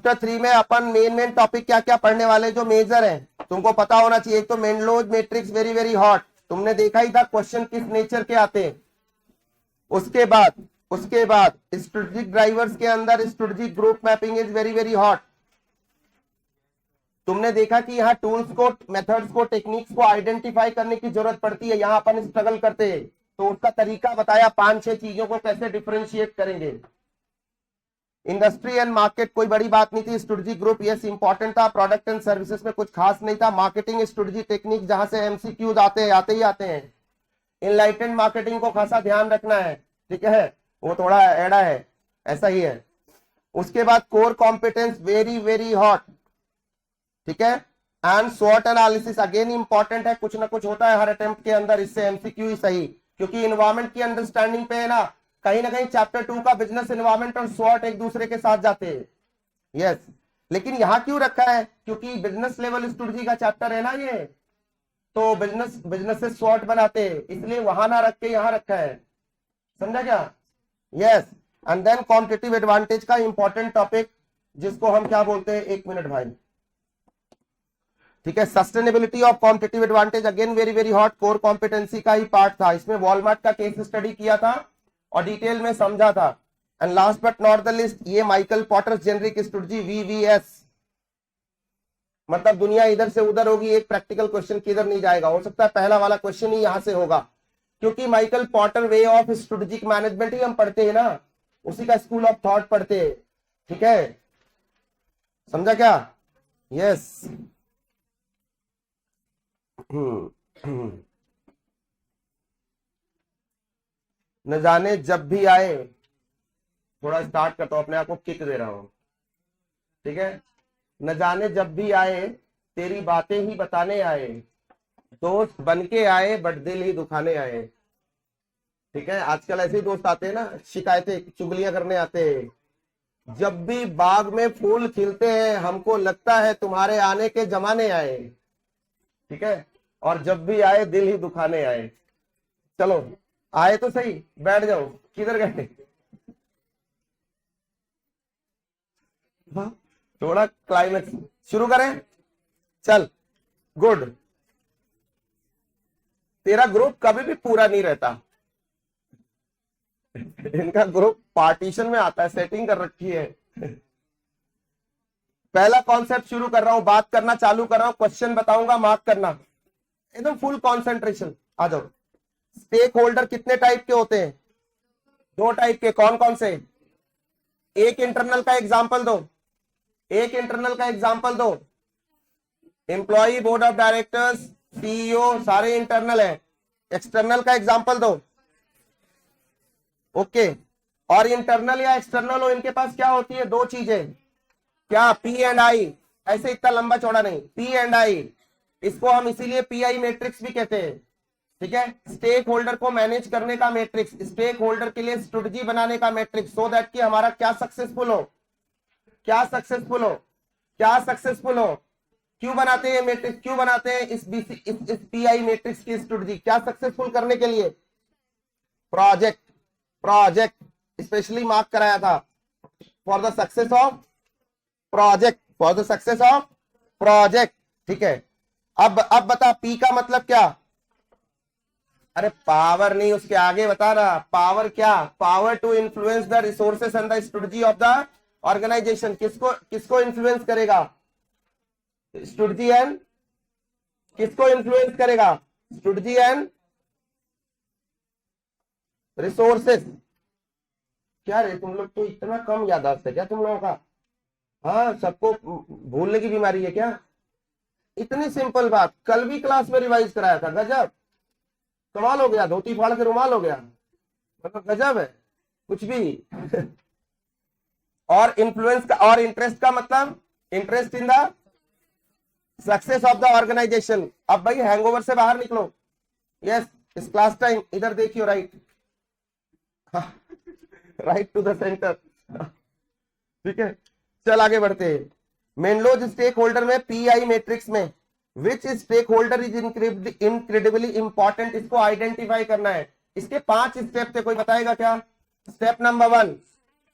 Chapter 3 में अपन main topic क्या क्या पढ़ने वाले जो मेजर है तुमको पता होना चाहिए। एक तो मेनलोज मैट्रिक्स वेरी वेरी हॉट, तुमने देखा ही था क्वेश्चन किस नेचर के आते हैं। उसके बाद स्ट्रेटेजिक ड्राइवर्स के अंदर strategic group mapping is very very hot. तुमने देखा कि यहाँ टूल्स को, मेथड्स को, टेक्निक्स को आइडेंटिफाई करने की जरूरत पड़ती है। यहाँ अपन स्ट्रगल करते हैं तो उसका तरीका बताया, 5-6 चीजों को कैसे डिफरेंशिएट करेंगे। इंडस्ट्री एंड मार्केट कोई बड़ी बात नहीं थी। स्ट्रेटेजी ग्रुप यस इंपॉर्टेंट था। प्रोडक्ट एंड सर्विसेज में कुछ खास नहीं था। मार्केटिंग स्ट्रेटेजी टेक्निक जहां से एमसीक्यूज आते ही आते हैं। इनलाइटेंड मार्केटिंग को खासा ध्यान रखना है, ठीक है, वो थोड़ा एड़ा है, ऐसा ही है। उसके बाद core competence very very hot, ठीक है। एंड स्वॉट एनालिसिस अगेन इंपॉर्टेंट है, कुछ ना कुछ होता है हर अटेम्प्ट के अंदर, इससे एमसीक्यू ही सही, क्योंकि इन्वायरमेंट की अंडरस्टैंडिंग पे है ना कहीं चैप्टर 2 का बिजनेस इन्वायरमेंट और स्वॉट एक दूसरे के साथ जाते हैं। यस, लेकिन यहां क्यों रखा है, क्योंकि बिजनेस लेवल स्ट्रेटजी का चैप्टर है ना ये, तो बिजनेस से स्वॉट बनाते हैं, इसलिए वहां ना रख के यहां रखा है, समझा क्या। Yes, and then competitive advantage का इंपॉर्टेंट टॉपिक जिसको हम क्या बोलते हैं, 1 मिनट भाई, ठीक है। Sustainability of competitive advantage again very very hot, core competency का ही पार्ट था। इसमें वॉलमार्ट का केस स्टडी किया था और डिटेल में समझा था। And last but not the least, ये माइकल पॉटर्स जेनरिक स्ट्रेटजी वीवीएस, मतलब दुनिया इधर से उधर होगी, एक प्रैक्टिकल क्वेश्चन किधर नहीं जाएगा। हो सकता है पहला वाला क्वेश्चन ही यहां से होगा, क्योंकि Michael Porter way of strategic management ही हम पढ़ते हैं ना, उसी का स्कूल ऑफ थॉट पढ़ते हैं, ठीक है, समझा क्या। यस न जाने जब भी आए, थोड़ा स्टार्ट करता हूं, अपने आप को किक दे रहा हूं, ठीक है। न जाने जब भी आए तेरी बातें ही बताने आए, दोस्त बन के आए बट दिल ही दुखाने आए, ठीक है। आजकल ऐसे ही दोस्त आते हैं ना, शिकायतें चुगलियां करने आते हैं। जब भी बाग में फूल खिलते हैं हमको लगता है तुम्हारे आने के जमाने आए, ठीक है, और जब भी आए दिल ही दुखाने आए। चलो आए तो सही, बैठ जाओ, किधर गए। थोड़ा क्लाइमेक्स शुरू करें, चल गुड। तेरा ग्रुप कभी भी पूरा नहीं रहता, इनका ग्रुप पार्टीशन में आता है, सेटिंग कर रखी है। पहला कॉन्सेप्ट शुरू कर रहा हूं, बात करना चालू कर रहा हूं, क्वेश्चन बताऊंगा, मार्क करना, एकदम फुल कॉन्सेंट्रेशन, आ जाओ। स्टेक होल्डर कितने टाइप के होते हैं, 2 टाइप के, कौन कौन से। एक इंटरनल का एग्जांपल दो, एक इंटरनल का एग्जांपल दो। Employ, board of directors, CEO सारे इंटरनल है। एक्सटर्नल का एग्जांपल दो, ओके। और इंटरनल या एक्सटर्नल हो, इनके पास क्या होती है, 2 चीजें, क्या, पी एंड आई, ऐसे इतना लंबा चौड़ा नहीं, पी एंड आई, इसको हम इसीलिए पीआई मैट्रिक्स भी कहते हैं, ठीक है। स्टेक होल्डर को मैनेज करने का मैट्रिक्स, स्टेक होल्डर के लिए स्ट्रेटजी बनाने का मैट्रिक्स, सो दैट कि हमारा क्या सक्सेसफुल हो, क्या सक्सेसफुल हो, क्या सक्सेसफुल हो। क्यों बनाते हैं मैट्रिक्स, क्यों बनाते हैं इस पीआई मैट्रिक्स की स्ट्रेटजी, क्या सक्सेसफुल करने के लिए। प्रोजेक्ट स्पेशली मार्क कराया था, for the success of project, for the success of project, ठीक है। अब बता पी का मतलब क्या। अरे पावर नहीं, उसके आगे बता रहा, पावर क्या, power to influence the resources and the strategy of the organisation. किसको इन्फ्लुएंस करेगा, स्ट्रेटजी एंड, किसको इन्फ्लुएंस करेगा, स्ट्रेटजी एंड रिसोर्सेस। क्या रे तुम लोग तो इतना कम याददाश्त है क्या तुम लोगों का, हाँ, सबको भूलने की बीमारी है क्या। इतनी सिंपल बात कल भी क्लास में रिवाइज कराया था, गजब, कमाल हो गया, धोती फाड़ के रुमाल हो गया, मतलब गजब है कुछ भी। और इन्फ्लुएंस का और इंटरेस्ट का मतलब, interest in the success of the organisation. अब भाई हैंगओवर से बाहर निकलो, यस, इस क्लास टाइम इधर देखियो, right, right to the center, ठीक है। चल आगे बढ़ते हैं। मेनलोज स्टेक होल्डर में पीआई मैट्रिक्स में which stake holder is incredibly important, इसको आइडेंटिफाई करना है। इसके 5 स्टेप थे, कोई बताएगा क्या। Step number 1,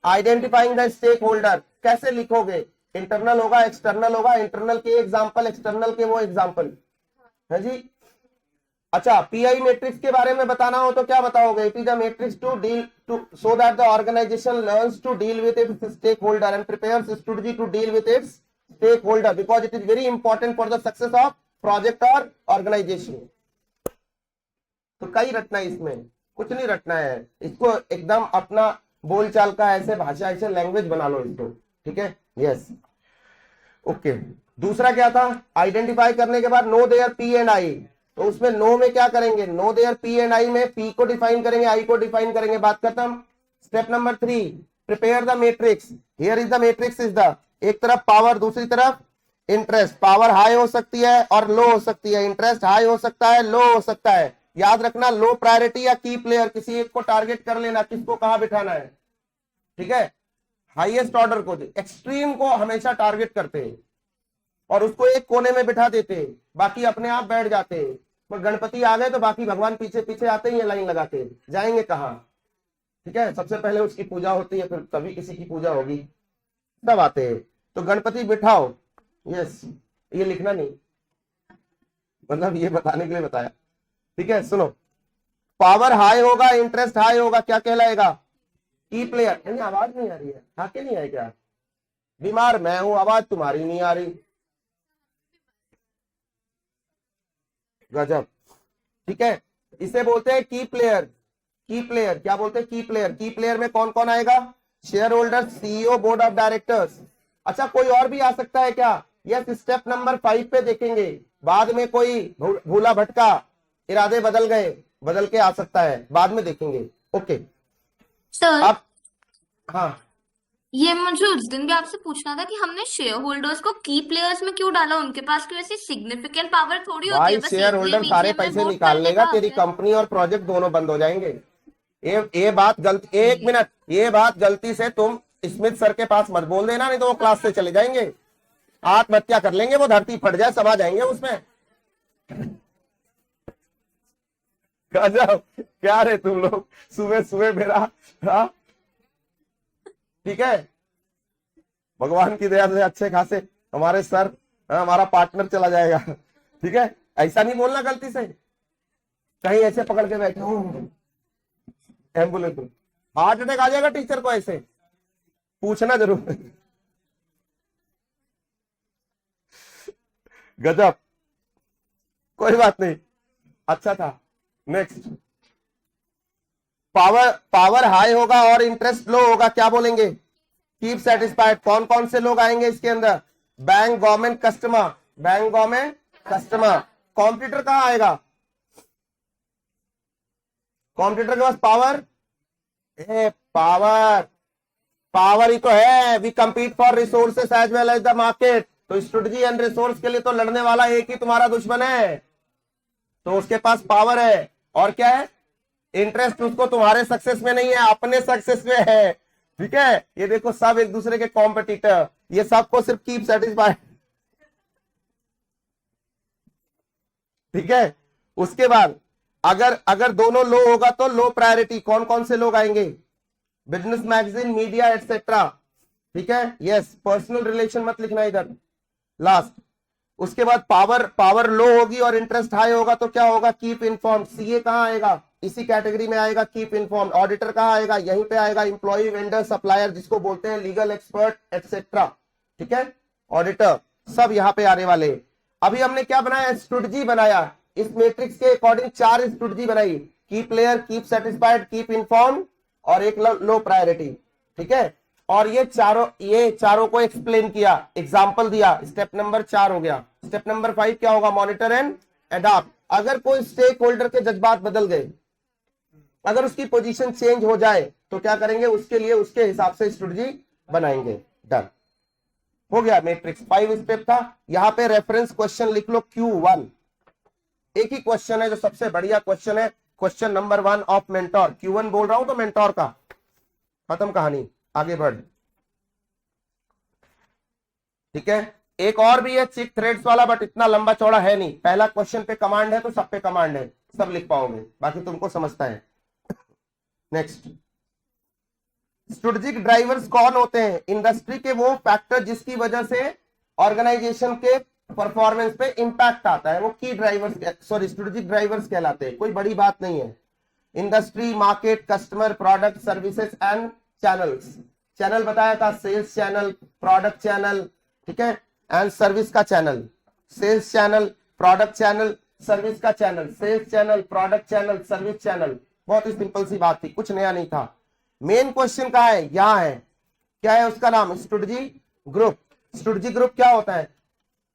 identifying the stake holder, कैसे लिखोगे, इंटरनल होगा, एक्सटर्नल होगा, इंटरनल के एग्जाम्पल, एक्सटर्नल के वो एग्जाम्पल है जी। अच्छा, पीआई मैट्रिक्स के बारे में बताना हो तो क्या बताओगे? It is a matrix to deal to so that the organisation learns to deal with its stake holder and prepares strategy to deal with its stake holder because it is very important for the success of project और organisation. तो कई रटना है इसमें, कुछ नहीं रटना है, इसको एकदम अपना बोलचाल का ऐसे भाषा, ऐसे लैंग्वेज बना लो इसको, ठीक है। Yes, okay. दूसरा क्या था? आइडेंटिफाई करने के बाद know their P and I, तो उसमें नो में क्या करेंगे? Know their P and I में पी को डिफाइन करेंगे, आई को डिफाइन करेंगे, बात खत्म। Step number 3, prepare the matrix. Here is the matrix is the, एक तरफ पावर, दूसरी तरफ इंटरेस्ट। पावर हाई हो सकती है और लो हो सकती है, इंटरेस्ट हाई हो सकता है, लो हो सकता है। याद रखना, लो प्रायोरिटी या की प्लेयर, किसी एक को टारगेट कर लेना, किसको कहां बिठाना है, ठीक है। हाईएस्ट ऑर्डर को, एक्सट्रीम को हमेशा टारगेट करते हैं और उसको एक कोने में बिठा देते हैं, बाकी अपने आप बैठ जाते हैं। पर गणपति आ गए तो बाकी भगवान पीछे पीछे आते ही लाइन लगा के, जाएंगे कहाँ, ठीक है। सबसे पहले उसकी पूजा होती है, फिर तभी किसी की पूजा होगी, सब आते हैं। तो गणपति बिठाओ, यस, ये लिखना नहीं, मतलब ये बताने के लिए बताया, ठीक है। सुनो, पावर हाई होगा, इंटरेस्ट हाई होगा, क्या कहलाएगा? की प्लेयर। यानी आवाज नहीं आ रही है, हाके नहीं आए क्या? बीमार मैं हूं, आवाज तुम्हारी नहीं आ रही, गजब, ठीक है। इसे बोलते हैं की प्लेयर। की प्लेयर क्या बोलते हैं? की प्लेयर। की प्लेयर में कौन कौन आएगा? Share holder, CEO, board of directors. अच्छा, कोई और भी आ सकता है क्या? यस, स्टेप नंबर 5 पे देखेंगे, बाद में कोई भूला भटका, इरादे बदल गए, बदल के आ सकता है, बाद में देखेंगे, ओके। सर, अब हाँ, ये मुझे उस दिन भी आपसे पूछना था कि हमने शेयर होल्डर्स को की प्लेयर्स में क्यों डाला? उनके पास कोई ऐसी सिग्निफिकेंट पावर थोड़ी होती है, भाई बस शेयर एक होल्डर सारे वीजे में पैसे वोट निकाल करने लेगा, का तेरी हक है। कंपनी और प्रोजेक्ट दोनों बंद हो जाएंगे। ये बात गलती, एक मिनट, ये बात गलती से तुम स्मिथ सर के पास मत बोल देना, नहीं तो वो क्लास से चले जाएंगे, आत्महत्या कर लेंगे, वो धरती फट जाए, समा जाएंगे उसमें। गजब, क्या रे तुम लोग, सुबह सुबह मेरा, हाँ, ठीक है। भगवान की दया से अच्छे खासे हमारे सर, हमारा पार्टनर चला जाएगा, ठीक है। ऐसा नहीं बोलना गलती से, कहीं ऐसे पकड़ के बैठे हूं एम्बुलेंस में, हार्ट अटैक आ जाएगा टीचर को, ऐसे पूछना जरूर। गजब, कोई बात नहीं, अच्छा था। नेक्स्ट, पावर हाई होगा और इंटरेस्ट लो होगा, क्या बोलेंगे? Keep satisfied. कौन कौन से लोग आएंगे इसके अंदर? Bank, government, customer. Bank, government, customer. Competitor कहां आएगा? कॉम्पिटिटर के पास पावर, पावर, पावर ही तो है। We compete for resources as well as the market. तो स्ट्रेटजी एंड रिसोर्स के लिए तो लड़ने वाला एक ही तुम्हारा दुश्मन है, तो उसके पास पावर है। और क्या है? इंटरेस्ट उसको तुम्हारे सक्सेस में नहीं है, अपने सक्सेस में है, ठीक है। ये देखो, सब एक दूसरे के कॉम्पिटिटर, ये सबको सिर्फ कीप सेटिस्फाइड, ठीक है। उसके बाद अगर अगर दोनों लो होगा तो लो प्रायोरिटी। कौन कौन से लोग आएंगे? बिजनेस, मैगजीन, मीडिया, एटसेट्रा, ठीक है। यस, पर्सनल रिलेशन मत लिखना इधर, लास्ट। उसके बाद पावर लो होगी और इंटरेस्ट हाई होगा तो क्या होगा? Keep inform. सीए कहां आएगा? इसी कैटेगरी में आएगा, कीप इन्फॉर्म। ऑडिटर कहां आएगा? यहीं पे आएगा। इंप्लॉय, वेंडर, सप्लायर, जिसको बोलते हैं लीगल एक्सपर्ट, एटसेट्रा, ठीक है। ऑडिटर, सब यहां पे आने वाले। अभी हमने क्या बनाया? स्ट्रेटजी बनाया। इस मैट्रिक्स के अकॉर्डिंग 4 स्ट्रेटजी बनाई, की player, keep satisfied, keep inform और एक लो प्रायोरिटी, ठीक है। और ये चारों को एक्सप्लेन किया, एग्जाम्पल दिया। स्टेप नंबर 4 हो गया। स्टेप नंबर 5 क्या होगा? Monitor and adopt. अगर कोई स्टेक होल्डर के जज्बात बदल गए, अगर उसकी पोजीशन चेंज हो जाए तो क्या करेंगे? उसके लिए उसके हिसाब से स्ट्रेटजी बनाएंगे। डन, हो गया। मैट्रिक्स 5 स्टेप था। यहां पे रेफरेंस क्वेश्चन लिख लो, Q1। एक ही क्वेश्चन है जो सबसे बढ़िया क्वेश्चन है, question number 1 of mentor. Q1 बोल रहा हूं तो मेंटोर का, खत्म कहानी, आगे बढ़, ठीक है। एक और भी है चिक थ्रेड्स वाला, बट इतना लंबा चौड़ा है नहीं। पहला क्वेश्चन पे कमांड है तो सब पे कमांड है, सब लिख पाओगे, बाकी तुमको समझता है। नेक्स्ट, स्ट्रेटेजिक ड्राइवर्स कौन होते हैं? इंडस्ट्री के वो फैक्टर जिसकी वजह से ऑर्गेनाइजेशन के परफॉर्मेंस पे इंपैक्ट आता है, वो की ड्राइवर्स सॉरी स्ट्रेटेजिक ड्राइवर्स कहलाते हैं। कोई बड़ी बात नहीं है। Industry, market, customer, product, services and channels. Channel बताया था, सेल्स चैनल, प्रोडक्ट चैनल, ठीक है, एंड सर्विस का channel. Sales channel, product channel, service का channel, sales channel, product channel, service channel. बहुत ही सिंपल सी बात थी, कुछ नया नहीं था। मेन क्वेश्चन कहाँ है? यहाँ है। क्या है उसका नाम? Strategy group. स्ट्रेटजी ग्रुप क्या होता है?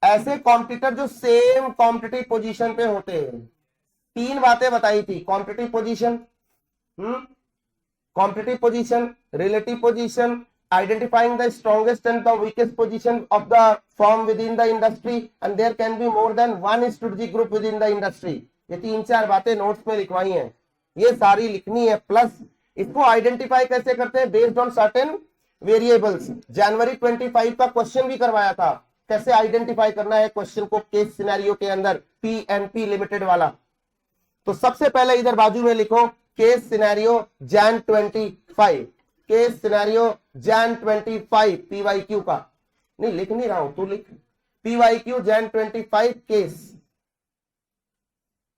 ऐसे कॉम्पिटिटर जो सेम कॉम्पिटिटिव पोजीशन पे होते हैं। तीन बातें बताई थी, competitive position, competitive position, relative position, identifying the strongest and the weakest position of the firm within the industry, and there can be more than one strategic group within the industry। ये तीन चार बातें notes में लिखवाई हैं, ये सारी लिखनी है। प्लस इसको आइडेंटिफाई कैसे करते हैं? Based on certain variables. जनवरी 25 का क्वेश्चन भी करवाया था, कैसे आइडेंटिफाई करना है क्वेश्चन को केस सिनेरियो के अंदर, पीएनपी लिमिटेड वाला। तो सबसे पहले इधर बाजू में लिखो case scenario Jain 25, case scenario Jain 25 PYQ का। नहीं लिख नहीं रहा हूं, तू लिख पीवाईक्यू जैन 25 केस।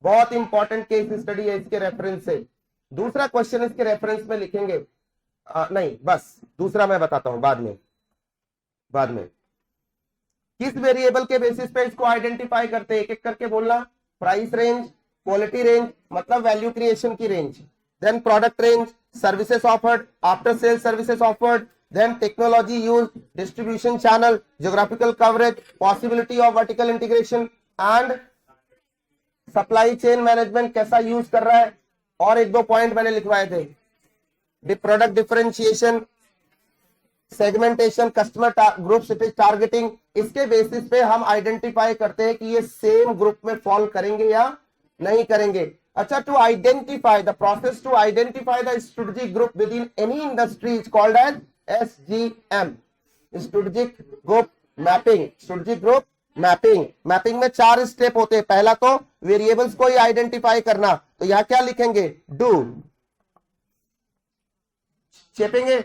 बहुत इंपॉर्टेंट केस स्टडी है इसके रेफरेंस से। दूसरा क्वेश्चन इसके रेफरेंस में लिखेंगे, नहीं बस दूसरा मैं बताता हूं बाद में। किस वेरिएबल के बेसिस पे इसको आइडेंटिफाई करते हैं? एक एक करके बोलना। प्राइस रेंज, क्वालिटी रेंज मतलब वैल्यू क्रिएशन की range, then product range, services offered, after sales services offered, then technology used, distribution channel, geographical coverage, possibility of vertical integration and supply chain management कैसा use कर रहा है। और एक दो point मैंने लिखवाए थे, product differentiation, segmentation, customer group targeting. इसके बेसिस पे हम आइडेंटिफाई करते हैं कि ये सेम ग्रुप में फॉल करेंगे या नहीं करेंगे। अच्छा, to identify the process to identify the strategic group within any industry is called as SGM, strategic group mapping। strategic group mapping, mapping में 4 स्टेप होते हैं। पहला तो वेरिएबल्स को ही आइडेंटिफाई करना, तो यहां क्या लिखेंगे? डू, चेपेंगे।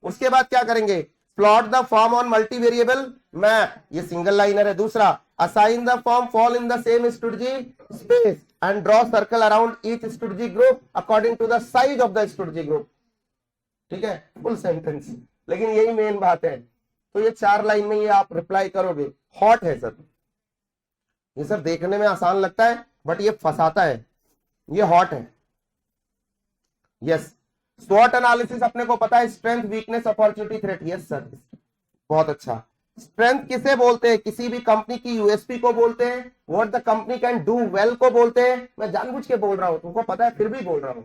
उसके बाद क्या करेंगे? Plot the form on multi variable map, ये सिंगल लाइनर है। दूसरा, assign the form fall in the same strategy space and draw circle around each strategy group according to the size of the strategy group। ठीक है, full sentence, लेकिन यही main बात है। तो ये 4 लाइन में ये आप रिप्लाई करोगे। हॉट है सर, ये सर देखने में आसान लगता है बट ये फंसाता है, ये हॉट है। यस, स्वॉट एनालिसिस अपने को पता है, strength, weakness, opportunity, threat. Yes sir, बहुत अच्छा। स्ट्रेंथ किसे बोलते हैं? किसी भी कंपनी की यूएसपी को बोलते हैं। What the company can do well को बोलते हैं। मैं जानबूझ के बोल रहा हूं, तुमको पता है फिर भी बोल रहा हूं।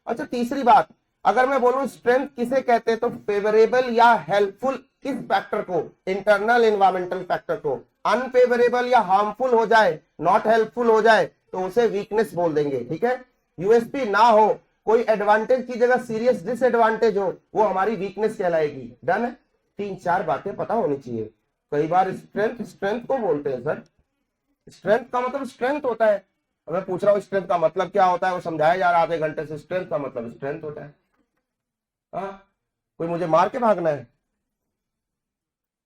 अच्छा, तीसरी बात, अगर मैं बोलूं स्ट्रेंथ किसे कहते हैं, तो फेवरेबल या हेल्पफुल किस फैक्टर को? इंटरनल एनवायरमेंटल फैक्टर को। अनफेवरेबल या हार्मफुल हो जाए, नॉट हेल्पफुल हो जाए, तो उसे वीकनेस बोल देंगे। ठीक है, यूएसपी ना हो, कोई एडवांटेज की जगह सीरियस डिसएडवांटेज हो, वो हमारी वीकनेस कहलाएगी। डन है? 3-4 बातें पता होनी चाहिए। कई बार स्ट्रेंथ को बोलते हैं सर, स्ट्रेंथ का मतलब स्ट्रेंथ होता है। मैं पूछ रहा हूँ स्ट्रेंथ का मतलब क्या होता है, वो समझाया जा रहा आधे घंटे से। स्ट्रेंथ का मतलब स्ट्रेंथ होता है। कोई मुझे मार के भागना है?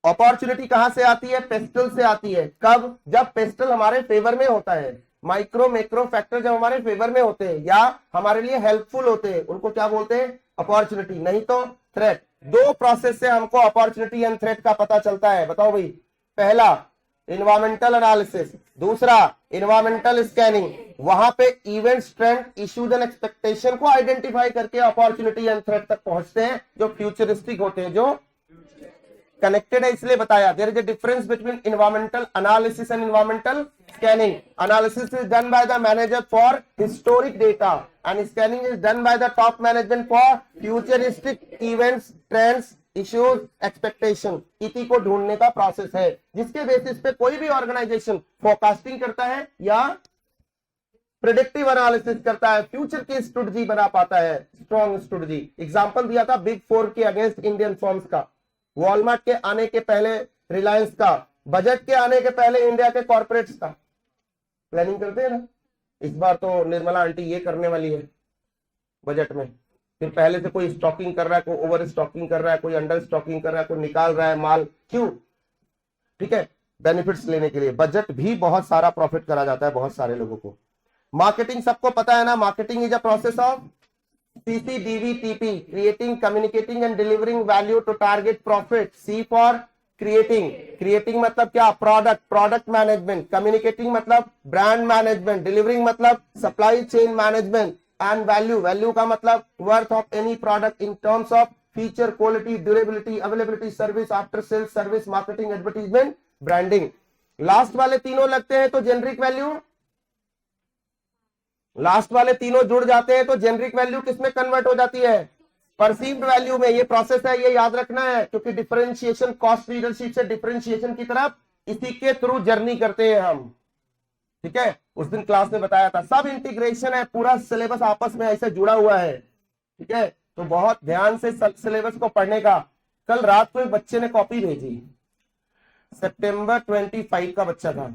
अपॉर्चुनिटी कहां से आती है? पेस्टल से आती है। कब? जब पेस्टल हमारे फेवर में होता है। माइक्रो मैक्रो फैक्टर जब हमारे फेवर में होते हैं या हमारे लिए हेल्पफुल होते हैं, उनको क्या बोलते हैं? अपॉर्चुनिटी, नहीं तो थ्रेट। 2 प्रोसेस से हमको अपॉर्चुनिटी एंड थ्रेट का पता चलता है। बताओ भाई। पहला इन्वायरमेंटल एनालिसिस, दूसरा इन्वायरमेंटल स्कैनिंग। वहां पे events, trend, issues and expectation को आइडेंटिफाई करके अपॉर्चुनिटी एंड थ्रेट तक पहुंचते हैं, जो फ्यूचरिस्टिक होते हैं, जो कनेक्टेड है, इसलिए बताया। There is a difference between environmental analysis and environmental scanning. Analysis is done by the manager for historic data and scanning is done by the top management for futuristic events, trends, issues, expectation. इति को ढूंढने का process है, जिसके basis पे कोई भी organisation forecasting करता है या प्रेडिक्टिव एनालिसिस करता है, फ्यूचर की स्ट्रेटजी बना पाता है, स्ट्रॉन्ग स्ट्रेटजी। एग्जांपल दिया था बिग 4 के अगेंस्ट इंडियन फर्म्स का, वॉलमार्ट के आने के पहले रिलायंस का, बजट के आने के पहले इंडिया के कॉर्पोरेट्स का। प्लानिंग करते हैं ना। इस बार तो निर्मला आंटी ये करने वाली है बजट में, फिर पहले से कोई स्टॉकिंग कर रहा है, कोई ओवर स्टॉकिंग कर रहा है, कोई अंडर स्टॉकिंग कर रहा है, कोई निकाल रहा है माल, क्यों? ठीक है, बेनिफिट्स लेने के लिए। बजट भी बहुत सारा प्रॉफिट करा जाता है बहुत सारे लोगों को। मार्केटिंग सबको पता है ना, marketing is a process of CCDVTP, creating, communicating and delivering value to target profit. C for creating, creating मतलब क्या? Product, product management. कम्युनिकेटिंग मतलब ब्रांड मैनेजमेंट। डिलीवरिंग मतलब supply chain management. And value, value का मतलब worth of any product in terms of feature, quality, durability, availability, service, after sales service, marketing, advertisement, branding. Last वाले तीनों लगते हैं तो generic value, last वाले तीनों जुड़ जाते हैं तो जेनरिक वैल्यू किसमें कन्वर्ट हो जाती है? परसीव्ड वैल्यू में। ये प्रोसेस है, ये याद रखना है, क्योंकि डिफरेंशिएशन कॉस्ट लीडरशिप से डिफरेंशिएशन की तरफ इसी के थ्रू जर्नी करते हैं हम। ठीक है, उस दिन क्लास में बताया था, सब इंटीग्रेशन है, पूरा सिलेबस आपस में ऐसे जुड़ा हुआ है। ठीक है, तो बहुत ध्यान से सिलेबस को पढ़ने का। कल रात को एक बच्चे ने कॉपी भेजी, सितंबर 25 का बच्चा था,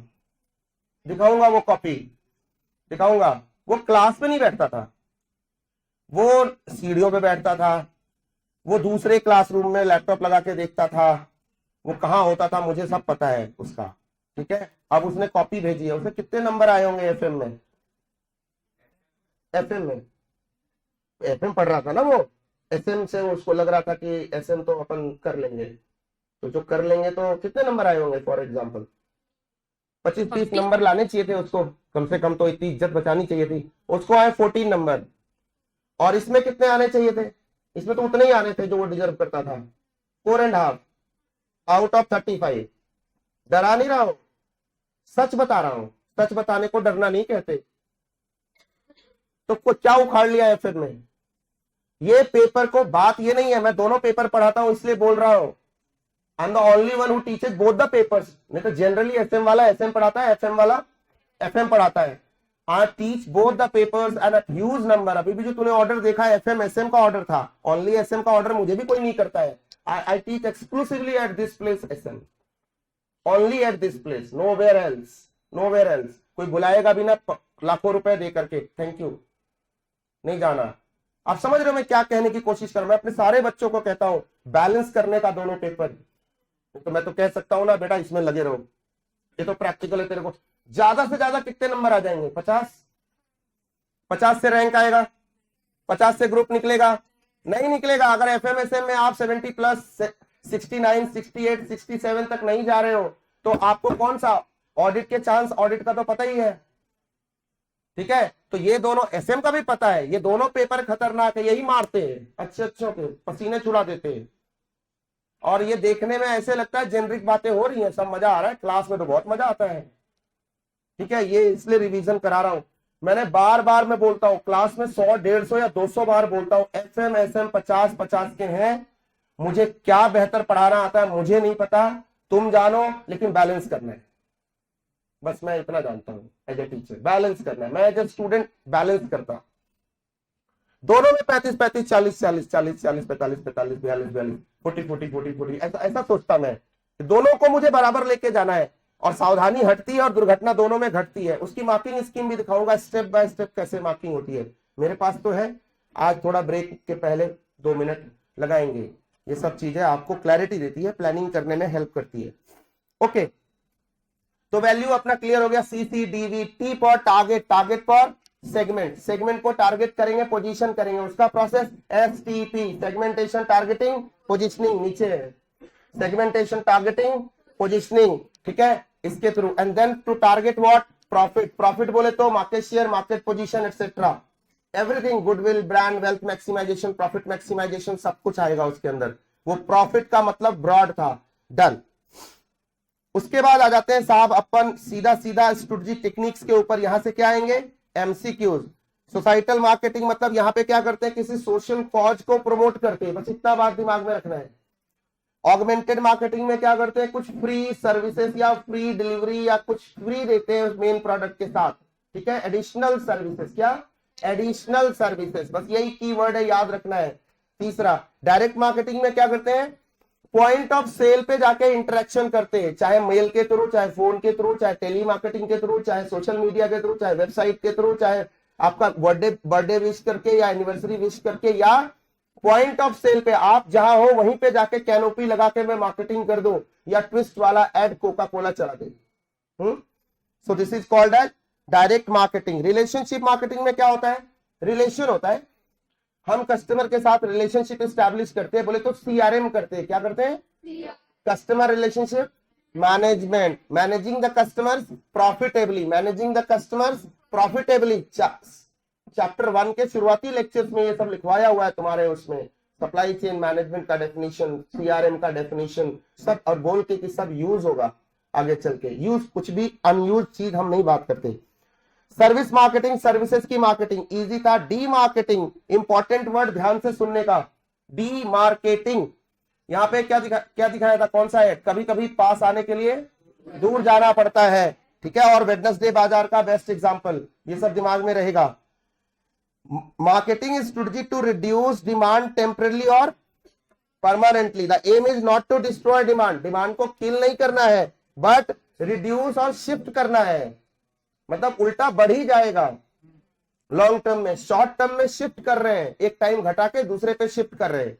दिखाऊंगा वो कॉपी, दिखाऊंगा। वो क्लास में नहीं बैठता था, वो सीढ़ियों पे बैठता था, वो दूसरे क्लासरूम में लैपटॉप लगा के देखता था, वो कहाँ होता था मुझे सब पता है उसका। ठीक है, अब उसने कॉपी भेजी है, उसे कितने नंबर आए होंगे एफएम में? एफएम में, एफएम पढ़ रहा था ना वो, एसएम से उसको लग रहा था कि एसएम तो अपन कर लेंगे, तो जो कर लेंगे तो कितने नंबर आए होंगे? फॉर एग्जाम्पल 25-30 नंबर लाने चाहिए थे उसको, कम से कम तो इतनी इज्जत बचानी चाहिए थी। उसको आए 14 नंबर, और इसमें कितने आने चाहिए थे? इसमें तो उतने ही आने थे जो वो डिजर्व करता था, 4.5 आउट ऑफ 35। डरा नहीं रहा हूं, सच बता रहा हूं, सच बताने को डरना नहीं कहते। तो क्या उखाड़ लिया है फिर में? ये पेपर को, बात ये नहीं है, मैं दोनों पेपर पढ़ाता हूं इसलिए बोल रहा हूं। I am the only one who teaches both the papers. नहीं तो जनरली एसएम वाला एसएम पढ़ाता है, एफएम वाला एफएम पढ़ाता है। I teach both the papers and a huge number. अभी भी जो तूने ऑर्डर देखा है एफएम एसएम का ऑर्डर था, ओनली एसएम का ऑर्डर मुझे भी कोई नहीं करता है। I teach exclusively at this place SM, only at this place, nowhere else, nowhere else. कोई बुलाएगा भी ना लाखों रुपए दे करके, थैंक यू, नहीं जाना। आप समझ रहे हो मैं क्या कहने की कोशिश कर रहा हूं? मैं अपने सारे बच्चों को कहता हूं बैलेंस करने का दोनों पेपर। तो मैं तो कह सकता हूं ना बेटा इसमें लगे रहो, ये तो प्रैक्टिकल है तेरे को। ज्यादा से ज्यादा कितने नंबर आ जाएंगे? 50 से रैंक आएगा, 50 से ग्रुप निकलेगा? नहीं निकलेगा। अगर एफएमएसएम में आप 70 प्लस 69, 68, 67 तक नहीं जा रहे हो तो आपको कौन सा ऑडिट के चांस, ऑडिट का तो पता ही है। ठीक है, तो ये दोनों एसएम का भी पता है, ये दोनों पेपर खतरनाक है, यही मारते हैं अच्छे अच्छों के, पसीने छुड़ा देते हैं। और ये देखने में ऐसे लगता है जेनरिक बातें हो रही हैं, सब मजा आ रहा है, क्लास में तो बहुत मजा आता है। ठीक है, ये इसलिए रिवीजन करा रहा हूं। मैंने बार बार मैं बोलता हूं, क्लास में 100, 150 या 200 बार बोलता हूं, एफएम एसएम 50-50 के हैं। मुझे क्या बेहतर पढ़ाना आता है मुझे नहीं पता, तुम जानो, लेकिन बैलेंस करना है, बस मैं इतना जानता हूं एज ए टीचर, बैलेंस करना है। मैं एज ए स्टूडेंट बैलेंस करता, दोनों में 35-35, 40-40, 40-40, 45-45, 42-42, 40-40, ऐसा सोचता मैं, दोनों को मुझे बराबर लेके जाना है। और सावधानी हटती है और दुर्घटना दोनों में घटती है। उसकी मार्किंग स्कीम भी दिखाऊंगा स्टेप बाय स्टेप कैसे मार्किंग होती है, मेरे पास तो है। आज थोड़ा ब्रेक के पहले 2 मिनट लगाएंगे। ये सब चीजें आपको क्लैरिटी देती है, प्लानिंग करने में हेल्प करती है। ओके, तो वैल्यू अपना क्लियर हो गया। CCDV, T for target, target for segment, segment को टारगेट करेंगे, पोजीशन करेंगे, उसका process STP, segmentation, targeting, positioning, नीचे है सेगमेंटेशन, टारगेटिंग, पोजीशनिंग। ठीक है, इसके through and then to target what? Profit. Profit बोले तो market share, market position etcetera, everything, goodwill, brand, wealth maximization, profit maximization, सब कुछ आएगा उसके अंदर। वो प्रॉफिट का मतलब ब्रॉड था, डन। उसके बाद आ जाते हैं साहब अपन सीधा सीधा स्ट्रेटजी टेक्निक्स के ऊपर। यहां से क्या आएंगे? MCQs। सोसाइटल मार्केटिंग मतलब यहां पे क्या करते हैं? किसी सोशल कॉज को प्रमोट करते हैं, बस इतना बात दिमाग में रखना है। ऑगमेंटेड मार्केटिंग में क्या करते हैं? कुछ फ्री सर्विसेज या फ्री डिलीवरी या कुछ फ्री देते हैं मेन प्रोडक्ट के साथ। ठीक है, एडिशनल सर्विसेज, क्या? एडिशनल सर्विसेज, बस यही कीवर्ड है, याद रखना है। तीसरा, डायरेक्ट मार्केटिंग में क्या करते हैं? पॉइंट ऑफ सेल पे जाके इंटरेक्शन करते हैं, चाहे मेल के थ्रू, चाहे फोन के थ्रू, चाहे टेली मार्केटिंग के थ्रू, चाहे सोशल मीडिया के थ्रू, चाहे वेबसाइट के थ्रू, चाहे आपका बर्थडे विश करके या एनिवर्सरी विश करके या पॉइंट ऑफ सेल पे आप जहां हो वहीं पे जाके कैनोपी लगा के मैं मार्केटिंग कर दूं या ट्विस्ट वाला एड कोका कोला चला दे। So this is called as direct marketing. Relationship marketing में क्या होता है? रिलेशन होता है, हम कस्टमर के साथ रिलेशनशिप एस्टैब्लिश करते हैं, बोले तो सीआरएम करते हैं। क्या करते हैं? Customer relationship management, managing the customers profitably, managing the customers profitably. Chapter 1 के शुरुआती लेक्चर्स में ये सब लिखवाया हुआ है तुम्हारे उसमें, सप्लाई चेन मैनेजमेंट का डेफिनेशन, सीआरएम का डेफिनेशन सब, और बोल के कि सब यूज होगा आगे चल के। यूज कुछ भी अनयूज चीज हम नहीं बात करते। सर्विस मार्केटिंग, सर्विसेज की मार्केटिंग इजी था। डी मार्केटिंग, इंपॉर्टेंट वर्ड ध्यान से सुनने का, डी मार्केटिंग। यहाँ पे क्या दिखाया था? कौन सा है? कभी कभी पास आने के लिए दूर जाना पड़ता है, ठीक है, और वेडनेसडे बाजार का बेस्ट एग्जांपल, ये सब दिमाग में रहेगा। Marketing strategy to reduce demand temporarily और permanently. The aim is not to destroy demand, demand को किल नहीं करना है, बट रिड्यूस और शिफ्ट करना है, मतलब उल्टा बढ़ ही जाएगा लॉन्ग टर्म में। शॉर्ट टर्म में शिफ्ट कर रहे हैं, एक टाइम घटा के दूसरे पे शिफ्ट कर रहे हैं।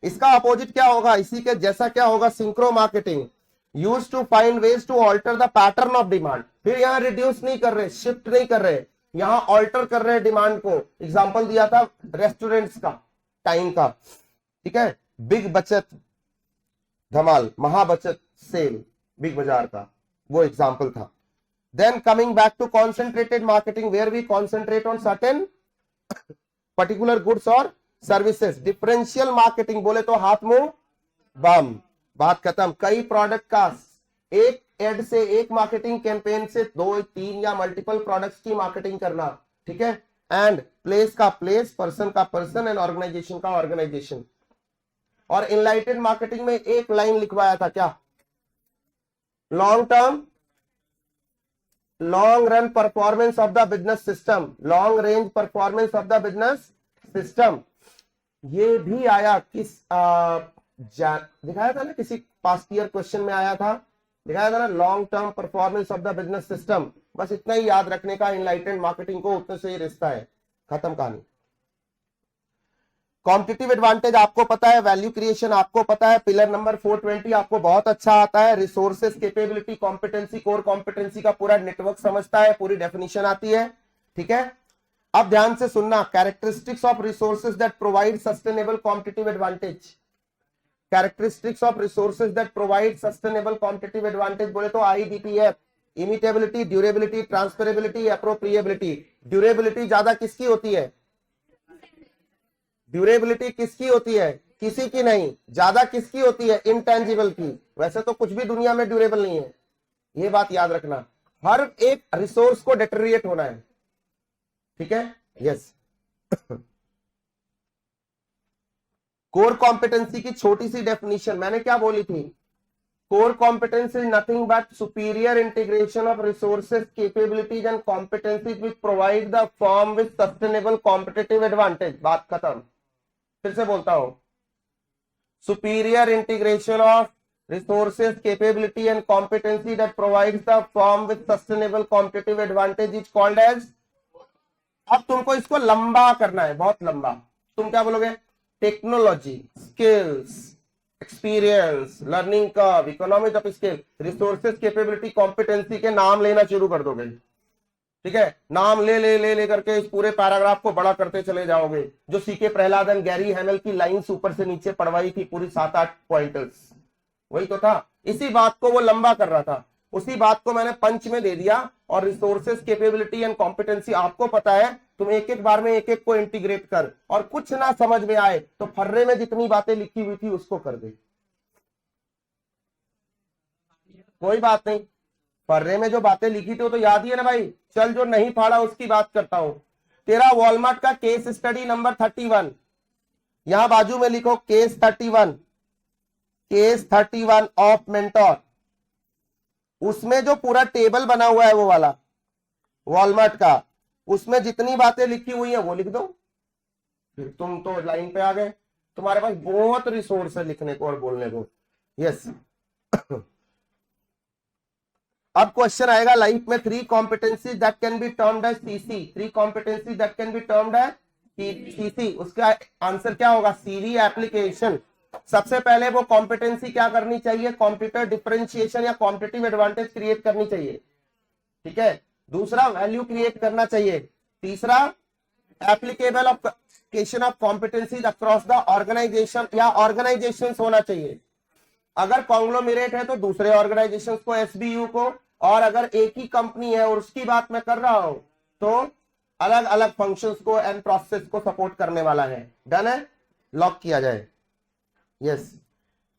इसका अपोजिट क्या होगा? इसी के जैसा क्या होगा? Synchro marketing, use to find ways to alter the pattern of demand. फिर यहां रिड्यूस नहीं कर रहे, शिफ्ट नहीं कर रहे, यहां ऑल्टर कर रहे हैं डिमांड को। एग्जांपल दिया था रेस्टोरेंट्स का, टाइम का, ठीक है, बिग बचत धमाल, महाबचत सेल बिग बाजार का, वो एग्जांपल था। Then coming back to concentrated marketing, where we concentrate on certain particular goods और सर्विसेज। डिफरेंशियल मार्केटिंग बोले तो हाथ मुंह बम, बात खत्म। कई प्रोडक्ट का एक एड से, एक मार्केटिंग कैंपेन से 2, 3 या मल्टीपल प्रोडक्ट्स की मार्केटिंग करना, ठीक है। एंड प्लेस का प्लेस, पर्सन का पर्सन, एंड ऑर्गेनाइजेशन का ऑर्गेनाइजेशन। और इनलाइटेड मार्केटिंग में एक लाइन लिखवाया था, क्या? Long term, long run performance of the business system, long range performance of the business system. ये भी आया किस दिखाया था ना, किसी पास्ट ईयर क्वेश्चन में आया था, दिखाया था ना, long term performance of the business system. बस इतना ही याद रखने का, इनलाइटेड मार्केटिंग को उतने से ही रिश्ता है, खत्म कहानी। कॉम्पिटिटिव एडवांटेज आपको पता है, वैल्यू क्रिएशन आपको पता है, पिलर नंबर 420 आपको बहुत अच्छा आता है, resources, capability, competency, core competency का पूरा नेटवर्क समझता है, पूरी डेफिनेशन आती है, ठीक है। अब ध्यान से सुनना, characteristics of resources that provide sustainable competitive advantage. Characteristics of resources that provide sustainable competitive advantage बोले तो IDPF, इमिटेबिलिटी, ड्यूरेबिलिटी, ट्रांसफरेबिलिटी, अप्रोप्रिएबिलिटी। ड्यूरेबिलिटी ज्यादा किसकी होती है? ड्यूरेबिलिटी किसकी होती है? किसी की नहीं, ज्यादा किसकी होती है? इंटेंजिबल की। वैसे तो कुछ भी दुनिया में ड्यूरेबल नहीं है, ये बात याद रखना। हर एक रिसोर्स को डेटेरिएट होना है, ठीक है, यस। कोर कॉम्पिटेंसी की छोटी सी डेफिनेशन मैंने क्या बोली थी? Core competence is nothing but superior integration of resources, capabilities and competencies which provide the firm with sustainable competitive advantage. बात खत्म। फिर से बोलता हूं, superior integration of resources, capability and competency that provides the firm with sustainable competitive advantage is called as। अब तुमको इसको लंबा करना है, बहुत लंबा। तुम क्या बोलोगे? Technology, skills, experience, learning curve, economic of scale, resources, capability, competency के नाम लेना शुरू कर दोगे, ठीक है। नाम ले ले ले ले करके इस पूरे पैराग्राफ को बड़ा करते चले जाओगे, जो सीके प्रहलादन, गैरी हैमेल की लाइंस ऊपर से नीचे पढ़वाई थी, पूरी 7-8 पॉइंटर्स, वही तो था। इसी बात को वो लंबा कर रहा था, उसी बात को मैंने पंच में दे दिया। और रिसोर्सेज, कैपेबिलिटी एंड कॉम्पिटेंसी आपको पता है, तुम एक एक बार में एक एक को इंटीग्रेट कर, और कुछ ना समझ में आए तो फर्रे में जितनी बातें लिखी हुई थी उसको कर दे, कोई बात नहीं। फर्रे में जो बातें लिखी थी वो तो याद ही है ना भाई। चल, जो नहीं पढ़ा उसकी बात करता हूं। तेरा वॉलमार्ट का केस स्टडी नंबर 31, यहां बाजू में लिखो केस 31, केस 31 ऑफ मेंटोर। उसमें जो पूरा टेबल बना हुआ है वो वाला वॉलमार्ट का, उसमें जितनी बातें लिखी हुई है वो लिख दो। फिर तुम तो लाइन पे आ गए, तुम्हारे पास बहुत रिसोर्स है लिखने को और बोलने को, यस। अब क्वेश्चन आएगा, लाइफ में 3 competencies that can be termed as CC, 3 competencies that can be termed as CC, उसका आंसर क्या होगा? CV application. सबसे पहले वो कॉम्पिटेंसी क्या करनी चाहिए? कंप्यूटर डिफरेंशिएशन या कॉम्पिटिटिव एडवांटेज क्रिएट करनी चाहिए, ठीक है। दूसरा वैल्यू क्रिएट करना चाहिए। तीसरा applicable of competencies across the organization या ऑर्गेनाइजेशन होना चाहिए। अगर कॉन्ग्लोमेरेट है तो दूसरे ऑर्गेनाइजेशंस को, एसबीयू को, और अगर एक ही कंपनी है और उसकी बात मैं कर रहा हूं तो अलग अलग फंक्शंस को एंड प्रोसेस को सपोर्ट करने वाला है। डन है, लॉक किया जाए। Yes.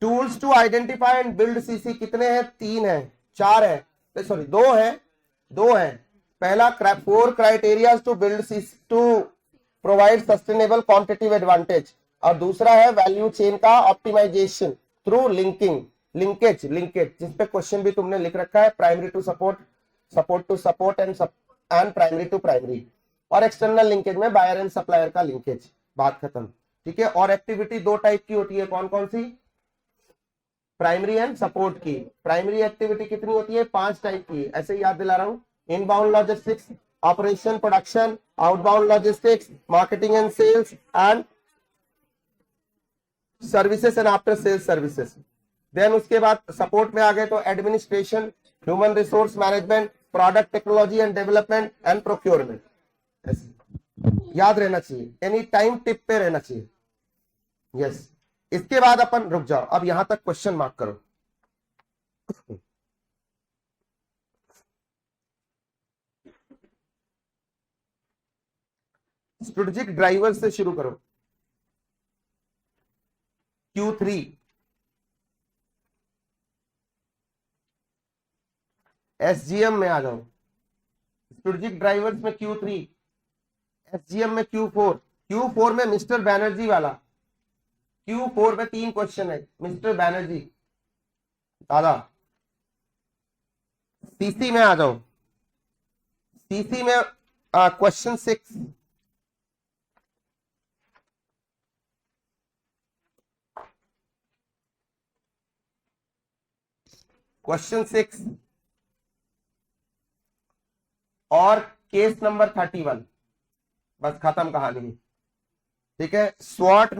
Tools to identify and build CC कितने हैं? 3 है, 4 है, सॉरी 2 है। पहला 4 criteria to build CC to provide sustainable competitive advantage, और दूसरा है वैल्यू चेन का ऑप्टिमाइजेशन थ्रू लिंकेज, जिसपे क्वेश्चन भी तुमने लिख रखा है, primary to support, support to support and primary to primary, और एक्सटर्नल लिंकेज में बायर एंड सप्लायर का लिंकेज। बात खत्म, ठीक है। और एक्टिविटी 2 टाइप की होती है, कौन कौन सी? प्राइमरी एंड सपोर्ट की। प्राइमरी एक्टिविटी कितनी होती है? 5 टाइप की, ऐसे याद दिला रहा हूं। Inbound logistics, operation production, outbound logistics, marketing and sales, and services and after sales services. Then उसके बाद सपोर्ट में आ गए तो administration, human resource management, product technology and development, and procurement. याद रहना चाहिए, एनी टाइम टिप पे रहना चाहिए। यस। इसके बाद अपन रुक जाओ, अब यहां तक क्वेश्चन मार्क करो। स्ट्रेटेजिक ड्राइवर से शुरू करो। Q3 SGM में आ जाओ। स्ट्रेटेजिक ड्राइवर्स में Q3, SGM में Q4 में मिस्टर बैनर्जी वाला। Q4 में 3 क्वेश्चन है, मिस्टर बैनर्जी दादा। सीसी में आ जाओ। सीसी में क्वेश्चन 6, क्वेश्चन 6 और केस नंबर 31, बस खत्म कहानी, ठीक है। स्वॉट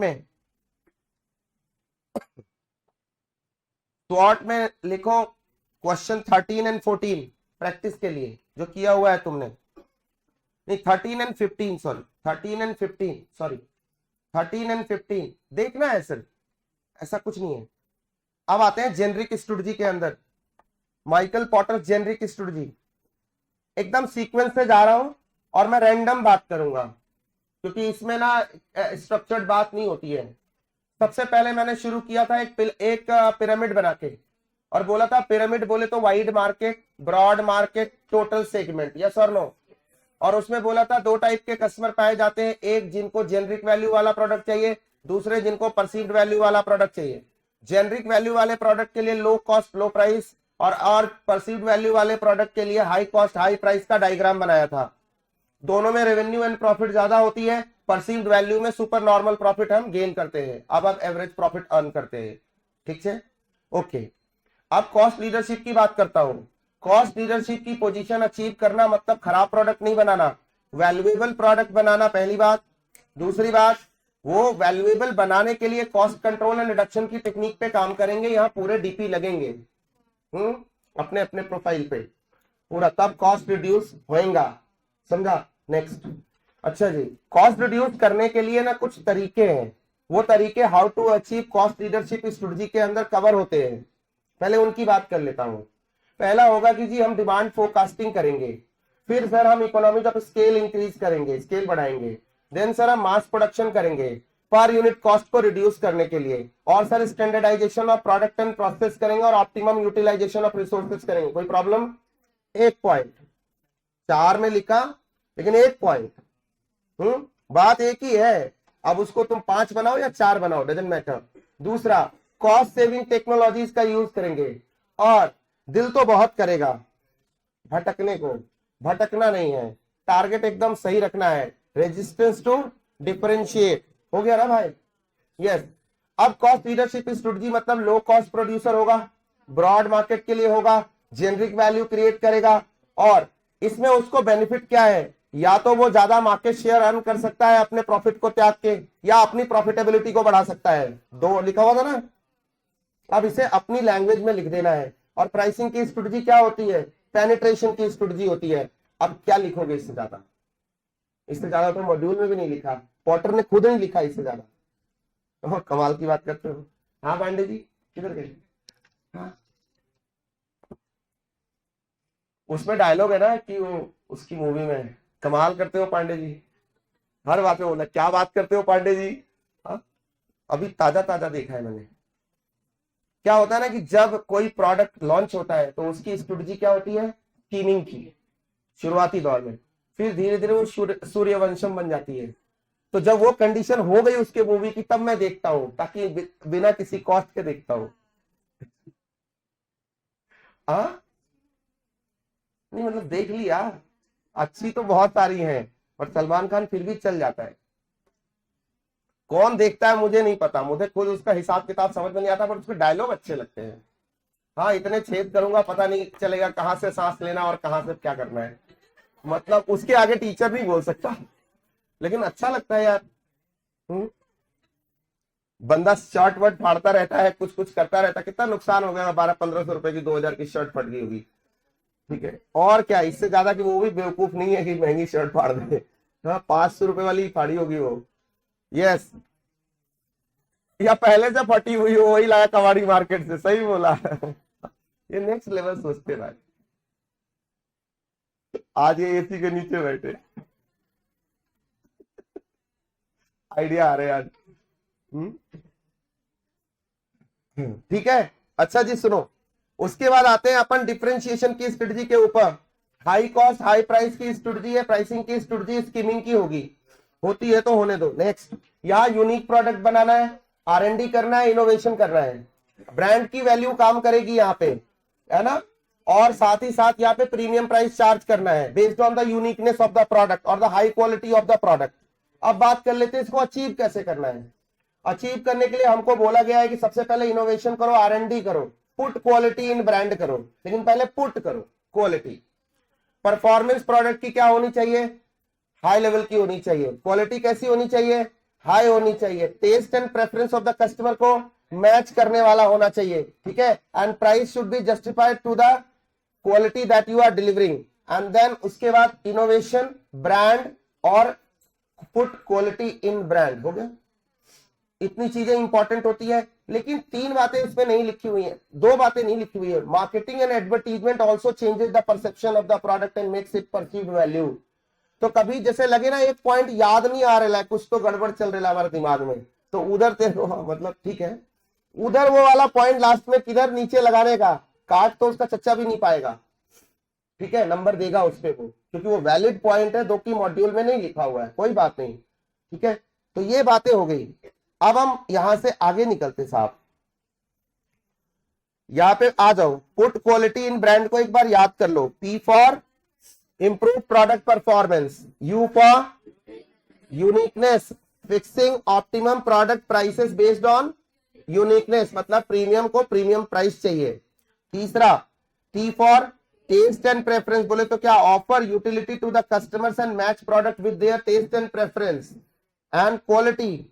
में लिखो क्वेश्चन 13 एंड 14 प्रैक्टिस के लिए जो किया हुआ है तुमने। नहीं 13 एंड 15 सॉरी 13 एंड 15 देखना है सर, ऐसा कुछ नहीं है। अब आते हैं जेनरिक स्ट्रेटजी के अंदर। माइकल पॉटर जेनरिक स्ट्रेटजी, एकदम सीक्वेंस से जा रहा हूं और मैं रैंडम बात करूंगा क्योंकि इसमें ना स्ट्रक्चर्ड बात नहीं होती है। सबसे पहले मैंने शुरू किया था एक पिरामिड बना के और बोला था पिरामिड बोले तो wide market, broad market, total segment, yes और नो। और उसमें बोला था 2 टाइप के कस्टमर पाए जाते हैं, एक जिनको जेनरिक वैल्यू वाला प्रोडक्ट चाहिए, दूसरे जिनको परसीव्ड वैल्यू वाला प्रोडक्ट चाहिए। जेनरिक वैल्यू वाले प्रोडक्ट के लिए लो कॉस्ट लो प्राइस और परसीव्ड वैल्यू वाले प्रोडक्ट के लिए हाई कॉस्ट हाई प्राइस का डायग्राम बनाया था। दोनों में रेवेन्यू एंड प्रॉफिट ज्यादा होती है, परसीव्ड वैल्यू में सुपर नॉर्मल प्रॉफिट हम गेन करते हैं, अब एवरेज प्रॉफिट अर्न करते हैं, ठीक है ओके। अब कॉस्ट लीडरशिप की बात करता हूं। कॉस्ट लीडरशिप की पोजीशन अचीव करना मतलब खराब प्रोडक्ट नहीं बनाना, वैल्यूएबल प्रोडक्ट बनाना, पहली बात। दूसरी बात, वो वैल्यूएबल बनाने के लिए कॉस्ट कंट्रोल एंड रिडक्शन की टेक्निक पे काम करेंगे, यहाँ पूरे डीपी लगेंगे अपने अपने प्रोफाइल पे पूरा, तब कॉस्ट रिड्यूस होएगा, समझा। नेक्स्ट, अच्छा जी, कॉस्ट रिड्यूस करने के लिए ना कुछ तरीके हैं, वो तरीके how to achieve cost leadership strategy के अंदर कवर होते हैं। पहले उनकी बात कर लेता हूं। पहला होगा कि जी हम डिमांड फोरकास्टिंग करेंगे, फिर सर हम इकोनॉमिक ऑफ स्केल इंक्रीज करेंगे, स्केल बढ़ाएंगे। देन सर हम मास प्रोडक्शन करेंगे पर यूनिट कॉस्ट को रिड्यूस करने के लिए, और sir standardization of product and process करेंगे और ऑप्टिमम यूटिलाइजेशन ऑफ रिसोर्सेज करेंगे। कोई प्रॉब्लम? एक पॉइंट, 4 में लिखा लेकिन एक पॉइंट, बात एक ही है। अब उसको तुम 5 बनाओ या 4 बनाओ, डजंट मैटर। दूसरा, कॉस्ट सेविंग टेक्नोलॉजीज का यूज करेंगे, और दिल तो बहुत करेगा भटकने को, भटकना नहीं है, टारगेट एकदम सही रखना है, रेजिस्टेंस टू डिफरेंशिएट, हो गया ना भाई। यस। अब कॉस्ट लीडरशिप स्ट्रेटजी मतलब लो कॉस्ट प्रोड्यूसर होगा, ब्रॉड मार्केट के लिए होगा, जेनरिक वैल्यू क्रिएट करेगा, और इसमें उसको बेनिफिट क्या है या तो वो ज्यादा मार्केट शेयर अर्न कर सकता है अपने प्रॉफिट को त्याग के, या अपनी प्रॉफिटेबिलिटी को बढ़ा सकता है। दो लिखा हुआ था ना, अब इसे अपनी लैंग्वेज में लिख देना है। और प्राइसिंग की स्ट्रेटजी क्या होती है? पेनिट्रेशन की स्ट्रेटजी होती है। अब क्या लिखोगे इससे ज्यादा? इससे ज्यादा तो मॉड्यूल में भी नहीं लिखा, पॉटर ने खुद नहीं लिखा इससे ज्यादा। तो कमाल की बात करते हो। हाँ पांडे जी किधर गए? हाँ, उसमें डायलॉग है ना कि वो उसकी मूवी में, कमाल करते हो पांडे जी, हर बात में बोला क्या बात करते हो पांडे जी। हाँ, अभी ताजा ताजा देखा है मैंने। क्या होता है ना कि जब कोई प्रोडक्ट लॉन्च होता है तो उसकी स्ट्रेटजी क्या होती है? स्कीमिंग की, शुरुआती दौर में। फिर धीरे धीरे वो सूर्यवंशम बन जाती है। तो जब वो कंडीशन हो गई उसके मूवी की, तब मैं देखता हूं, ताकि बिना किसी कॉस्ट के देखता हूं। हाँ नहीं मतलब देख लिया, अच्छी तो बहुत सारी हैं, और सलमान खान फिर भी चल जाता है। कौन देखता है मुझे नहीं पता, मुझे खुद उसका हिसाब किताब समझ में नहीं आता, पर उसके डायलॉग अच्छे लगते हैं। हाँ इतने छेद करूंगा पता नहीं चलेगा कहां से सांस लेना और कहां से क्या करना है, मतलब उसके आगे टीचर नहीं बोल सकता, लेकिन अच्छा लगता है यार। बंदा शर्ट वर्ट फाड़ता रहता है, कुछ कुछ करता रहता है, कितना नुकसान हो गया, 1200-1500 रुपए की 2000 की शर्ट फट गई होगी। ठीक है, और क्या इससे ज्यादा कि वो भी बेवकूफ नहीं है कि महंगी शर्ट फाड़ दे। हाँ 500 रुपए वाली फाड़ी होगी वो। यस, या पहले से फटी हुई हो वही लाया कबाड़ी मार्केट से, सही बोला। ये नेक्स्ट लेवल सोचते भाई। आज ये एसी के नीचे बैठे, आइडिया आ रहे आज। ठीक है, अच्छा जी सुनो, उसके बाद आते हैं अपन डिफरेंशिएशन की स्ट्रेटजी के ऊपर। हाई कॉस्ट हाई प्राइस की स्ट्रेटजी है, प्राइसिंग की स्ट्रेटजी स्कीमिंग की होगी, होती है तो होने दो। नेक्स्ट, यहाँ यूनिक प्रोडक्ट बनाना है, R&D करना है, इनोवेशन करना है, ब्रांड की वैल्यू काम करेगी यहाँ पे, है ना। और साथ ही साथ यहाँ पे प्रीमियम प्राइस चार्ज करना है based on the uniqueness of the product और the high quality of the product. अब बात कर लेते हैं इसको अचीव कैसे करना है। अचीव करने के लिए हमको बोला गया है कि सबसे पहले इनोवेशन करो, R&D करो, पुट क्वालिटी इन ब्रांड करो, लेकिन पहले पुट करो क्वालिटी। परफॉर्मेंस प्रोडक्ट की क्या होनी चाहिए? हाई लेवल की होनी चाहिए। क्वालिटी कैसी होनी चाहिए? हाई होनी चाहिए। Test and preference of the customer को मैच करने वाला होना चाहिए, ठीक है। And price should be justified to the quality that you are delivering. And then उसके बाद इनोवेशन, ब्रांड और पुट क्वालिटी इन ब्रांड। हो गया, इतनी चीजें इंपॉर्टेंट होती है, लेकिन 3 बातें इसमें नहीं लिखी हुई हैं, 2 बातें नहीं लिखी हुई है। Marketing and advertisement also changes the perception of the product and makes it perceived value. तो कभी जैसे लगे ना एक पॉइंट याद नहीं आ रहा है, कुछ तो गड़बड़ चल रहा है हमारे दिमाग में, तो उधर मतलब ठीक है, उधर वो वाला पॉइंट लास्ट में किधर नीचे लगाने का, काट तो उसका चच्चा भी नहीं पाएगा, ठीक है, नंबर देगा उस पे वो, क्योंकि वो वैलिड पॉइंट है, दो की मॉड्यूल में नहीं लिखा हुआ है, कोई बात नहीं, ठीक है। तो ये बातें हो गई। अब हम यहां से आगे निकलते साहब, यहां पे आ जाओ। पुट क्वालिटी इन ब्रांड को एक बार याद कर लो। P for improve product performance, U for uniqueness, fixing optimum product prices based on uniqueness, मतलब प्रीमियम को प्रीमियम प्राइस चाहिए। तीसरा, T for test and preference, बोले तो क्या, offer utility to the customers and match product with their test and preference. And quality,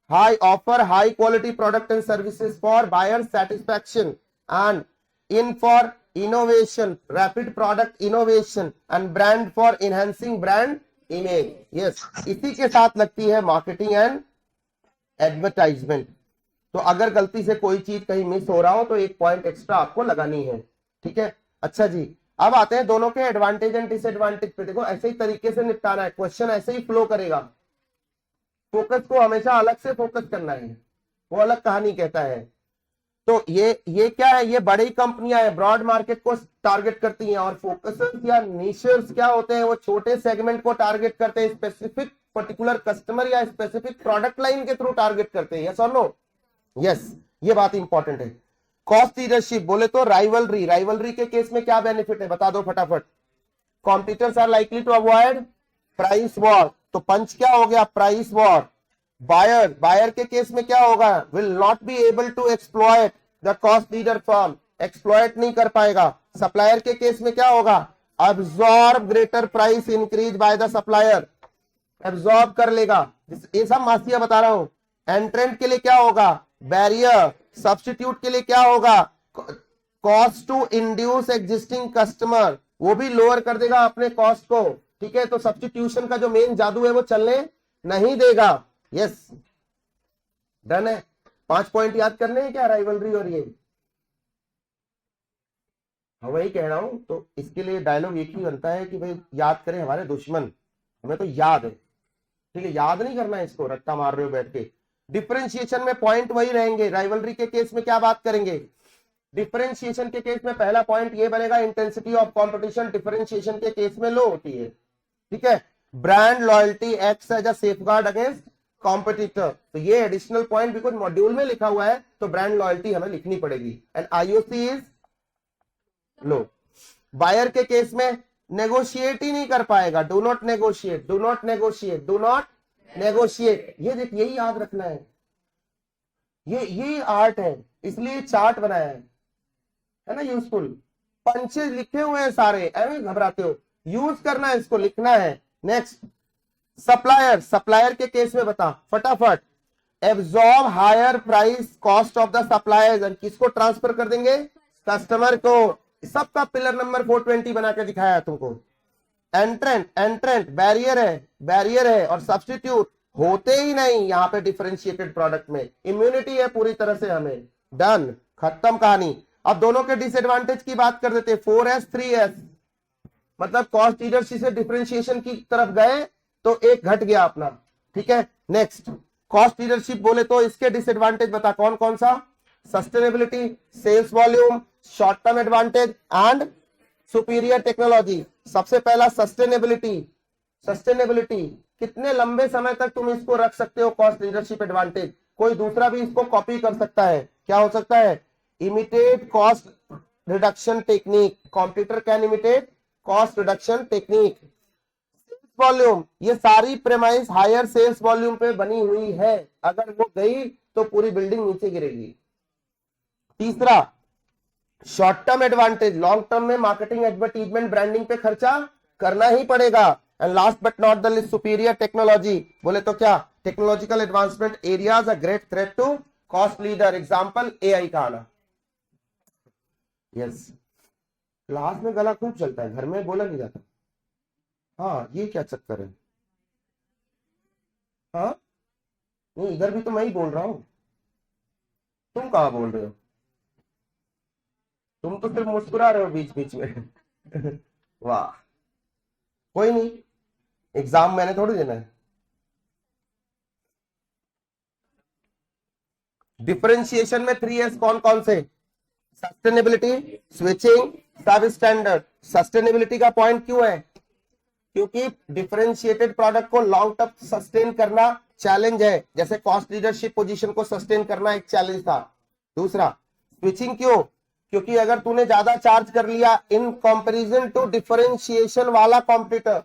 high offer high quality product and services for buyer satisfaction. And in for innovation, rapid product innovation, and brand for enhancing brand image. Yes, इसी के साथ लगती है marketing and advertisement. तो अगर गलती से कोई चीज कहीं मिस हो रहा हो तो एक पॉइंट एक्स्ट्रा आपको लगानी है, ठीक है। अच्छा जी, अब आते हैं दोनों के एडवांटेज एंड डिसएडवांटेज पे। देखो ऐसे ही तरीके से निपटाना है, क्वेश्चन ऐसे ही फ्लो करेगा। फोकस को हमेशा अलग से फोकस करना है, वो अलग कहानी कहता है। तो ये क्या है, ये बड़ी कंपनियां हैं, ब्रॉड मार्केट को टारगेट करती हैं, और फोकसर्स या निशर्स क्या होते हैं, वो छोटे सेगमेंट को टारगेट करते हैं, स्पेसिफिक पर्टिकुलर कस्टमर या स्पेसिफिक प्रोडक्ट लाइन के थ्रू टारगेट करते हैं। यस और नो? यस, ये बात इंपॉर्टेंट है। कॉस्ट लीडरशिप, बोले तो राइवलरी, राइवलरी के केस में क्या बेनिफिट है बता दो फटाफट। Competitors are likely to avoid price war, तो पंच क्या हो गया, प्राइस वॉर। बायर, बायर के केस में क्या होगा, will not be able to exploit the cost leader firm, exploit नहीं कर पाएगा। सप्लायर के केस में क्या होगा, absorb greater price increase by the supplier, absorb कर लेगा। ये सब मासिया बता रहा हूं। एंट्रेंट के लिए क्या होगा, बैरियर। सब्स्टिट्यूट के लिए क्या होगा, cost to induce existing customer, वो भी लोअर कर देगा अपने कॉस्ट को। ठीक है, तो सब्स्टिट्यूशन का जो मेन जादू है वो चलने नहीं देगा। यस, डन है। 5 पॉइंट याद करने हैं क्या, राइवलरी और ये, हाँ वही कह रहा हूं। तो इसके लिए डायलॉग एक ही बनता है कि भाई याद करें हमारे दुश्मन, हमें तो याद है। ठीक है, याद नहीं करना है इसको, रट्टा मार रहे हो बैठ के। डिफरेंशिएशन में पॉइंट वही रहेंगे। राइवलरी के केस में क्या बात करेंगे, डिफरेंशिएशन के केस में पहला पॉइंट ये बनेगा, इंटेंसिटी ऑफ कंपटीशन डिफरेंशिएशन के केस में लो होती है। ठीक है, brand loyalty acts as a safeguard against competitor. तो ये एडिशनल पॉइंट बिकॉज मॉड्यूल में लिखा हुआ है तो ब्रांड लॉयल्टी हमें लिखनी पड़ेगी। And IOC is low. Buyer के केस में नेगोशिएट ही नहीं कर पाएगा, do not negotiate, do not negotiate, do not negotiate. ये देख, यही याद रखना है, ये आर्ट है, इसलिए चार्ट बनाया है ना, यूजफुल। पंचेज लिखे हुए हैं सारे, ऐसे घबराते हो, यूज करना है इसको, लिखना है। Next, supplier. सप्लायर के केस में बता फटाफट, absorb higher price cost of the suppliers, किसको ट्रांसफर कर देंगे, कस्टमर को। सबका पिलर नंबर 420 बना के दिखाया है तुमको। एंट्रेंट, एंट्रेंट बैरियर है, बैरियर है, और सब्स्टिट्यूट होते ही नहीं यहाँ पे डिफरेंशिएटेड प्रोडक्ट में। इम्यूनिटी है पूरी तरह से हमें, डन, खत्म कहानी। अब दोनों के डिसएडवांटेज की बात कर देते, 4S 3S, मतलब कॉस्ट लीडरशिप से डिफरेंशिएशन की तरफ गए तो एक घट गया अपना। ठीक है, नेक्स्ट, कॉस्ट लीडरशिप बोले तो इसके डिसएडवांटेज बता कौन कौन सा, sustainability, sales volume, short term advantage and superior technology. सबसे पहला सस्टेनेबिलिटी। सस्टेनेबिलिटी, कितने लंबे समय तक तुम इसको रख सकते हो, कॉस्ट लीडरशिप एडवांटेज। कोई दूसरा भी इसको कॉपी कर सकता है, क्या हो सकता है, imitate cost reduction technique, computer can imitate cost reduction technique. Volume, ये सारी प्रेमाइस हायर सेल्स वॉल्यूम पे बनी हुई है, अगर वो गई तो पूरी बिल्डिंग नीचे गिरेगी। तीसरा, short term advantage, long term में मार्केटिंग, एडवर्टीजमेंट, ब्रांडिंग पे खर्चा करना ही पड़ेगा। And last but not the list, superior technology, बोले तो क्या, technological advancement areas a great threat to cost leader, example AI का आना। यस, क्लास में गला खूब चलता है, घर में बोला नहीं जाता। हाँ, ये क्या चक्कर है, हाँ नहीं, इधर भी तो मैं ही बोल रहा हूं, तुम कहां बोल रहे हो, तुम तो सिर्फ मुस्कुरा रहे हो बीच बीच में। वाह, कोई नहीं, एग्जाम मैंने थोड़ी देना है। डिफरेंशिएशन में 3S कौन कौन से, सस्टेनेबिलिटी, स्विचिंग, सब स्टैंडर्ड। सस्टेनेबिलिटी का पॉइंट क्यों है, क्योंकि डिफरेंशिएटेड प्रोडक्ट को लॉन्ग टर्म सस्टेन करना चैलेंज है, जैसे कॉस्ट लीडरशिप पोजीशन को सस्टेन करना एक चैलेंज था। दूसरा, स्विचिंग क्यों, क्योंकि अगर तूने ज्यादा चार्ज कर लिया इन कंपैरिजन टू डिफरेंशिएशन वाला कॉम्पिटिटर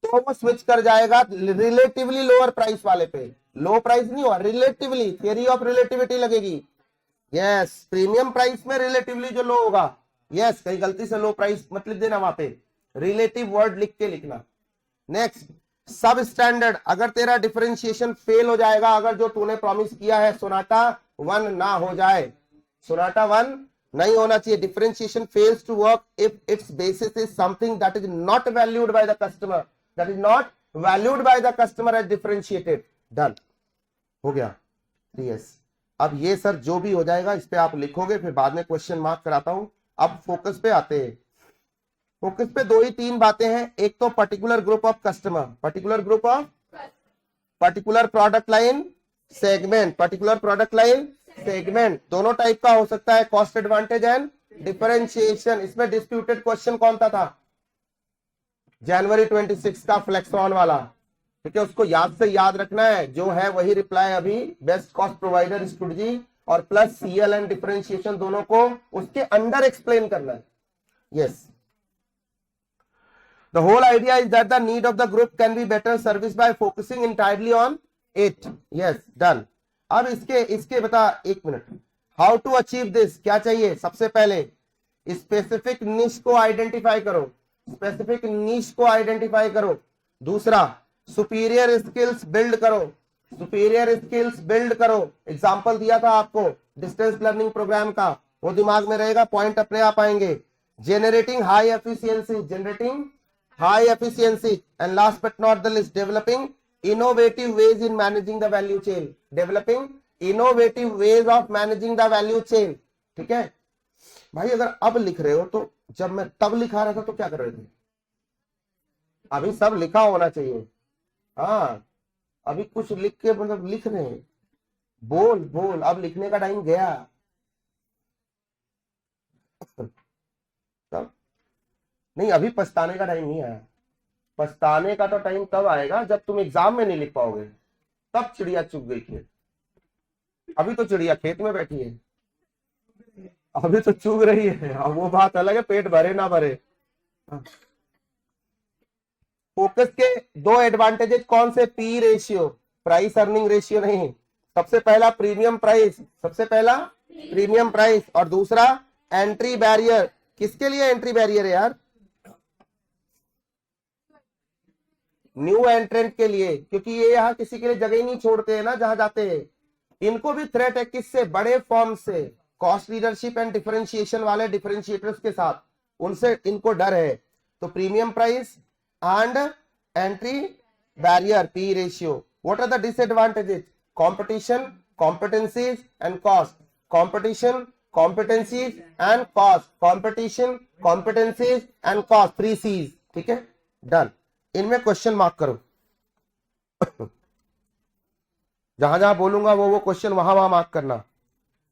तो वो स्विच कर जाएगा रिलेटिवली लोअर प्राइस वाले पे। लो प्राइस नहीं हुआ, रिलेटिवली, थियरी ऑफ रिलेटिविटी लगेगी। यस, प्रीमियम प्राइस में रिलेटिवली जो लो होगा। यस, कहीं गलती से लो प्राइस मत लिख देना, वहां पे रिलेटिव वर्ड लिख के लिखना। नेक्स्ट, सब स्टैंडर्ड, अगर तेरा डिफरेंशिएशन फेल हो जाएगा, अगर जो तूने प्रॉमिस किया है सोनाटा 1 ना हो जाए, सोनाटा 1 नहीं होना चाहिए। Differentiation fails to work if its basis is something that is not valued by the customer, that is not valued by the customer as differentiated. Done, हो गया 3S। अब ये सर जो भी हो जाएगा इस पे आप लिखोगे, फिर बाद में क्वेश्चन मार्क कराता हूं। अब फोकस पे आते हैं। फोकस पे 2 ही 3 बातें हैं, एक तो particular group of customer, particular group of, particular product line, segment, particular product line, segment, दोनों टाइप का हो सकता है, कॉस्ट एडवांटेज एंड डिफरेंशिएशन। इसमें डिस्प्यूटेड क्वेश्चन कौन सा था, जनवरी 26 का फ्लेक्सॉन वाला। ठीक है, उसको याद से याद रखना है, जो है वही रिप्लाई अभी, बेस्ट कॉस्ट प्रोवाइडर स्ट्रेटजी और प्लस सीएल एंड डिफरेंशिएशन दोनों को उसके अंडर एक्सप्लेन करना है। Yes, the whole idea is that the need of the group can be better serviced by focusing entirely on it. Yes, done. अब इसके बता, एक minute, how to achieve this, क्या चाहिए सबसे पहले, स्पेसिफिक निश को आइडेंटिफाई करो, स्पेसिफिक निश को आइडेंटिफाई करो। दूसरा, सुपीरियर स्किल्स बिल्ड करो, सुपीरियर स्किल्स बिल्ड करो। एग्जांपल दिया था आपको डिस्टेंस लर्निंग प्रोग्राम का, वो दिमाग में रहेगा, पॉइंट अपने आप आएंगे। Generating high efficiency, generating high efficiency, and last but not the list, developing innovative ways in managing the value chain, developing innovative ways of managing the value chain. ठीक है भाई, अगर अब लिख रहे हो तो जब मैं तब लिखा रहा था तो क्या कर रहे थे? अभी सब लिखा होना चाहिए। हाँ, अभी कुछ लिख के मतलब लिख रहे हैं, बोल बोल, अब लिखने का टाइम गया। तब नहीं, अभी पछताने का टाइम नहीं आया। पछताने का तो टाइम तब आएगा जब तुम एग्जाम में नहीं लिख पाओगे, तब चिड़िया चुग गई खेत। अभी तो चिड़िया खेत में बैठी है, अभी तो चुग रही है। अब वो बात अलग है, पेट भरे ना भरे। फोकस के दो एडवांटेजेस कौन से? P ratio, price earning ratio नहीं। सबसे पहला प्रीमियम प्राइस, सबसे पहला प्रीमियम प्राइस, और दूसरा एंट्री बैरियर। किसके लिए एंट्री बैरियर है यार? न्यू एंट्रेंट के लिए, क्योंकि ये यहाँ किसी के लिए जगह ही नहीं छोड़ते हैं ना जहां जाते हैं। इनको भी थ्रेट है, किससे? बड़े फॉर्म से, कॉस्ट लीडरशिप एंड डिफरेंशिएशन वाले डिफरेंशिएटर्स के साथ, उनसे इनको डर है। तो premium price and entry barrier, P ratio. What are the disadvantages? Competition, competencies and cost, competition, competencies and cost, competition, competencies and cost, 3 C's। ठीक है, डन। इनमें क्वेश्चन मार्क करो। जहां जहां बोलूंगा वो क्वेश्चन वहां वहां मार्क करना।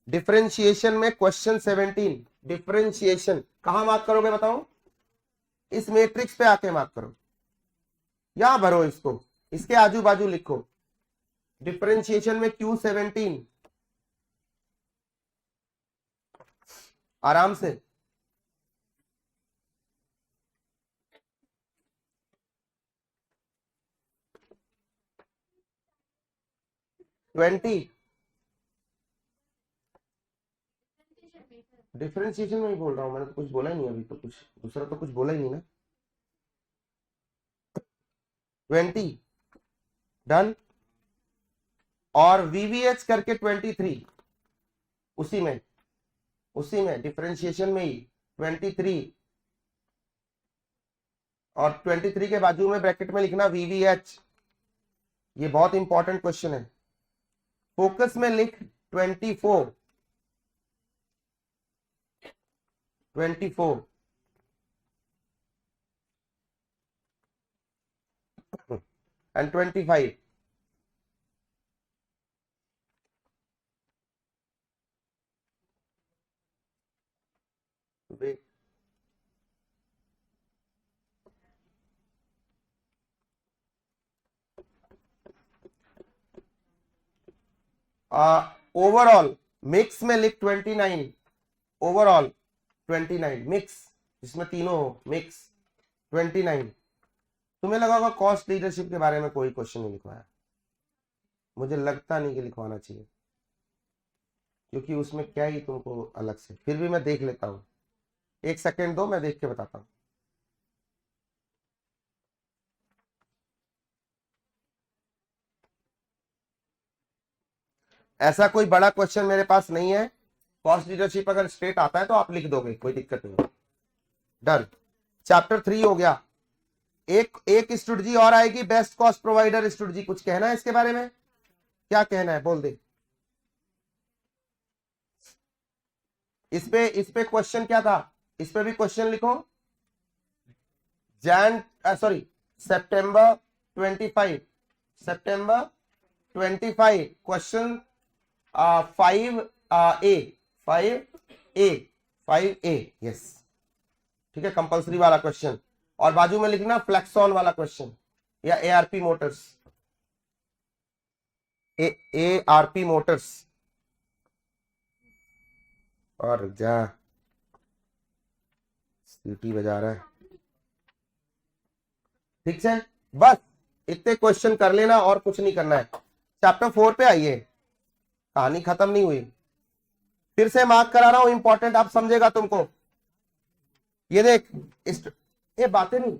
डिफरेंशिएशन में क्वेश्चन 17, डिफरेंशिएशन कहां मार्क करोगे बताओ? इस मैट्रिक्स पे आके मार्क करो, यहां भरो इसको, इसके आजू बाजू लिखो। डिफरेंशिएशन में Q17, आराम से। डिफरेंशिएशन में ही बोल रहा हूं, मैंने तो कुछ बोला ही नहीं अभी, तो कुछ दूसरा तो कुछ बोला ही नहीं ना। 20 डन, और VVH करके 23, उसी में डिफरेंशिएशन में ही 23, और 23 के बाजू में ब्रैकेट में लिखना VVH। ये बहुत इंपॉर्टेंट क्वेश्चन है। फोकस में लिख 24 and 25। Wait. ओवरऑल मिक्स में लिख 29, ओवरऑल 29 मिक्स, जिसमें तीनों हो, मिक्स 29। तुम्हें लगा होगा कॉस्ट लीडरशिप के बारे में कोई क्वेश्चन नहीं लिखवाया, मुझे लगता नहीं कि लिखवाना चाहिए, क्योंकि उसमें क्या ही तुमको अलग से। फिर भी मैं देख लेता हूं, 1 सेकेंड दो, मैं देख के बताता हूं। ऐसा कोई बड़ा क्वेश्चन मेरे पास नहीं है। कॉस्ट लीडरशिप अगर स्ट्रेट आता है तो आप लिख दोगे, कोई दिक्कत नहीं। डन, चैप्टर 3 हो गया। एक स्टूडेंट और आएगी, बेस्ट कॉस्ट प्रोवाइडर स्टूडेंट। कुछ कहना है इसके बारे में? क्या कहना है बोल दे। इस पे क्वेश्चन क्या था? इस पे भी क्वेश्चन लिखो। सितंबर 25, सितंबर 25 क्वेश्चन 5A यस, ठीक है, कंपल्सरी वाला क्वेश्चन। और बाजू में लिखना फ्लेक्सॉन वाला क्वेश्चन, या ARP मोटर्स, ARP मोटर्स। और जा सीटी बजा रहा है। ठीक है, बस इतने क्वेश्चन कर लेना और कुछ नहीं करना है। चैप्टर 4 पे आइए, कहानी खत्म नहीं हुई। फिर से मार्क करा रहा हूं, इंपॉर्टेंट, आप समझेगा तुमको। ये देख ये बातें नहीं,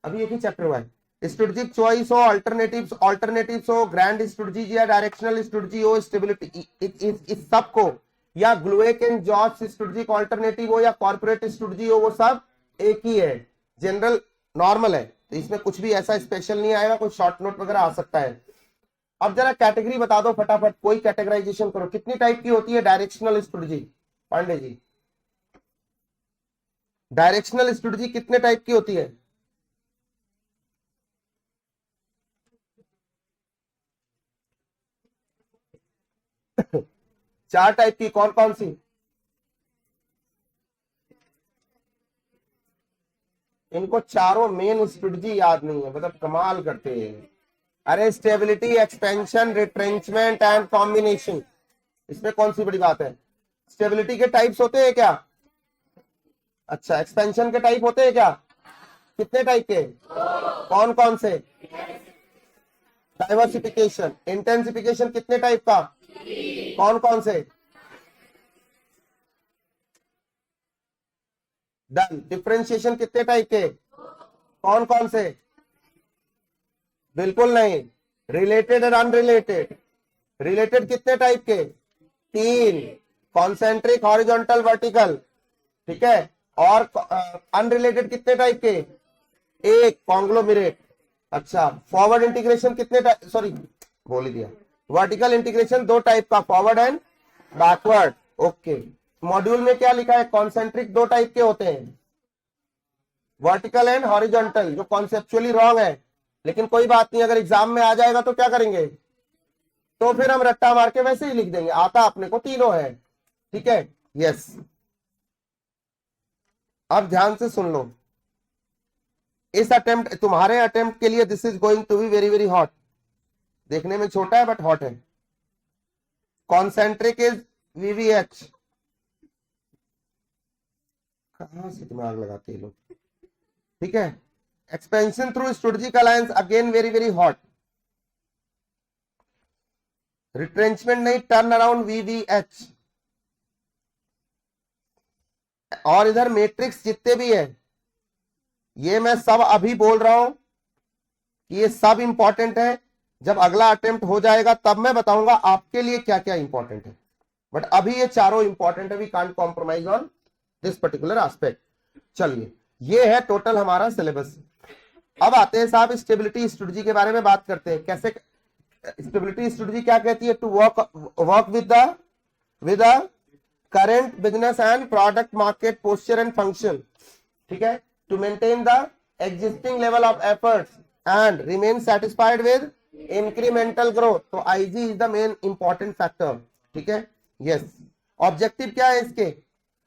अभी एक ही चैप्टर हुआ है। स्ट्रेटेजिक चॉइस हो, ऑल्टरनेटिव्स हो, ग्रैंड स्ट्रेटजी या डायरेक्शनल स्ट्रेटजी हो, स्टेबिलिटी, इस सब को, या ग्लूएक एंड जॉर्ज स्ट्रेटेजिक ऑल्टरनेटिव हो या कॉर्पोरेट स्ट्रेटजी हो, वो सब एक ही है, जनरल नॉर्मल है। तो इसमें कुछ भी ऐसा स्पेशल नहीं आएगा, कोई शॉर्ट नोट वगैरह आ सकता है। अब जरा कैटेगरी बता दो फटाफट, कोई कैटेगराइजेशन करो, कितनी टाइप की होती है directional strategy? Pandey ji, directional strategy कितने टाइप की होती है? चार टाइप की, कौन कौन सी? इनको चारों मेन स्ट्रेटजी याद नहीं है, मतलब कमाल करते हैं। अरे stability, expansion, retrenchment and combination, इसमें कौन सी बड़ी बात है? स्टेबिलिटी के टाइप्स होते हैं क्या? अच्छा, एक्सपेंशन के टाइप होते हैं क्या? कितने टाइप के? कौन कौन से? डाइवर्सिफिकेशन, इंटेंसिफिकेशन कितने टाइप का? कौन कौन से? डन। डिफरेंशिएशन कितने टाइप के? कौन कौन से? बिल्कुल नहीं। रिलेटेड और अनरिलेटेड, रिलेटेड कितने टाइप के? तीन, कॉन्सेंट्रिक, हॉरिजॉन्टल, वर्टिकल, ठीक है। और अनरिलेटेड कितने टाइप के? एक, कॉन्ग्लोमेरेट। अच्छा, फॉरवर्ड इंटीग्रेशन कितने टाइप, सॉरी बोल ही दिया, वर्टिकल इंटीग्रेशन दो टाइप का, forward and backward. Okay, module में क्या लिखा है? कॉन्सेंट्रिक दो टाइप के होते हैं, वर्टिकल एंड हॉरिजॉन्टल, जो कॉन्सेप्चुअली रॉन्ग है, लेकिन कोई बात नहीं, अगर एग्जाम में आ जाएगा तो क्या करेंगे, तो फिर हम रट्टा मार के वैसे ही लिख देंगे, आता अपने को तीनों है, ठीक है। यस, अब ध्यान से सुन लो, इस अटेम्प्ट, तुम्हारे अटेम्प्ट के लिए this is going to be very very hot. देखने में छोटा है बट हॉट है। कॉन्सेंट्रिक इज वीवीएच, कहां से दिमाग लगाते हैं लोग, ठीक है। Expansion through strategic alliance, again very very hot. Retrenchment नहीं, टर्न अराउंड, वीवीएच। और इधर मैट्रिक्स जितने भी है, ये मैं सब अभी बोल रहा हूं कि ये सब इंपॉर्टेंट है। जब अगला अटेम्प्ट हो जाएगा तब मैं बताऊंगा आपके लिए क्या क्या इंपॉर्टेंट है, बट अभी ये चारों इंपॉर्टेंट है। We can't compromise on this particular aspect. चलिए, ये है टोटल हमारा सिलेबस। अब आते हैं साहब स्टेबिलिटी स्ट्रेटजी के बारे में बात करते हैं। कैसे स्टेबिलिटी स्ट्रेटजी क्या कहती है? To work with the current business and product market posture and function, ठीक है। To maintain the existing level of efforts and remain satisfied with incremental growth. तो IG is the main important factor, ठीक है। Yes, objective क्या है इसके?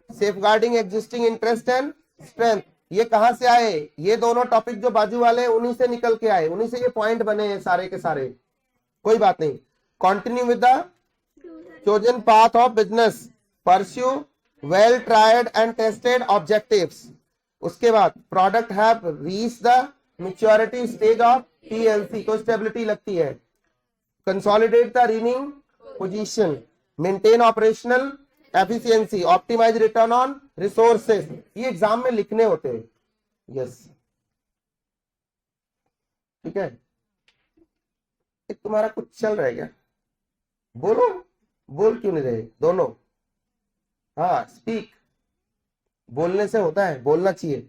Safeguarding existing interest and strength. ये कहां से आए? ये दोनों टॉपिक जो बाजू वाले हैं उन्हीं से निकल के आए, उन्हीं से ये पॉइंट बने हैं सारे के सारे, कोई बात नहीं। Continue with the chosen path of business, pursue well tried and tested objectives. उसके बाद product have reach the maturity stage of PLC, तो स्टेबिलिटी लगती है। Consolidate the reigning position, maintain operational efficiency, optimize return on resources. ये exam में लिखने होते हैं। यस, ठीक है। तुम्हारा कुछ चल रहा है क्या? बोलो, बोल क्यों नहीं रहे दोनों? हाँ, स्पीक, बोलने से होता है, बोलना चाहिए।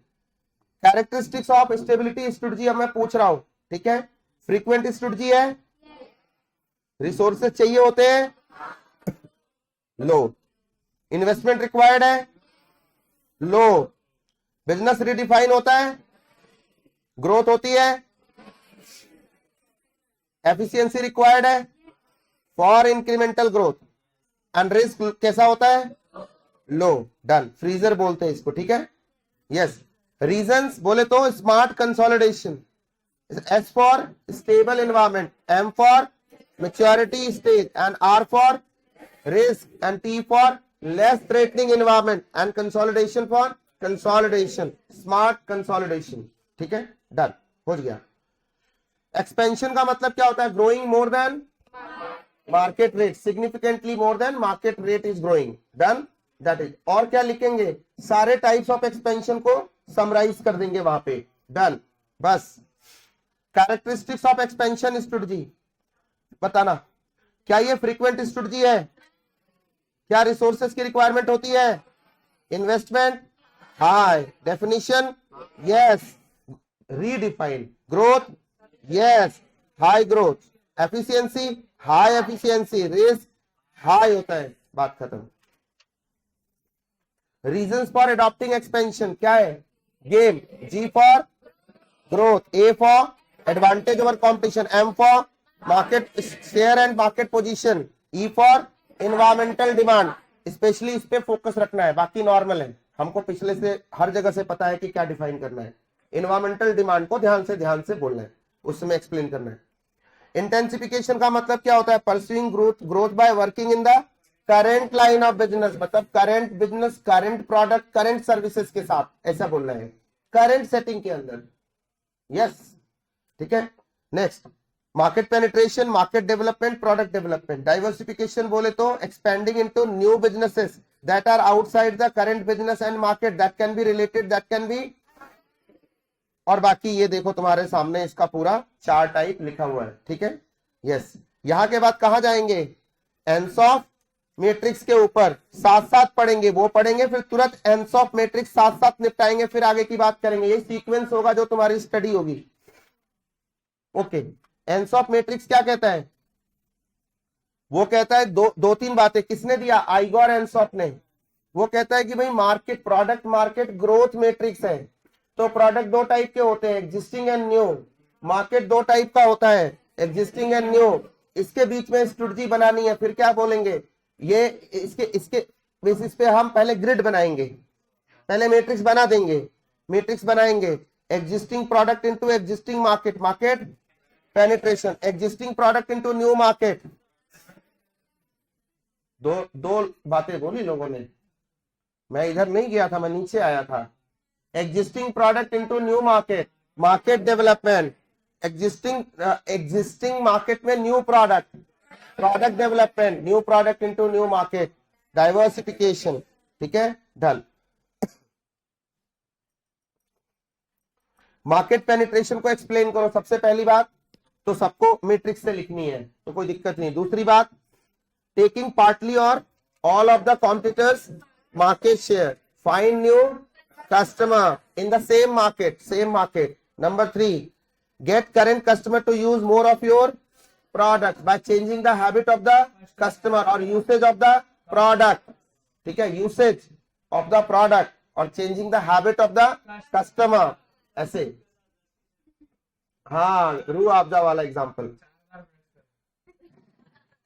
कैरेक्टरिस्टिक्स ऑफ स्टेबिलिटी स्ट्रेटजी अब मैं पूछ रहा हूं, ठीक है। फ्रीक्वेंट स्ट्रेटजी है, रिसोर्सेज चाहिए होते हैं, लो। इन्वेस्टमेंट रिक्वायर्ड है, लो। बिजनेस रिडिफाइन होता है, ग्रोथ होती है। एफिशिएंसी रिक्वायर्ड है for incremental growth, and risk कैसा होता है? लो। डन, फ्रीजर बोलते हैं इसको, ठीक है। यस, रीजंस बोले तो smart consolidation, S for stable environment, M for maturity stage, and R for risk, and T for less threatening environment, and consolidation for consolidation, smart consolidation, ठीक है। डन, हो गया। एक्सपेंशन का मतलब क्या होता है? Growing more than market rate, significantly more than market rate is growing. Done, that is. और क्या लिखेंगे? सारे टाइप्स ऑफ एक्सपेंशन को समराइज कर देंगे वहां पे, डन। बस कैरेक्टरिस्टिक्स ऑफ एक्सपेंशन स्ट्रेटजी बताना, क्या ये फ्रीक्वेंट स्ट्रेटजी है? क्या रिसोर्सेस की रिक्वायरमेंट होती है? Investment high, definition yes, redefine, growth yes, high growth, efficiency high efficiency, risk high होता है, बात खत्म। रीजंस फॉर अडॉप्टिंग एक्सपेंशन क्या है? Game, G for growth, A for advantage over competition, M for market share and market position, E for environmental demand. Especially इस पे focus रखना है, बाकी नॉर्मल है, हमको पिछले से हर जगह से पता है कि क्या डिफाइन करना है। एनवायरमेंटल डिमांड को ध्यान से बोलना है, उसमें एक्सप्लेन करना है। इंटेंसिफिकेशन का मतलब क्या होता है? Pursuing growth by working in the current line of business, मतलब current business, current product, current services के साथ, ऐसा बोलना है, करंट सेटिंग के अंदर। यस, ठीक है। Next, market penetration, market development, product development. Diversification बोले तो expanding into new businesses that are outside the current business and market, that can be related, that can be. और बाकी ये देखो तुम्हारे सामने इसका पूरा 4 टाइप लिखा हुआ है, ठीक है। यस, यहां के बाद कहां जाएंगे? एनसॉफ मैट्रिक्स के ऊपर साथ साथ पढ़ेंगे, वो पढ़ेंगे फिर तुरंत एनसॉफ मैट्रिक्स साथ साथ निपटाएंगे, फिर आगे की बात करेंगे। ये सीक्वेंस होगा जो तुम्हारी स्टडी होगी। ओके, एनसॉफ मैट्रिक्स क्या कहता है? वो कहता है दो तीन बातें। किसने दिया? आइगोर एनसॉफ ने। वो कहता है कि भाई market, product market growth matrix है, तो प्रोडक्ट 2 टाइप के होते हैं, existing and new. Market 2 type का होता है, एग्जिस्टिंग एंड न्यू। इसके बीच में स्ट्रेटजी बनानी है, फिर क्या बोलेंगे? ये इसके बेसिस पे हम पहले ग्रिड बनाएंगे, पहले मैट्रिक्स बना देंगे, मैट्रिक्स बनाएंगे। Existing product into existing market, market penetration, existing product into new market. दो बातें बोली लोगों ने, मैं इधर नहीं गया था, मैं नीचे आया था। Existing product into new market, market development, existing market में new product, product development, new product into new market, diversification, ठीक है, डन। मार्केट पेनिट्रेशन को एक्सप्लेन करो। सबसे पहली बात तो सबको मैट्रिक्स से लिखनी है, तो कोई दिक्कत नहीं। दूसरी बात, टेकिंग पार्टली और all of the competitors market share, find new customer in the same market. Number 3, get current customer to use more of your product by changing the habit of the customer or usage of the product, ठीक है, usage of the product और changing the habit of the customer, ऐसे। हाँ, रू आपदा वाला example.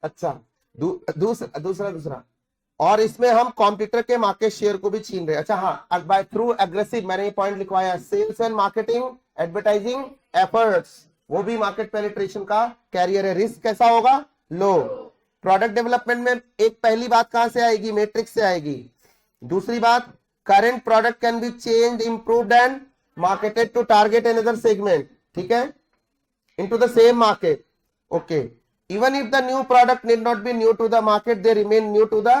अच्छा, दूसरा और इसमें हम कॉम्पिटिटर के मार्केट शेयर को भी छीन रहे हैं। अच्छा हाँ, बाय थ्रू एग्रेसिव, मैंने ये पॉइंट लिखवाया, sales and marketing advertising efforts, वो भी मार्केट पेनिट्रेशन का कैरियर है। रिस्क कैसा होगा? लो। प्रोडक्ट डेवलपमेंट में एक पहली बात कहां से आएगी? मैट्रिक्स से आएगी। दूसरी बात, current product can be change, improved and marketed to target another segment, ठीक है, into the same market. Okay, even if the new product need not be new to the market, they remain new to the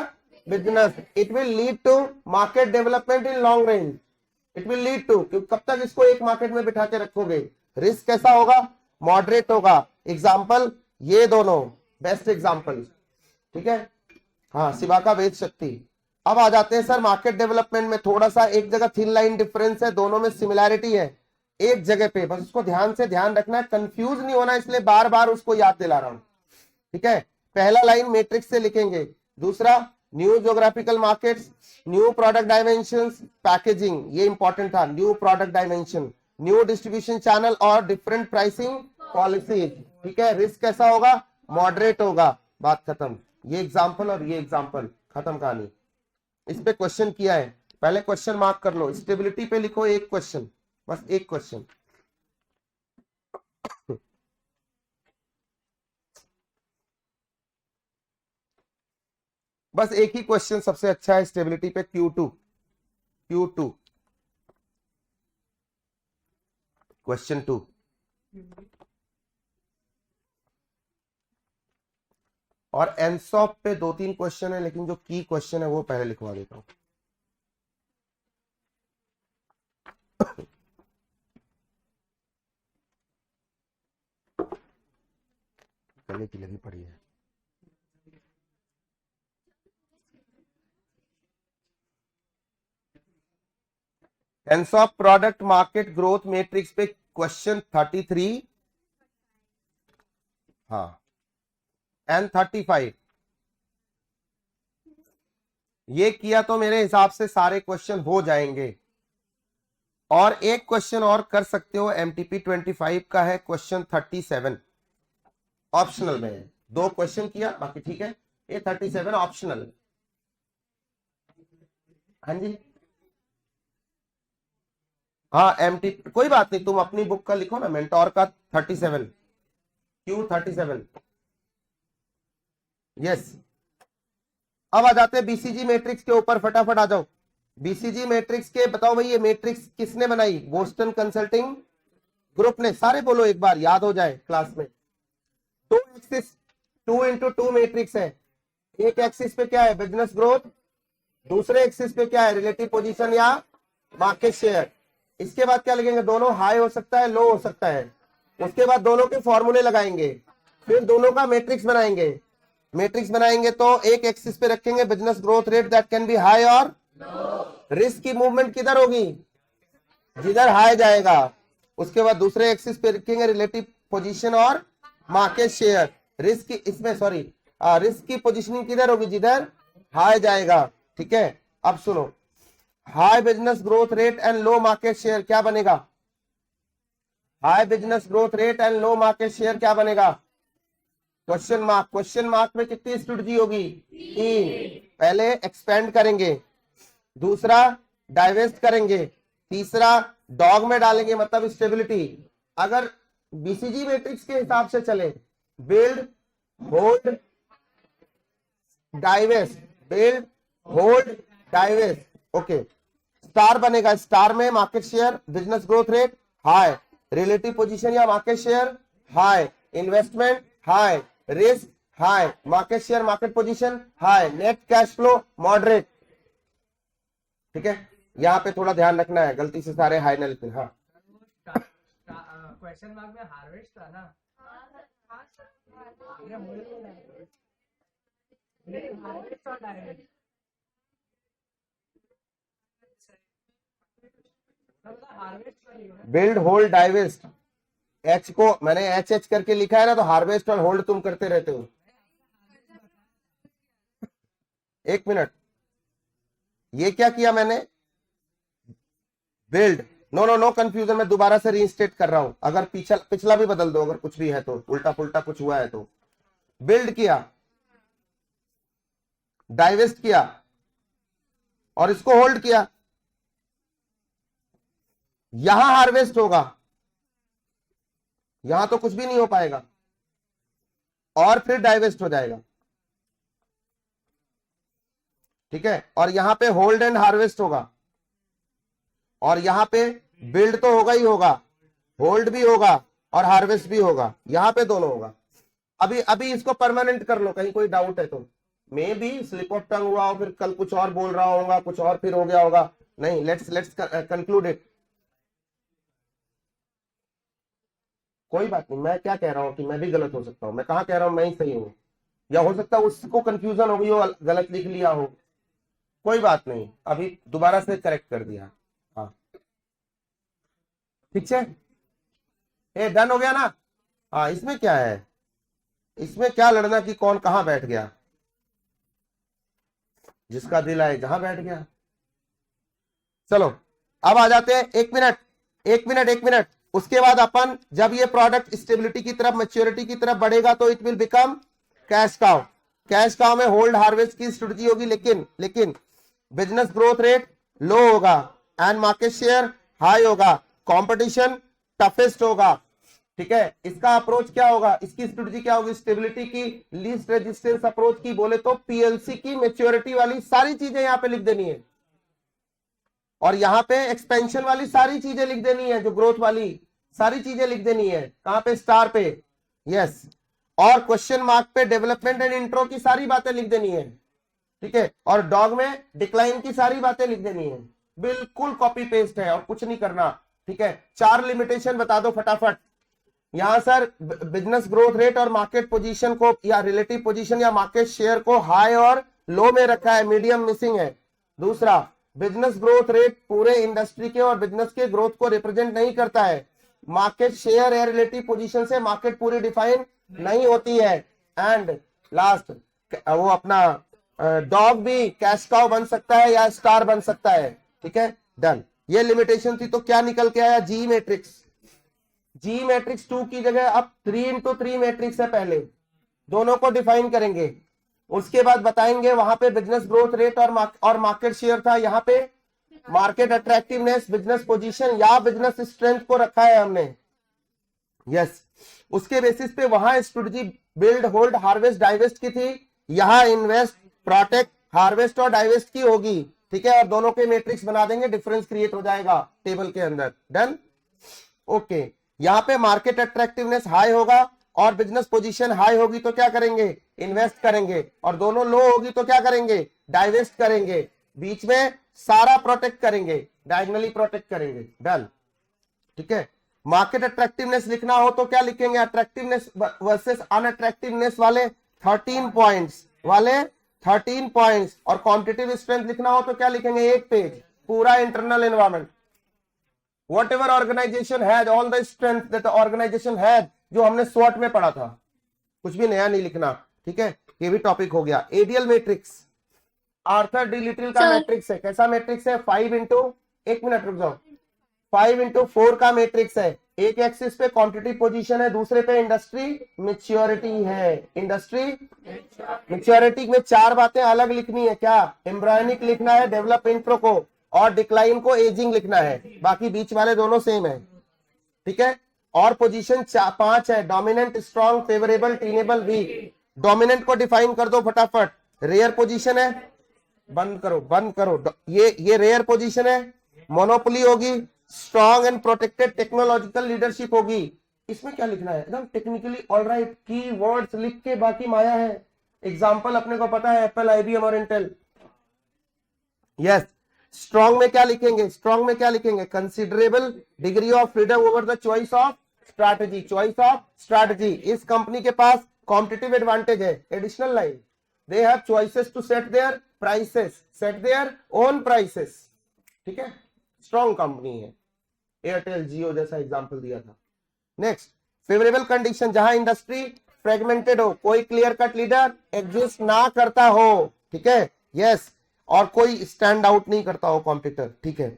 business. It will lead to market development in long range. It will lead to, क्योंकि कब तक इसको एक market में बिठा के रखोगे? Risk कैसा होगा? मॉडरेट होगा। एग्जाम्पल ये दोनों बेस्ट एग्जाम्पल, ठीक है। हाँ, शिवा का वेद शक्ति। अब आ जाते हैं सर मार्केट डेवलपमेंट में, थोड़ा सा एक जगह थिन लाइन डिफरेंस है, दोनों में सिमिलैरिटी है एक जगह पे, बस उसको ध्यान रखना है, कंफ्यूज नहीं होना, इसलिए बार बार उसको याद दिला रहा हूं, ठीक है। पहला लाइन मैट्रिक्स से लिखेंगे, दूसरा new geographical markets, new product dimensions, packaging, ये इंपॉर्टेंट था, new product dimension, new distribution channel और डिफरेंट प्राइसिंग पॉलिसी, ठीक है। रिस्क कैसा होगा? मॉडरेट होगा, बात खत्म। ये एग्जांपल और ये एग्जांपल, खत्म कहानी। इस पे क्वेश्चन किया है, पहले क्वेश्चन मार्क कर लो। स्टेबिलिटी पे लिखो एक क्वेश्चन, बस एक क्वेश्चन। बस एक ही क्वेश्चन सबसे अच्छा है स्टेबिलिटी पे, Q2 क्वेश्चन 2। और एनसॉप पे 2-3 क्वेश्चन है, लेकिन जो की क्वेश्चन है वो पहले लिखवा देता हूं। गले की लगी पड़ी है। Tense of product market growth matrix पे क्वेश्चन 33, हाँ, एंड 35 ये किया तो मेरे हिसाब से सारे क्वेश्चन हो जाएंगे। और एक क्वेश्चन और कर सकते हो, एमटीपी 25 का है क्वेश्चन 37, ऑप्शनल में है। 2 क्वेश्चन किया, बाकी ठीक है। ये 37 ऑप्शनल। हाँ जी, हाँ एमटीपी कोई बात नहीं, तुम अपनी बुक का लिखो ना, मेंटोर का 37, क्यू 37। यस, अब आ जाते हैं बीसीजी मैट्रिक्स के ऊपर, फटाफट आ जाओ। बीसीजी मैट्रिक्स के बताओ भाई, ये मैट्रिक्स किसने बनाई? बोस्टन कंसल्टिंग ग्रुप ने। सारे बोलो एक बार, याद हो जाए क्लास में। 2 एक्सिस 2x2 मैट्रिक्स है। एक एक्सिस पे क्या है? Business growth. दूसरे एक्सिस पे क्या है? रिलेटिव पोजीशन या मार्केट शेयर। इसके बाद क्या लगेंगे? दोनों हाई हो सकता है, लो हो सकता है। उसके बाद दोनों के फॉर्मूले लगाएंगे, फिर दोनों का मैट्रिक्स बनाएंगे। मैट्रिक्स बनाएंगे तो एक एक्सिस पे रखेंगे business growth rate that can B high और रिस्क की मूवमेंट किधर होगी? जिधर हाई जाएगा। उसके बाद दूसरे एक्सिस पे रखेंगे रिलेटिव पोजीशन और मार्केट शेयर। रिस्क की इसमें सॉरी रिस्क की पोजीशनिंग किधर होगी? जिधर हाई जाएगा। ठीक है, अब सुनो, high business growth rate and low market share क्या बनेगा? High business growth rate and low market share क्या बनेगा? Question mark. क्वेश्चन मार्क में कितनी स्ट्रेटजी होगी? 3। पहले एक्सपेंड करेंगे, दूसरा डाइवेस्ट करेंगे, तीसरा डॉग में डालेंगे, मतलब स्टेबिलिटी। अगर बीसीजी मैट्रिक्स के हिसाब से चले, build hold divest, build hold divest. Okay, star बनेगा। स्टार में market share, business growth rate high, relative position या market share high, investment high, risk high, market share market position high, net cash flow moderate. ठीक है, यहाँ पे थोड़ा ध्यान रखना है, गलती से सारे हाई न लिखना। हाँ, क्वेश्चन मार्क में हार्वेस्ट था ना? Build hold divest. एच को मैंने एच एच करके लिखा है ना, तो हार्वेस्ट और होल्ड तुम करते रहते हो। एक मिनट, ये क्या किया मैंने? Build, no no no confusion, मैं दोबारा से रीइंस्टेट कर रहा हूं। अगर पिछला भी बदल दो, अगर कुछ भी है तो, उल्टा पुल्टा कुछ हुआ है तो। बिल्ड किया, डाइवेस्ट किया और इसको होल्ड किया। यहां हार्वेस्ट होगा, यहां तो कुछ भी नहीं हो पाएगा, और फिर डाइवेस्ट हो जाएगा। ठीक है, और यहां पे होल्ड एंड हार्वेस्ट होगा, और यहां पे बिल्ड तो होगा ही होगा, होल्ड भी होगा और हार्वेस्ट भी होगा, यहां पे दोनों होगा। अभी इसको परमानेंट कर लो, कहीं कोई डाउट है तो। मे भी स्लिप ऑफ टंग हुआ हो, फिर कल कुछ और बोल रहा होगा, कुछ और फिर हो गया होगा। नहीं, लेट्स कंक्लूड इट। कोई बात नहीं, मैं क्या कह रहा हूं कि मैं भी गलत हो सकता हूं। मैं कहां कह रहा हूं मैं ही सही हूं, या हो सकता है उसको कंफ्यूजन हो गई हो, गलत लिख लिया हो। कोई बात नहीं, अभी दोबारा से करेक्ट कर दिया। हाँ ठीक है, ए डन हो गया ना? हाँ, इसमें क्या है? इसमें क्या लड़ना कि कौन कहां बैठ गया? जिसका दिल आए जहां बैठ गया। चलो अब आ जाते हैं, एक मिनट। उसके बाद अपन जब ये प्रोडक्ट स्टेबिलिटी की तरफ, मैच्योरिटी की तरफ बढ़ेगा तो it will become cash cow. Cash cow में होल्ड हार्वेस्ट की स्ट्रेटजी होगी, लेकिन बिजनेस ग्रोथ रेट लो होगा एंड मार्केट शेयर हाई होगा, कंपटीशन टफेस्ट होगा। ठीक है, इसका अप्रोच क्या होगा? इसकी स्ट्रेटजी क्या होगी? स्टेबिलिटी की, लीस्ट रेजिस्टेंस अप्रोच की बोले तो पीएलसी की मैच्योरिटी वाली सारी चीजें यहां पे लिख देनी है, और यहां पे एक्सपेंशन वाली सारी चीजें लिख देनी है, जो ग्रोथ वाली सारी चीजें लिख देनी है। कहां पे? स्टार पे। यस, और क्वेश्चन मार्क पे डेवलपमेंट एंड इंट्रो की सारी बातें लिख देनी है। ठीक है, और डॉग में डिक्लाइन की सारी बातें लिख देनी है। बिल्कुल कॉपी पेस्ट है और कुछ नहीं करना। ठीक है, 4 लिमिटेशन बता दो फटाफट। यहां सर बिजनेस ग्रोथ रेट और मार्केट पोजीशन को या रिलेटिव पोजीशन या मार्केट शेयर को हाई और लो में रखा है, मीडियम मिसिंग है। दूसरा, बिजनेस ग्रोथ रेट पूरे इंडस्ट्री के और बिजनेस के ग्रोथ को रिप्रेजेंट नहीं करता है। मार्केट शेयर या रिलेटिव पोजीशन से मार्केट पूरी डिफाइन नहीं होती है। एंड लास्ट, वो अपना डॉग भी कैश काउ बन सकता है या स्टार बन सकता है। ठीक है, डन। ये लिमिटेशन थी, तो क्या निकल के आया? जी मैट्रिक्स। जी मैट्रिक्स 2 की जगह अब 3x3 मैट्रिक्स है, पहले दोनों को डिफाइन करेंगे, उसके बाद बताएंगे वहां पे बिजनेस ग्रोथ रेट और मार्केट शेयर था, यहाँ पे मार्केट अट्रैक्टिवनेस, बिजनेस पोजीशन या बिजनेस स्ट्रेंथ को रखा है हमने। यस, उसके बेसिस पे वहां strategy build, hold, harvest, divest की थी, यहां इन्वेस्ट, प्रोटेक्ट, हार्वेस्ट और डाइवेस्ट की होगी। ठीक है, और दोनों के मैट्रिक्स बना देंगे, डिफरेंस क्रिएट हो जाएगा टेबल के अंदर। डन। ओके, यहाँ पे मार्केट अट्रैक्टिवनेस हाई होगा और बिजनेस पोजीशन हाई होगी तो क्या करेंगे? इन्वेस्ट करेंगे, और दोनों लो होगी तो क्या करेंगे? डाइवेस्ट करेंगे। बीच में सारा प्रोटेक्ट करेंगे, डायगोनली प्रोटेक्ट करेंगे। डन। ठीक है, मार्केट अट्रैक्टिवनेस लिखना हो तो क्या लिखेंगे? अट्रैक्टिवनेस वर्सेस अनअट्रैक्टिवनेस वाले 13 पॉइंट्स और कॉम्पिटिटिव स्ट्रेंथ लिखना हो तो क्या लिखेंगे? एक पेज पूरा internal environment. Whatever organization has all the strength that the organization has, जो हमने SWOT में पढ़ा था, कुछ भी नया नहीं लिखना। ठीक है, ये भी टॉपिक हो गया। ADL matrix, Arthur D little का मैट्रिक्स है। कैसा मैट्रिक्स है? 5 इंटू, एक मिनट रुक जाओ, 5x4 का मैट्रिक्स है। एक एक्सिस पे कॉम्पिटिटिव पोजीशन है, दूसरे पे इंडस्ट्री मैच्योरिटी है। इंडस्ट्री मैच्योरिटी में 4 बातें अलग लिखनी है। क्या? एम्ब्रायनिक लिखना है, डेवलपमेंट को, और डिक्लाइन को एजिंग लिखना है, बाकी बीच वाले दोनों सेम है। ठीक है, और पोजीशन 5 है, dominant, strong, favourable, tenable, weak. Dominant को डिफाइन कर दो फटाफट। रेयर पोजीशन है, बंद करो, ये रेयर पोजीशन है, मोनोपोली होगी, strong and protected technological leadership होगी। इसमें क्या लिखना है? एकदम टेक्निकली ऑलराइट की वर्ड्स लिख के बाकी माया है। एग्जाम्पल अपने को पता है, एप्पल, आईबीएम और इंटेल। यस, स्ट्रॉन्ग में क्या लिखेंगे? Considerable degree of freedom over the choice of strategy. इस कंपनी के पास कॉम्पिटिटिव एडवांटेज है। Additional line, they have choices to set their own prices. ठीक है, स्ट्रॉन्ग कंपनी है। एयरटेल, जियो जैसा एग्जांपल दिया था। नेक्स्ट, फेवरेबल कंडीशन, जहां इंडस्ट्री फ्रेगमेंटेड हो, कोई क्लियर कट लीडर एग्जिस्ट ना करता हो। ठीक है, यस, और कोई स्टैंड आउट नहीं करता हो कॉम्पिटिटर। ठीक है,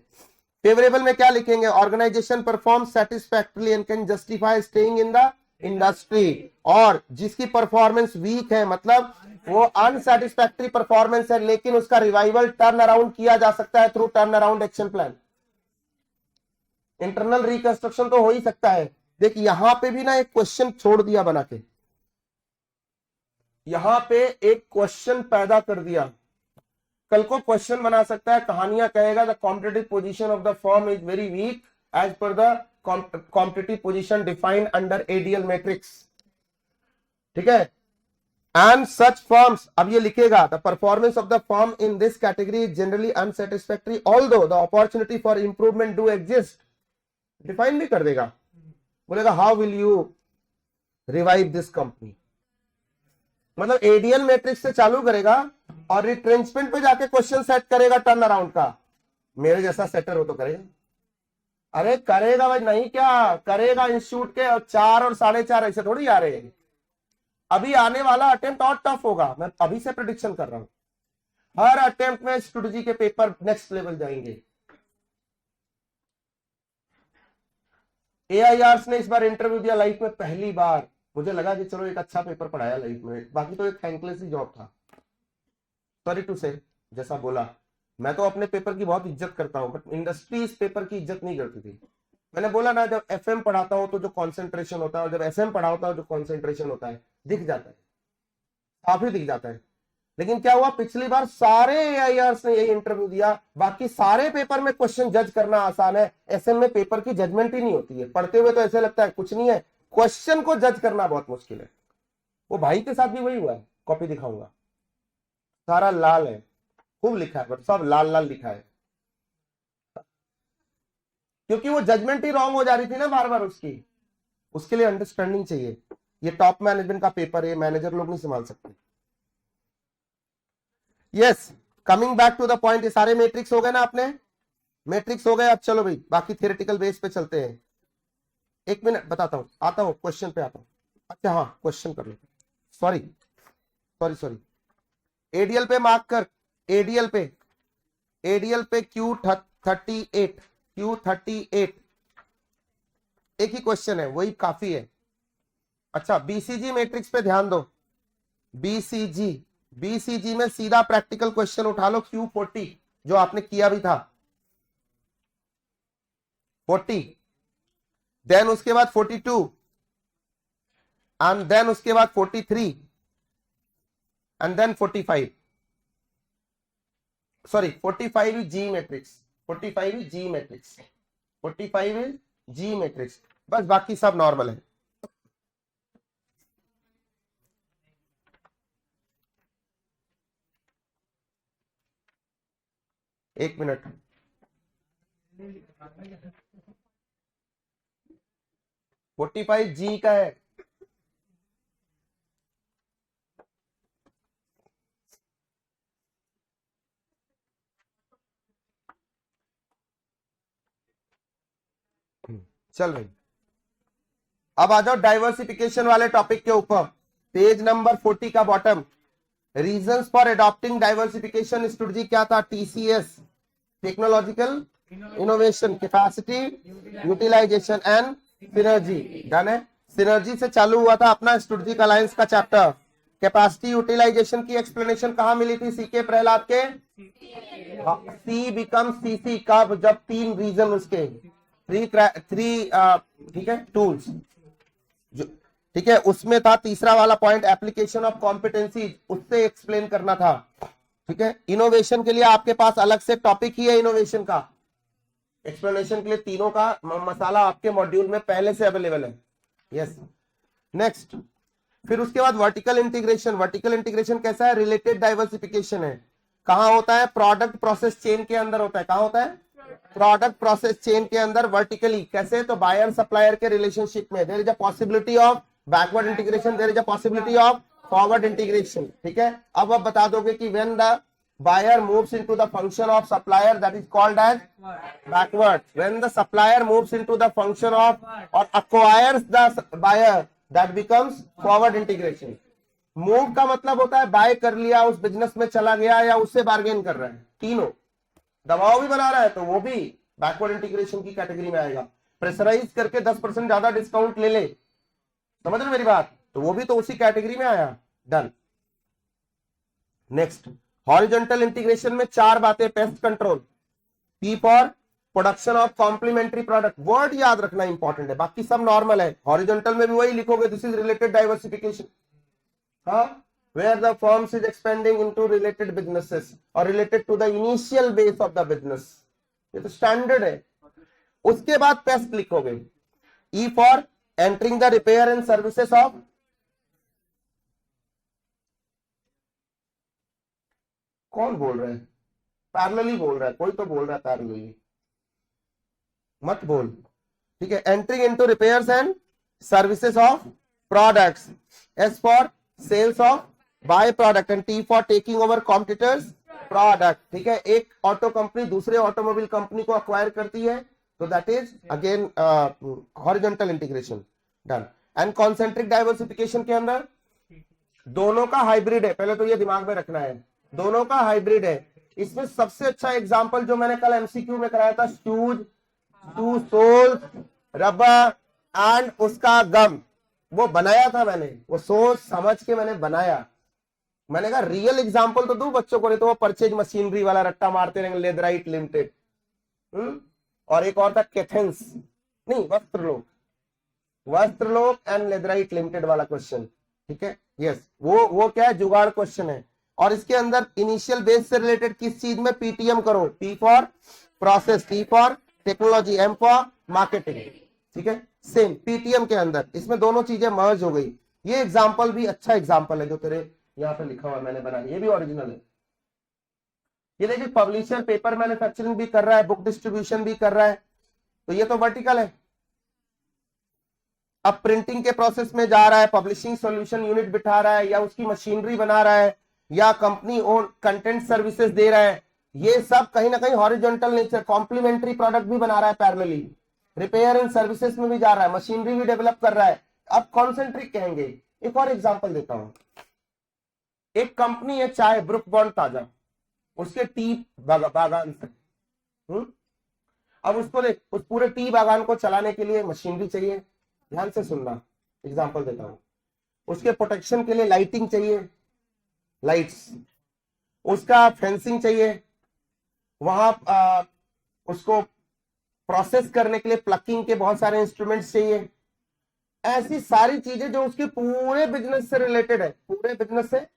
फेवरेबल में क्या लिखेंगे? Organisation perform satisfactorily and can justify staying in the industry. और जिसकी परफॉर्मेंस वीक है, मतलब वो अनसैटिस्फैक्टरी परफॉर्मेंस है, लेकिन उसका रिवाइवल, टर्न अराउंड किया जा सकता है through turn around action plan. Internal reconstruction तो हो ही सकता है। देख, यहां पे भी ना एक क्वेश्चन छोड़ दिया बना के, यहां पे एक क्वेश्चन पैदा कर दिया। कल को क्वेश्चन बना सकता है, कहानियां कहेगा, the competitive position of the firm is very weak as per the competitive position defined under ADL matrix. ठीक है, एंड सच फर्म्स, अब ये लिखेगा, the performance of the firm in this category is generally unsatisfactory although the opportunity for improvement do exist. Define भी कर देगा, बोलेगा how will you revive this company. मतलब एडीएल मैट्रिक्स से चालू करेगा और रिट्रेंचमेंट पे जाके क्वेश्चन सेट करेगा टर्न अराउंड का। मेरे जैसा सेटर हो तो करेगा। अरे करेगा भाई, नहीं क्या करेगा? इंस्टीट्यूट के 4 और 4.5 ऐसे थोड़ी आ रहे हैं। अभी आने वाला अटेम्प्ट और टफ होगा, मैं अभी से प्रेडिक्शन कर रहा हूं। हर अटेम्प्ट में स्ट्रेटजी के पेपर नेक्स्ट लेवल जाएंगे। एआईआर ने इस बार इंटरव्यू दिया लाइफ में पहली बार, मुझे लगा कि चलो एक अच्छा पेपर पढ़ाया लाइफ में, बाकी तो एक थैंकलेस ही जॉब था। सॉरी टू से, जैसा बोला, मैं तो अपने पेपर की बहुत इज्जत करता हूं, बट इंडस्ट्री इस पेपर की इज्जत नहीं करती थी। मैंने बोला ना, जब एफएम पढ़ाता हूं तो जो कॉन्सेंट्रेशन होता है, और जब एसएम पढ़ाता हूं जो कॉन्सेंट्रेशन होता है, दिख जाता है, काफी दिख जाता है। लेकिन क्या हुआ, पिछली बार सारे एआईआर्स ने यही इंटरव्यू दिया। बाकी सारे पेपर में क्वेश्चन जज करना आसान है, एसएम में पेपर की जजमेंट ही नहीं होती है। पढ़ते हुए तो ऐसे लगता है कुछ नहीं है, क्वेश्चन को जज करना बहुत मुश्किल है। वो भाई के साथ भी वही हुआ है, कॉपी दिखाऊंगा, सारा लाल है, खूब लिखा है, बट सब लाल लाल लिखा है, क्योंकि वो जजमेंट ही रॉन्ग हो जा रही थी ना बार बार उसकी। उसके लिए अंडरस्टैंडिंग चाहिए। ये टॉप मैनेजमेंट का पेपर है, मैनेजर लोग नहीं संभाल सकते। Yes, coming back to the point, ये सारे मैट्रिक्स हो गए ना अपने, मैट्रिक्स हो गए। अब चलो भाई बाकी थियोरेटिकल बेस पे चलते हैं। एक मिनट बताता हूं, आता हूं क्वेश्चन पे आता हूं। अच्छा हाँ, क्वेश्चन कर लो, सॉरी सॉरी सॉरी। एडीएल पे मार्क कर, एडीएल पे, एडीएल पे Q38, Q38 एक ही क्वेश्चन है, वही काफी है। अच्छा, बीसीजी मैट्रिक्स पे ध्यान दो, बीसीजी, बीसीजी में सीधा प्रैक्टिकल क्वेश्चन उठा लो, Q40 जो आपने किया भी था, 40, देन उसके बाद 42, एंड देन उसके बाद 43, and then 45, sorry 45 is G matrix, 45 is G matrix, 45 is G matrix, बस बाकी सब नॉर्मल है। एक मिनट, फोर्टी फाइव जी का है। चल भाई, अब आ जाओ डाइवर्सिफिकेशन वाले टॉपिक के ऊपर, पेज नंबर 40 का bottom. Reasons for adopting diversification strategy क्या था? TCS, technological innovation, capacity utilization and synergy. Done है। सिनर्जी से चालू हुआ था अपना स्ट्रेटेजिक अलायंस का चैप्टर। कैपेसिटी यूटिलाइजेशन की एक्सप्लेनेशन कहां मिली थी? सीके प्रहलाद के सी बिकम सीसी कब? जब तीन रीजन उसके थ्री ठीक है टूल्स, ठीक है, उसमें था तीसरा वाला पॉइंट एप्लीकेशन ऑफ कॉम्पिटेंसी, उससे एक्सप्लेन करना था। ठीक है, इनोवेशन के लिए आपके पास अलग से टॉपिक ही है, इनोवेशन का एक्सप्लेनेशन के लिए तीनों का मसाला आपके मॉड्यूल में पहले से अवेलेबल है। यस, नेक्स्ट, फिर उसके बाद वर्टिकल इंटीग्रेशन। वर्टिकल इंटीग्रेशन कैसा है? रिलेटेड डाइवर्सिफिकेशन है। कहां होता है? प्रोडक्ट प्रोसेस चेन के अंदर होता है। कहां होता है? प्रोडक्ट प्रोसेस चेन के अंदर वर्टिकली। कैसे? तो बायर सप्लायर के रिलेशनशिप में there is a possibility of backward integration, there is a possibility of forward integration. ठीक है, अब आप बता दोगे कि when the buyer moves into the function of supplier, that is called as backward. When the supplier moves into the function of or acquires the buyer, that becomes forward integration. Move का मतलब होता है bye कर लिया, उस business में चला गया या उससे बार्गेन कर रहा है, तीनों। दबाव भी बना रहा है तो वो भी बैकवर्ड इंटीग्रेशन की कैटेगरी में आएगा। प्रेशराइज करके 10% ज्यादा डिस्काउंट ले ले, समझ रहे मेरी बात, तो वो भी तो उसी कैटेगरी में आया। डन। नेक्स्ट, हॉरिजॉन्टल इंटीग्रेशन में चार बातें। Pest control, P for production of complementary product, word याद रखना इंपॉर्टेंट है, बाकी सब नॉर्मल है। हॉरिजॉन्टल में भी वही लिखोगे, दिस इज रिलेटेड डाइवर्सिफिकेशन। हाँ, where the firms is expanding into related businesses or related to the initial base of the business, ये तो स्टैंडर्ड है। उसके बाद पेस्ट लिखोगे, E for entering the repair and services of, कौन बोल रहा है? पैरेलली बोल रहा है कोई, तो बोल रहा है पैरेलली, मत बोल। ठीक है, entering into repairs and services of products, S for sales of by product and T for taking over competitors product. ठीक है, एक ऑटो कंपनी दूसरे ऑटोमोबाइल कंपनी को अक्वायर करती है, तो that is again horizontal integration. Done. And concentric diversification के अंदर दोनों का हाइब्रिड है, पहले तो ये दिमाग में रखना है, दोनों का हाइब्रिड है। इसमें सबसे अच्छा एग्जांपल जो मैंने कल एमसीक्यू में कराया था, shoes, to sole, rubber and उसका गम, वो बनाया था मैंने, वो सोच समझ के मैंने बनाया। मैंने कहा रियल एग्जांपल तो दूं बच्चों को, नहीं तो वो परचेज मशीनरी वाला रट्टा मारते रहेंगे, लेदराइट लिमिटेड, और एक और था कैथेंस, नहीं वस्त्रलोक, वस्त्रलोक एंड लेदराइट लिमिटेड वाला क्वेश्चन। ठीक है, यस, वो क्या है? जुगाड़ क्वेश्चन है। और इसके अंदर इनिशियल बेस से रिलेटेड किस चीज में? पीटीएम करो, P for process, T for technology, M for marketing. ठीक है, सेम पीटीएम के अंदर इसमें दोनों चीजें मर्ज हो गई। ये एग्जांपल भी अच्छा एग्जांपल है जो तेरे यहाँ पे लिखा हुआ मैंने बनाया, ये भी ओरिजिनल है। ये देखिए, पब्लिशर पेपर मैन्युफैक्चरिंग भी कर रहा है, बुक डिस्ट्रीब्यूशन भी कर रहा है, तो ये तो वर्टिकल है। अब प्रिंटिंग के प्रोसेस में जा रहा है, पब्लिशिंग सॉल्यूशन यूनिट बिठा रहा है, या उसकी मशीनरी बना रहा है, या कंपनी ओन कंटेंट सर्विसेज दे रहा है, ये सब कहीं ना कहीं हॉरिजॉन्टल नेचर, कॉम्प्लीमेंट्री प्रोडक्ट भी बना रहा है पैरेलली, रिपेयर एंड सर्विसेज में भी जा रहा है, मशीनरी भी डेवलप कर रहा है। अब कॉन्सेंट्रिक कहेंगे। एक और एग्जांपल देता हूं। एक कंपनी है चाय, ब्रुक बॉन्ड ताजा, उसके टी बागान से, अब उसको देख, उस पूरे टी बागान को चलाने के लिए मशीनरी चाहिए, ध्यान से सुनना, एग्जांपल देता हूं। उसके प्रोटेक्शन के लिए लाइटिंग चाहिए, लाइट्स, उसका फेंसिंग चाहिए, वहां उसको प्रोसेस करने के लिए प्लकिंग के बहुत सारे इंस्ट्रूमेंट्स चाहिए। ऐसी सारी चीजें जो उसके पूरे बिजनेस से रिलेटेड है, पूरे बिजनेस से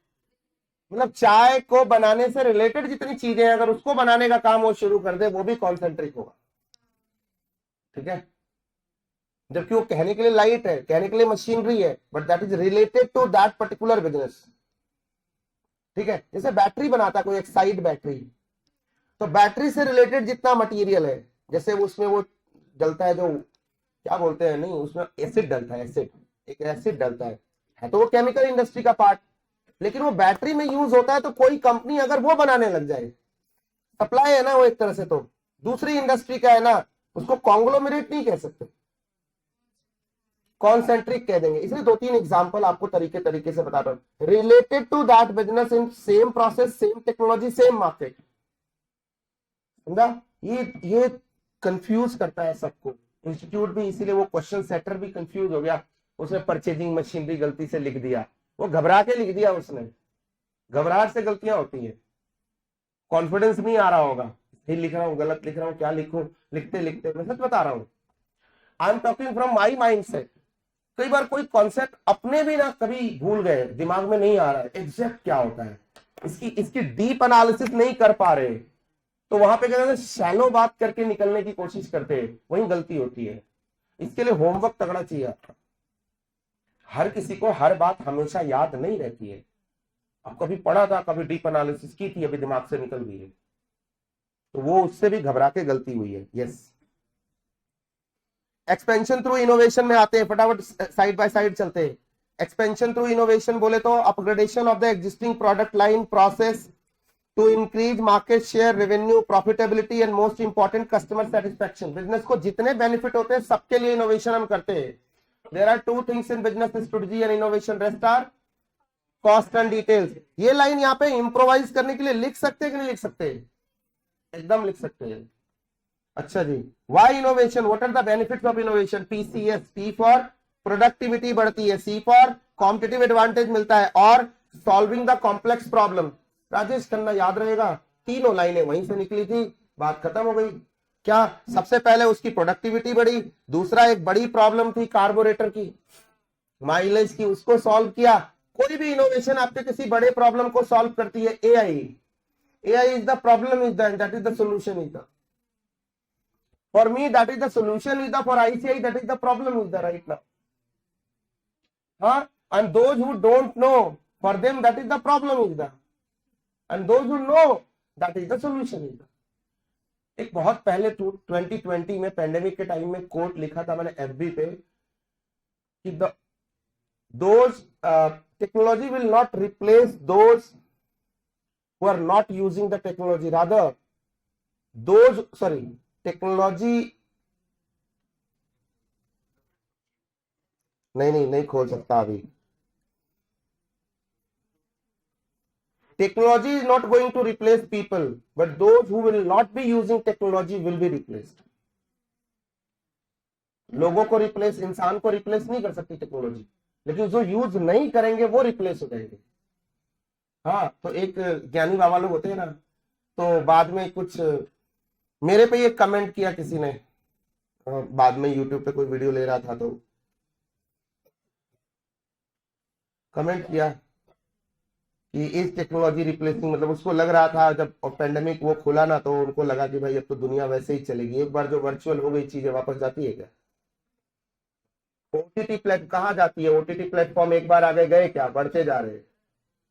मतलब चाय को बनाने से रिलेटेड जितनी चीजें हैं, अगर उसको बनाने का काम वो शुरू कर दे, वो भी कॉन्सेंट्रिक होगा। ठीक है, जबकि वो कहने के लिए लाइट है, कहने के लिए मशीनरी है, but that is related to that particular business. ठीक है, जैसे बैटरी बनाता है कोई, एक्साइड बैटरी, तो बैटरी से रिलेटेड जितना मटेरियल है, जैसे उसमें वो डलता है, जो क्या बोलते हैं, नहीं उसमें एसिड डलता है, एसिड, एक एसिड डलता है तो वो केमिकल इंडस्ट्री का पार्ट, लेकिन वो बैटरी में यूज होता है। तो कोई कंपनी अगर वो बनाने लग जाए, सप्लाई है ना वो एक तरह से, तो दूसरी इंडस्ट्री का है ना, उसको कॉन्ग्लोमरेट नहीं कह सकते, कॉन्सेंट्रिक कह देंगे। इसलिए 2-3 एग्जांपल आपको तरीके तरीके से बता रहा हूं, related to that business in same process, same technology, same market. समझा? ये कंफ्यूज करता है सबको इंस्टीट्यूट भी, इसीलिए वो क्वेश्चन सेटर भी कंफ्यूज हो गया, उसने परचेजिंग मशीनरी गलती से लिख दिया, वो घबरा के लिख दिया उसने, घबराहट से गलतियां होती है, कॉन्फिडेंस नहीं आ रहा होगा, फिर लिख रहा हूं, गलत लिख रहा हूं, क्या लिखूं, लिखते लिखते मैं सच बता रहा हूं, I am talking from my mind set. कई बार कोई कॉन्सेप्ट अपने भी ना कभी भूल गए, दिमाग में नहीं आ रहा है एग्जैक्ट क्या होता है, इसकी डीप एनालिसिस नहीं कर पा रहे, तो वहां पे क्या शैलो बात करके निकलने की कोशिश करते हैं, वहीं गलती होती है। इसके लिए होमवर्क तगड़ा चाहिए आपका। हर किसी को हर बात हमेशा याद नहीं रहती है। अब कभी पढ़ा था, कभी डीप एनालिसिस की थी, अभी दिमाग से निकल गई है, तो वो उससे भी घबरा के गलती हुई है। यस, एक्सपेंशन थ्रू इनोवेशन में आते हैं, फटाफट साइड बाय साइड चलते हैं। एक्सपेंशन थ्रू इनोवेशन बोले तो upgradation of the existing product line process to increase market share, revenue, profitability and most important customer satisfaction. Business को जितने बेनिफिट होते हैं सबके लिए इनोवेशन हम करते हैं। There are 2 things in business strategy and innovation, rest are cost and details. ये लाइन यहाँ पे इम्प्रोवाइज करने के लिए लिख सकते हैं कि नहीं लिख सकते? एकदम लिख सकते हैं। अच्छा जी, why innovation, what are the benefits of innovation? PCS, P for productivity बढ़ती है, सी फॉर कॉम्पिटिटिव एडवांटेज मिलता है, और solving the complex problem. Rajesh Khanna याद रहेगा, तीनों लाइनें वहीं से निकली थी, बात खत्म हो गई। क्या सबसे पहले उसकी प्रोडक्टिविटी बढ़ी, दूसरा एक बड़ी प्रॉब्लम थी कार्बोरेटर की, माइलेज की, उसको सॉल्व किया। कोई भी इनोवेशन आपके किसी बड़े प्रॉब्लम को सॉल्व करती है। AI is the problem, is that is the solution, is the for me that is the solution, is the for ICI that is the problem, is the right now, and those who don't know, for them that is the problem, is the, and those who know that is the solution, is the। एक बहुत पहले 2020 में pandemic के time में coat लिखा था मैंने FB पे कि those technology will not replace those who are not using the technology, rather those, sorry, technology नहीं खोल सकता अभी। Technology is not going to replace people, but those who will not be using technology will be replaced. लोगों को replace, इंसान को replace नहीं कर सकती टेक्नोलॉजी, लेकिन जो यूज नहीं करेंगे वो रिप्लेस हो जाएंगे। हाँ, तो एक ज्ञानी बाबा लोग होते हैं ना, तो बाद में कुछ मेरे पे ये कमेंट किया किसी ने, बाद में यूट्यूब पे कोई वीडियो ले रहा था तो कमेंट किया कि इस टेक्नोलॉजी रिप्लेसिंग, मतलब उसको लग रहा था जब पेंडेमिक वो खुला ना, तो उनको लगा कि भाई अब तो दुनिया वैसे ही चलेगी, एक बार जो वर्चुअल हो गई चीजें वापस जाती है क्या? ओटीटी प्लेटफॉर्म कहाँ जाती है? ओटीटी प्लेटफॉर्म एक बार आगे गए क्या, बढ़ते जा रहे हैं।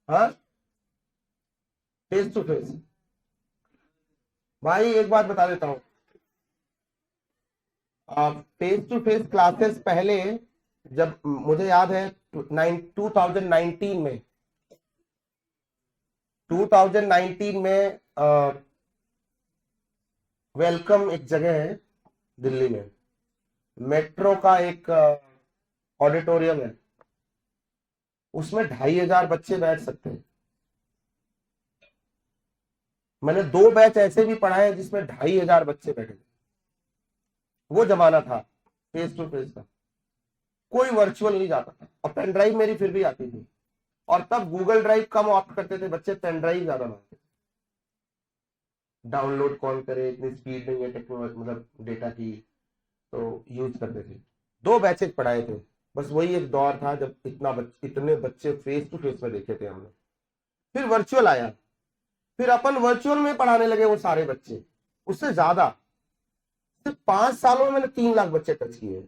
हाँ, फेस टू फेस। भाई एक बात बता देता हूँ, फेस टू फेस क्लासेस पहले जब मुझे याद है 2019 में 2019 में वेलकम एक जगह है दिल्ली में, मेट्रो का एक ऑडिटोरियम है, उसमें 2500 बच्चे बैठ सकते हैं। मैंने 2 बैच ऐसे भी पढ़ाए जिसमें 2500 बच्चे बैठे थे। वो जमाना था फेस टू फेस का, कोई वर्चुअल नहीं जाता था, और पेन ड्राइव मेरी फिर भी आती थी, और तब गूगल ड्राइव कम ऑप्ट करते थे बच्चे, पेन ड्राइव ज्यादा मांगते थे। डाउनलोड कौन करे, इतनी स्पीड नहीं है टेक्नोलॉजी, मतलब डेटा की, तो यूज करते थे। 2 बैचेज पढ़ाए थे, बस वही एक दौर था जब इतने बच्चे फेस टू फेस में देखे थे हमने। फिर वर्चुअल आया, फिर अपन वर्चुअल में पढ़ाने लगे वो सारे बच्चे। उससे ज्यादा सिर्फ 5 सालों में मैंने 3 लाख बच्चे टच किए,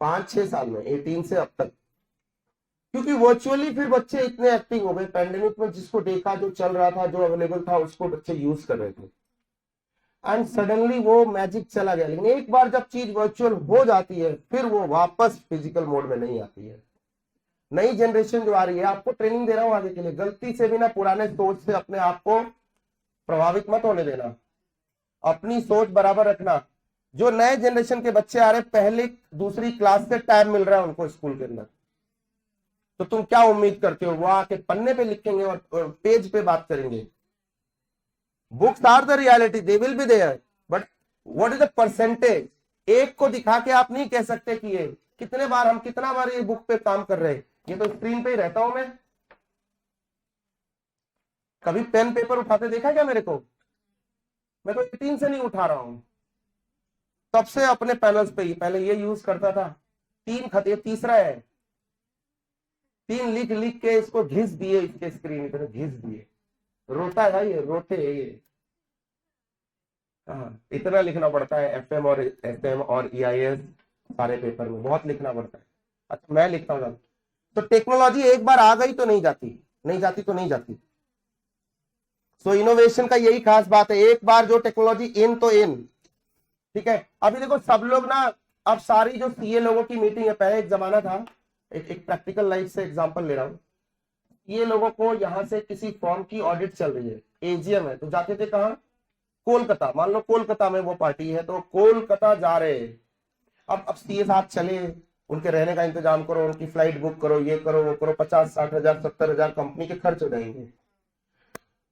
5-6 साल में, 18 से अब तक। क्योंकि वर्चुअली फिर बच्चे इतने एक्टिव हो गए, पैंडेमिक में जिसको देखा, जो चल रहा था, जो अवेलेबल था, उसको बच्चे यूज कर रहे थे, एंड सडनली वो मैजिक चला गया। लेकिन एक बार जब चीज वर्चुअल हो जाती है, फिर वो वापस फिजिकल मोड में नहीं आती है। नई जनरेशन जो आ रही है, आपको ट्रेनिंग दे रहा हूं आगे के लिए, गलती से भी ना पुराने सोच से अपने आप को प्रभावित मत होने देना, अपनी सोच बराबर रखना। जो नए जनरेशन के बच्चे आ रहे, पहली दूसरी क्लास से टाइम मिल रहा है उनको स्कूल के अंदर, तो तुम क्या उम्मीद करते हो वो आके पन्ने पे लिखेंगे और पेज पे बात करेंगे? Books are the reality, they will be there, but what is the percentage? एक को दिखा के आप नहीं कह सकते कि ये कितने बार, हम कितना बार ये बुक पे काम कर रहे हैं, ये तो स्क्रीन पे ही रहता हूं मैं। कभी पेन पेपर उठाते देखा क्या मेरे को? मैं तो 18 से नहीं उठा रहा हूं, तब से अपने पैनल्स पे ही, पहले ये यूज करता था। 3 खत, ये तीसरा है, 3 लिख लिख के इसको घिस दिए, इसके स्क्रीन इतने घिस दिए, रोता है भाई, रोते है ये। हाँ, इतना लिखना पड़ता है एफएम और एसएम और ईआईएस, सारे पेपर में बहुत लिखना पड़ता है। अच्छा, मैं लिखता हूँ। तो टेक्नोलॉजी एक बार आ गई तो नहीं जाती, नहीं जाती तो नहीं जाती। सो इनोवेशन का यही खास बात है, एक बार जो टेक्नोलॉजी इन तो इन, ठीक है। अभी देखो सब लोग ना, अब सारी जो सीए लोगों की मीटिंग है, पहले एक जमाना था, एक प्रैक्टिकल लाइफ से एग्जांपल ले रहा हूँ, ये लोगों को यहाँ से किसी फॉर्म की ऑडिट चल रही है, एजीएम है, तो जाते थे कहाँ? कोलकाता। मान लो कोलकाता में वो पार्टी है, तो कोलकाता जा रहे हैं। अब सीए साहब चले, उनके रहने का इंतजाम करो, उनकी फ्लाइट बुक करो, ये करो वो करो, 50-60 हजार 70 हजार कंपनी के खर्च हो जाएंगे।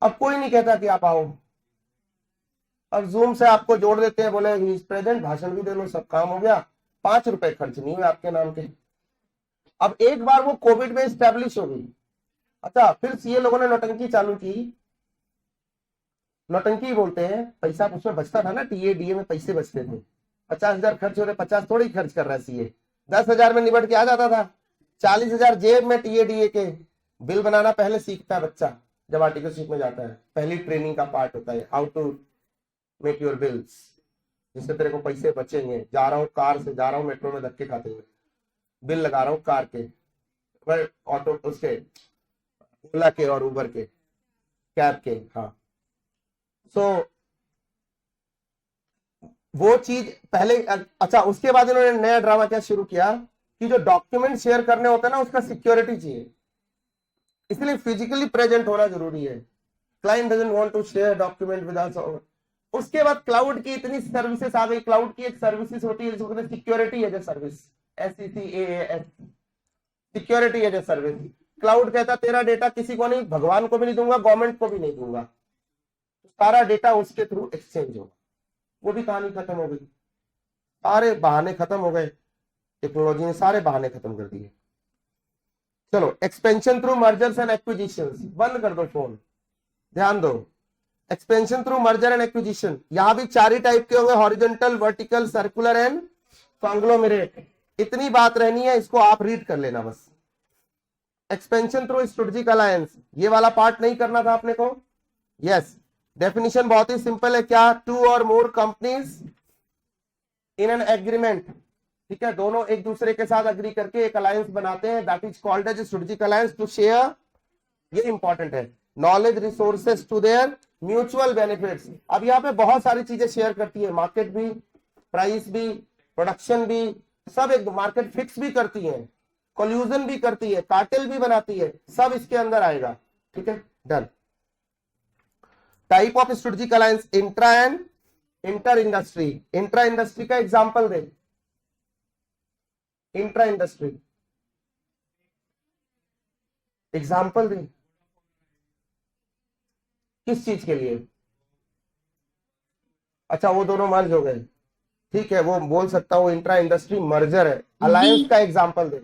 अब कोई नहीं कहता कि आप आओ, अब जूम से आपको जोड़ देते हैं, बोले ही इज प्रेजेंट, भाषण भी दे लो, सब काम हो गया, 5 रुपए खर्च नहीं हुए आपके नाम के। अब एक बार वो कोविड में स्टैब्लिश हो गई। अच्छा, फिर सीए लोगों ने नौटंकी चालू की, नौटंकी बोलते हैं, पैसा उसमें बचता था ना, टीए डीए में पैसे बचते थे, 50,000 खर्च हो रहे, 50 थोड़ी खर्च कर रहा है सीए, 10,000 में निबट के आ जाता था, 40,000 जेब में टीए डीए के। बिल बनाना पहले सीखता है बच्चा जब आर्टिकलशिप में जाता है, पहली ट्रेनिंग का पार्ट होता है, how to make your bills, जिससे तेरे को पैसे बचेंगे। जा रहा हूँ कार से, जा रहा हूँ मेट्रो में धक्के खाते हुए, बिल लगा रहा हूँ कार के, ऑटो उसके, ओला के और उबर के, कैब के। हाँ, सो वो चीज पहले। अच्छा, उसके बाद इन्होंने नया ड्रामा क्या शुरू किया कि जो डॉक्यूमेंट शेयर करने होते हैं ना, उसका सिक्योरिटी चाहिए, इसलिए फिजिकली प्रेजेंट होना जरूरी है। Client doesn't want to share document with us. उसके बाद क्लाउड की इतनी सर्विसेज आ गई, क्लाउड की एक सर्विसेज होती है जिसको कहते हैं security as a service, SECAAS, security as a service. Cloud कहता तेरा डेटा किसी को नहीं, भगवान को भी नहीं दूंगा, गवर्नमेंट को भी नहीं दूंगा, सारा डेटा उसके थ्रू एक्सचेंज होगा। वो भी कहानी खत्म हो गई, सारे बहाने खत्म हो गए, टेक्नोलॉजी ने सारे बहाने खत्म कर दिए। चलो, expansion through mergers and acquisitions, बंद कर दो फोन, ध्यान दो। Expansion through merger and acquisition, यहां भी 4 ही टाइप के होंगे, horizontal, vertical, circular and conglomerate. इतनी बात रहनी है, इसको आप रीड कर लेना बस। एक्सपेंशन थ्रू स्ट्रेटेजिक अलायंस, ये वाला पार्ट नहीं करना था आपने को। यस, डेफिनेशन बहुत ही सिंपल है, क्या? 2 और मोर कंपनीज इन एन एग्रीमेंट, ठीक है, दोनों एक दूसरे के साथ अग्री करके एक अलायंस बनाते हैं, that is called as strategic alliance to share, ये इंपॉर्टेंट है, knowledge, resources to their mutual benefits. अब यहाँ पे बहुत सारी चीजें शेयर करती है, मार्केट भी, प्राइस भी, प्रोडक्शन भी, सब एक मार्केट फिक्स भी करती है, कोल्यूजन भी करती है, कार्टेल भी बनाती है, सब इसके अंदर आएगा। ठीक है, done. Type of strategic alliance, intra and inter industry. Intra industry का एग्जांपल दे, इंट्रा इंडस्ट्री एग्जांपल दे, किस चीज के लिए? अच्छा, वो दोनों मर्ज हो गए, ठीक है, वो बोल सकता हूँ इंट्रा इंडस्ट्री मर्जर है। अलायंस का एग्जांपल दे।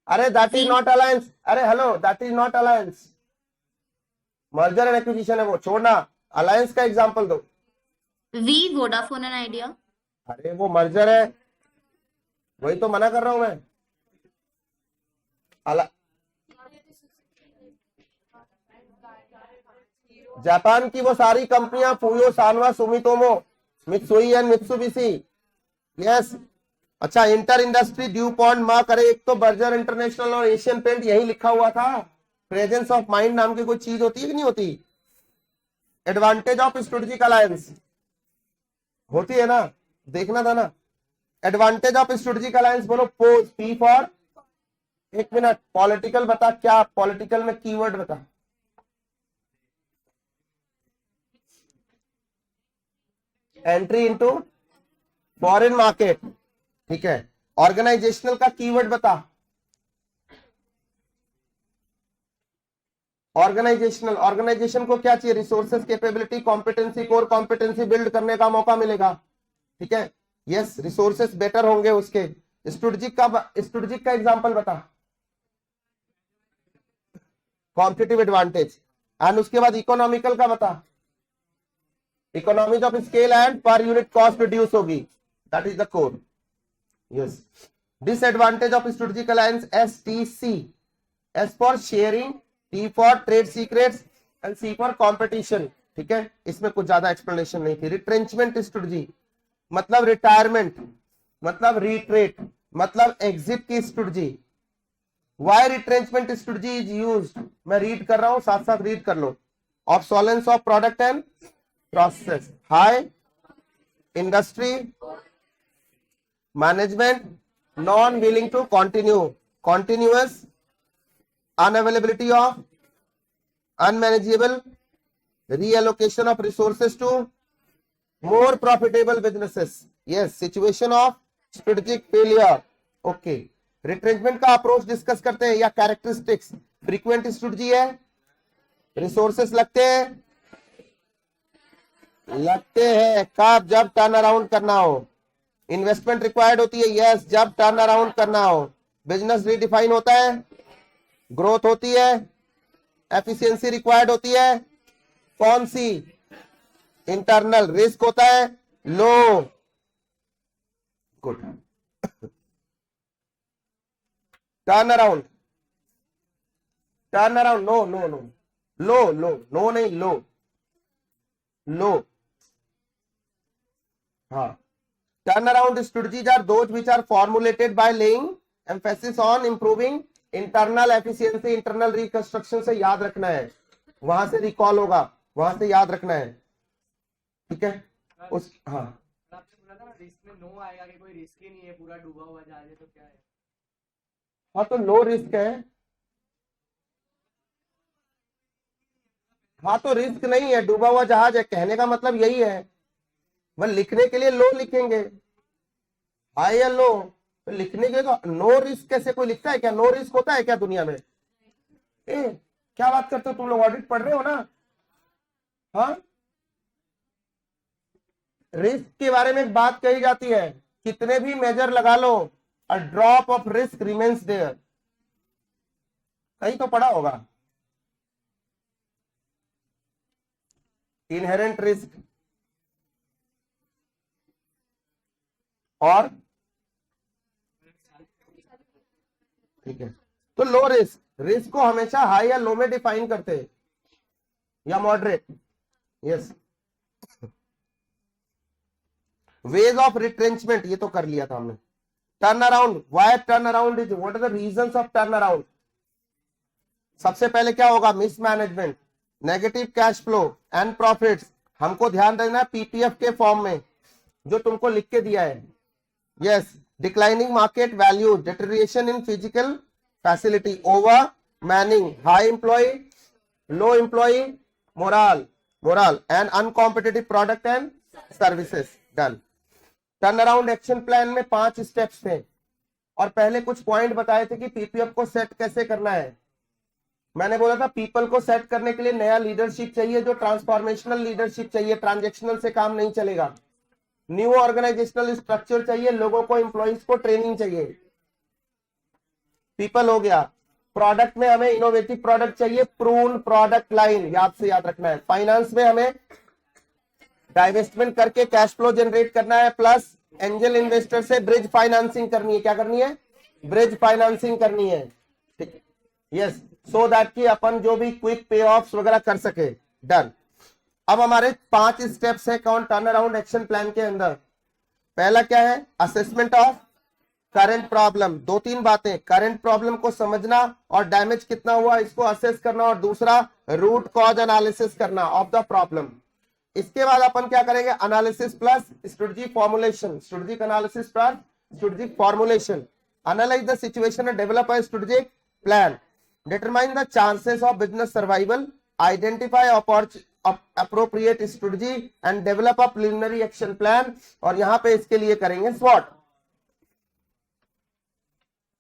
अरे दैट इज नॉट अलायंस, अरे hello, that is not alliance, merger and acquisition है वो, छोड़ना। अलायंस का एग्जांपल दो। Vi Vodafone and Idea. अरे वो मर्जर है, वही तो मना कर रहा हूं मैं। जापान की वो सारी कंपनियां, Fuyo, Sanwa, Sumitomo, Mitsui and Mitsubishi, yes. अच्छा, inter industry, DuPont, Mark. अरे एक तो बर्जर इंटरनेशनल और एशियन पेंट यही लिखा हुआ था। प्रेजेंस ऑफ माइंड नाम की कोई चीज होती है कि नहीं होती? एडवांटेज ऑफ स्ट्रेटेजिक अलायंस होती है ना, देखना था ना। एडवांटेज ऑफ स्ट्रेटेजिक अलायंस बोलो, पोज, पी फॉर, एक मिनट, पॉलिटिकल बता, क्या पॉलिटिकल में कीवर्ड बता। एंट्री इनटू फॉरेन मार्केट, ठीक है। ऑर्गेनाइजेशनल का कीवर्ड बता। ऑर्गेनाइजेशनल, ऑर्गेनाइजेशन को क्या चाहिए? Resources, capability, competency, core competency build करने का मौका मिलेगा, ठीक है, यस, रिसोर्सेज बेटर होंगे उसके। स्ट्रेटेजिक का एग्जांपल बता, कॉम्पिटिटिव एडवांटेज। एंड उसके बाद इकोनॉमिकल का बता, economies of scale and per unit cost reduce होगी, that is the core, yes. Disadvantage of strategic alliance, STC, S for sharing, T for trade secrets and C for competition, ठीक है, इसमें कुछ ज्यादा एक्सप्लेनेशन नहीं थी। रिट्रेंचमेंट स्ट्रेटजी मतलब retirement, मतलब रिट्रेट, मतलब एग्जिट की strategy. Why retrenchment strategy is used, मैं रीड कर रहा हूं, साथ साथ रीड कर लो। Obsolescence of product and process, high industry management, non willing to continue, continuous unavailability of unmanageable reallocation of resources to more profitable businesses, yes, situation of strategic failure, okay। Retrenchment का approach discuss करते हैं, या characteristics. Frequent strategy है, resources लगते हैं कब? जब turn around करना हो। इन्वेस्टमेंट रिक्वायर्ड होती है, यस, जब टर्न अराउंड करना हो। बिजनेस रीडिफाइन होता है, ग्रोथ होती है, एफिशिएंसी रिक्वायर्ड होती है, कौन सी? इंटरनल। रिस्क होता है low, good. Turn around, turn around, no no no, low low, no नहीं, लो लो, हाँ। Turn around strategies are those which are formulated by laying emphasis on improving internal efficiency. Internal reconstruction से याद रखना है, वहां से recall होगा, वहां से याद रखना है, ठीक है। उस हाँ, आपने बोला था रिस्क में नो आएगा कि कोई रिस्क ही नहीं है, पूरा डूबा हुआ जहाज है, तो क्या है? हाँ तो लो रिस्क है, हाँ तो रिस्क नहीं है, डूबा हुआ जहाज है, कहने का मतलब यही है। वह लिखने के लिए लो लिखेंगे, हाई या लो, तो लिखने के तो नो रिस्क कैसे कोई लिखता है क्या? नो रिस्क होता है क्या दुनिया में? क्या बात करते हो तुम लोग, ऑडिट पढ़ रहे हो ना? हाँ, रिस्क के बारे में एक बात कही जाती है, कितने भी मेजर लगा लो, a drop of risk remains there, कहीं तो पढ़ा होगा। इनहेरेंट रिस्क और, ठीक है, तो लो रिस्क, रिस्क को हमेशा हाई या लो में डिफाइन करते हैं, या moderate, yes. Ways of retrenchment, ये तो कर लिया था हमने। Turn around, why turn around is, what are the reasons of turn around? सबसे पहले क्या होगा? Mismanagement, negative cash flow and profits. हमको ध्यान देना पीपीएफ के फॉर्म में जो तुमको लिख के दिया है, yes. declining market value, deterioration in physical facility, over manning, high employee, low employee morale and uncompetitive product and services. Done. Turn around action plan में 5 स्टेप्स थे और पहले कुछ पॉइंट बताए थे कि पीपीएफ को सेट कैसे करना है। मैंने बोला था पीपल को सेट करने के लिए नया लीडरशिप चाहिए, जो ट्रांसफॉर्मेशनल लीडरशिप चाहिए, ट्रांजैक्शनल से काम नहीं चलेगा। न्यू ऑर्गेनाइजेशनल स्ट्रक्चर चाहिए, लोगों को, एम्प्लॉइज को ट्रेनिंग चाहिए। पीपल हो गया। प्रोडक्ट में हमें इनोवेटिव प्रोडक्ट चाहिए, प्रून प्रोडक्ट लाइन याद से याद रखना है। फाइनेंस में हमें डाइवेस्टमेंट करके कैश फ्लो जनरेट करना है, प्लस एंजल इन्वेस्टर से ब्रिज फाइनेंसिंग करनी है। क्या करनी है? ब्रिज फाइनेंसिंग करनी है। ठीक, यस, सो दैट कि अपन जो भी क्विक पे ऑफ्स वगैरह कर सके। डन। अब हमारे 5 स्टेप्स है कौन टर्न अराउंड एक्शन प्लान के अंदर। पहला क्या है? Assessment of current problem. 2-3 बातें, करंट प्रॉब्लम को समझना और डैमेज कितना हुआ इसको असेस करना, और दूसरा रूट कॉज एनालिसिस करना ऑफ द प्रॉब्लम। इसके बाद अपन क्या करेंगे? Analysis plus strategy formulation, strategic analysis plus strategic formulation. Analyse the situation and develop a strategic plan, determine the chances of business survival, identify appropriate strategy and develop a preliminary action plan। और यहां पे इसके लिए करेंगे SWOT।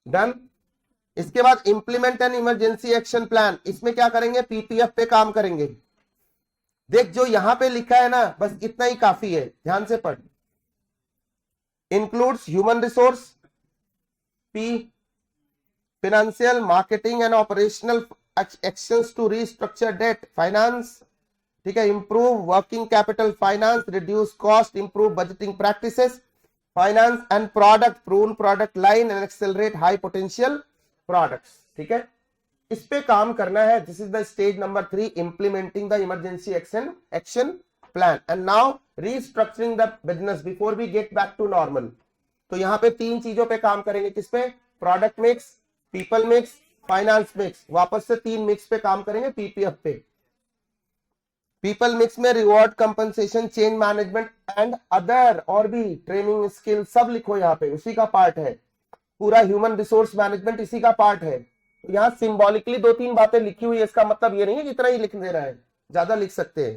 Done. इसके बाद implement an emergency action plan. इसमें क्या करेंगे? पीपीएफ पे काम करेंगे। देख जो यहां पे लिखा है ना, बस इतना ही काफी है, ध्यान से पढ़। Includes human resource, P financial, marketing and operational actions to restructure debt, finance, ठीक है, improve working capital, finance, reduce cost, improve budgeting practices, finance and product, prune product line and accelerate high potential products. ठीक है, इस पे काम करना है। This is the stage number 3, implementing the emergency action plan and now restructuring the business before we get back to normal. तो यहां पे 3 चीजों पे काम करेंगे। किस पे? Product mix, people mix, finance mix. वापस से 3 मिक्स पे काम करेंगे पीपीएफ पे। पीपल मिक्स में reward, compensation, change management and other, और भी ट्रेनिंग स्किल सब लिखो यहाँ पे, उसी का पार्ट है। पूरा ह्यूमन रिसोर्स मैनेजमेंट इसी का पार्ट है। तो यहाँ सिंबॉलिकली 2-3 बातें लिखी हुई है, इसका मतलब ये नहीं है कि इतना ही लिख दे रहा है, ज्यादा लिख सकते हैं।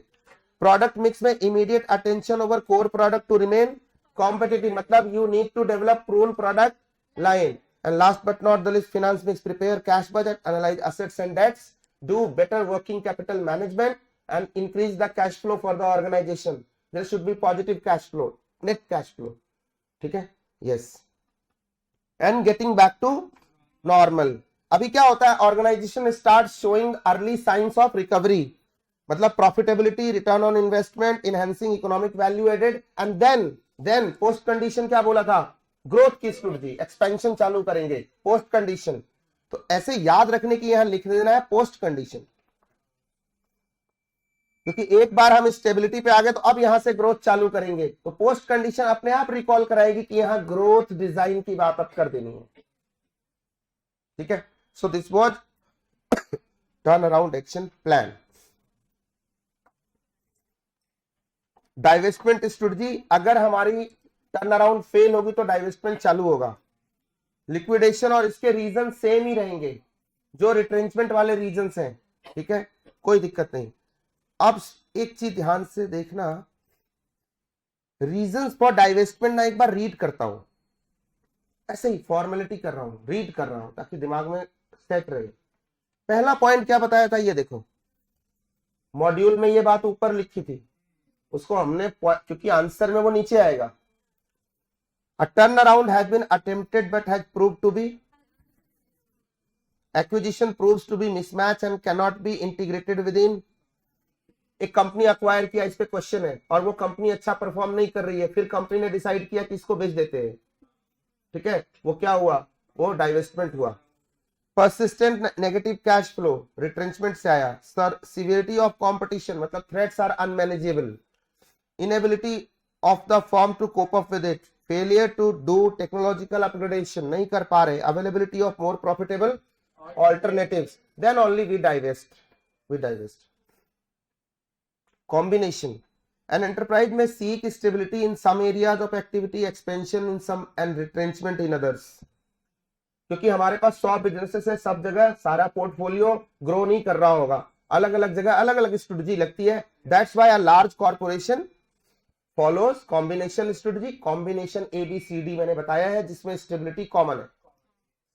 प्रोडक्ट मिक्स में immediate attention over core product to remain competitive, मतलब you need to develop prune product line. And last but not the list, finance mix, prepare cash budget, analyse assets and debts, do better working capital management and increase the cash flow for the organization. There should be positive cash flow, net cash flow. ठीक है? Yes. And getting back to normal. अभी क्या होता है? Organization starts showing early signs of recovery. मतलब profitability, return on investment, enhancing economic value added, and then post condition क्या बोला था? Growth की strategy, expansion चालू करेंगे। Post condition. तो ऐसे याद रखने की यहां लिख देना है post condition, क्योंकि एक बार हम स्टेबिलिटी पे आ गए तो अब यहां से ग्रोथ चालू करेंगे। तो पोस्ट कंडीशन अपने आप रिकॉल कराएगी कि यहां ग्रोथ डिजाइन की बात अब कर देनी है। ठीक है, so this was turn around action plan. Divestment strategy, अगर हमारी टर्न अराउंड फेल होगी तो डाइवेस्टमेंट चालू होगा। लिक्विडेशन और इसके रीजन सेम ही रहेंगे, जो रिट्रेंचमेंट वाले रीजंस हैं। ठीक है, कोई दिक्कत नहीं। अब एक चीज ध्यान से देखना, रीजंस फॉर डाइवेस्टमेंट ना एक बार रीड करता हूं, ऐसे ही फॉर्मेलिटी कर रहा हूं, रीड कर रहा हूं ताकि दिमाग में सेट रहे। पहला पॉइंट क्या बताया था, ये देखो मॉड्यूल में ये बात ऊपर लिखी थी, उसको हमने, क्योंकि आंसर में वो नीचे आएगा। A turn around has been attempted but has proved to be, acquisition proves to be mismatch and can not be integrated within. एक कंपनी अक्वायर किया, इस पे क्वेश्चन है, और वो कंपनी अच्छा परफॉर्म नहीं कर रही है, फिर कंपनी ने डिसाइड किया कि इसको बेच देते हैं। ठीक है, वो क्या हुआ? वो डाइवेस्टमेंट हुआ। Persistent negative cash flow, retrenchment से आया। सर सीवियरिटी ऑफ कंपटीशन, मतलब threats are unmanageable. Inability of the firm to cope up with it, failure to do technological upgradation, नहीं कर पा रहे। Availability of more profitable alternatives, then only we divest. Combination, An enterprise may seek stability in some areas of activity, expansion in some and retrenchment in others. क्योंकि हमारे पास 100 businesses है, सब जगह सारा पोर्टफोलियो ग्रो नहीं कर रहा होगा, अलग अलग जगह अलग अलग स्ट्रेटजी लगती है. That's why a large corporation follows combination strategy. Combination ABCD मैंने बताया है, जिसमें स्टेबिलिटी कॉमन है.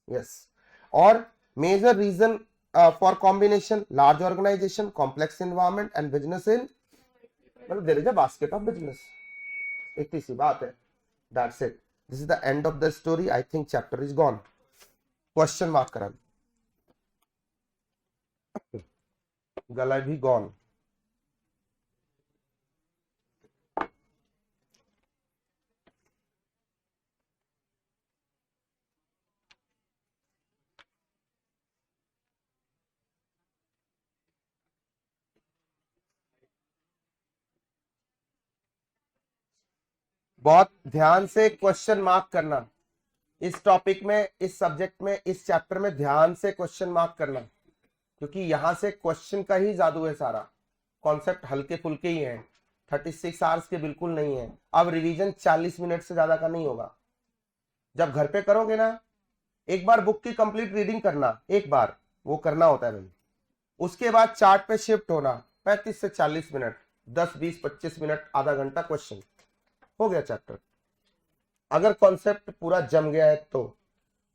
यस. और major reason for combination, large organisation, complex environment and business in, मतलब there is a basket of business. इतनी सी बात है. That's it. This is the end of the story. I think chapter is gone. Question mark करा, गला भी gone. बहुत ध्यान से क्वेश्चन मार्क करना. इस टॉपिक में, इस सब्जेक्ट में, इस चैप्टर में ध्यान से क्वेश्चन मार्क करना, क्योंकि यहां से क्वेश्चन का ही जादू है. सारा कॉन्सेप्ट हल्के फुल्के ही है, 36 आवर्स के बिल्कुल नहीं है. अब रिवीजन 40 मिनट से ज्यादा का नहीं होगा. जब घर पे करोगे ना, एक बार बुक की कंप्लीट रीडिंग करना, एक बार वो करना होता है भाई. उसके बाद चार्ट पे शिफ्ट होना, 35 से 40 मिनट, 10, 20, 25 मिनट, आधा घंटा क्वेश्चन, हो गया चैप्टर. अगर कॉन्सेप्ट पूरा जम गया है तो,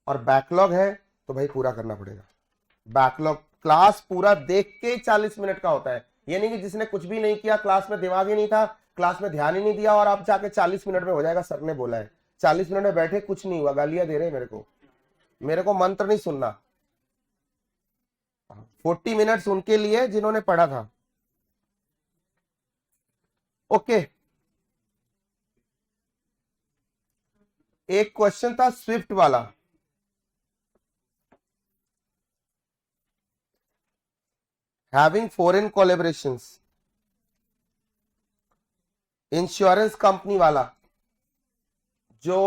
और बैकलॉग है तो भाई पूरा करना पड़ेगा. बैकलॉग क्लास पूरा देख के 40 मिनट का होता है. ये नहीं कि जिसने कुछ भी नहीं किया, क्लास में दिमाग ही नहीं था, क्लास में ध्यान ही नहीं दिया, और आप जाके 40 मिनट में हो जाएगा, सर ने बोला है. 40 मिनट में बैठे कुछ नहीं हुआ, गालियां दे रहे मेरे को मंत्र नहीं सुनना. 40 मिनट्स उनके लिए जिन्होंने पढ़ा था. ओके. एक क्वेश्चन था स्विफ्ट वाला. Having foreign collaborations, insurance company वाला, जो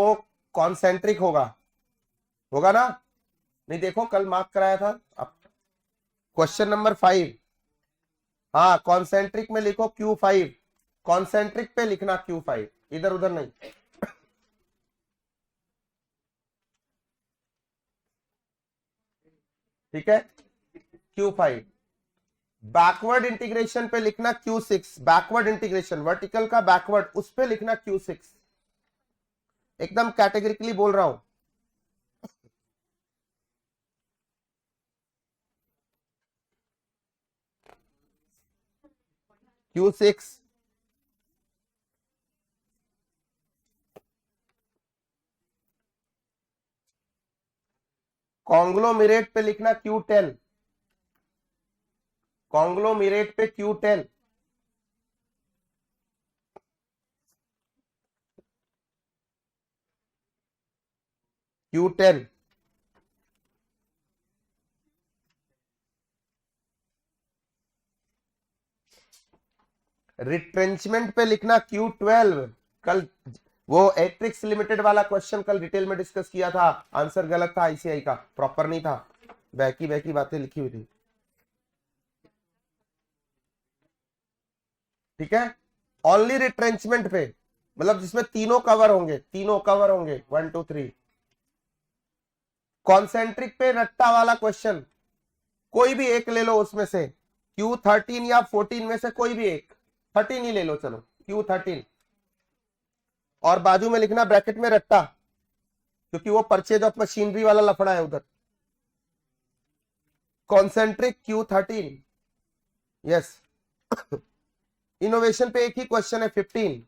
कॉन्सेंट्रिक होगा ना. नहीं देखो, कल मार्क कराया था. अब क्वेश्चन नंबर 5. हाँ, कॉन्सेंट्रिक में लिखो Q5. कॉन्सेंट्रिक पे लिखना Q5, इधर उधर नहीं. ठीक है, Q5. बैकवर्ड इंटीग्रेशन पे लिखना Q6. बैकवर्ड इंटीग्रेशन, वर्टिकल का बैकवर्ड, उस पे लिखना Q6. एकदम कैटेगरिकली बोल रहा हूं. Q6. कॉन्ग्लोमेरेट पे लिखना Q10. कॉन्ग्लोमेरेट पे Q10. Q10. रिट्रेंचमेंट पे लिखना Q12. कल वो एट्रिक्स लिमिटेड वाला क्वेश्चन कल डिटेल में डिस्कस किया था, आंसर गलत था, ICI का प्रॉपर नहीं था, बैकी बातें लिखी हुई थी. ठीक है. ओनली रिट्रेंचमेंट पे, मतलब जिसमें तीनों कवर होंगे 1 2 3. कॉन्सेंट्रिक पे रट्टा वाला क्वेश्चन, कोई भी एक ले लो उसमें से, Q13 या 14 में से कोई भी एक, 13 ही ले लो, चलो Q13. और बाजू में लिखना ब्रैकेट में रट्टा, क्योंकि वो परचेज ऑफ मशीनरी वाला लफड़ा है उधर. Concentric Q13. यस. इनोवेशन पे एक ही क्वेश्चन है 15.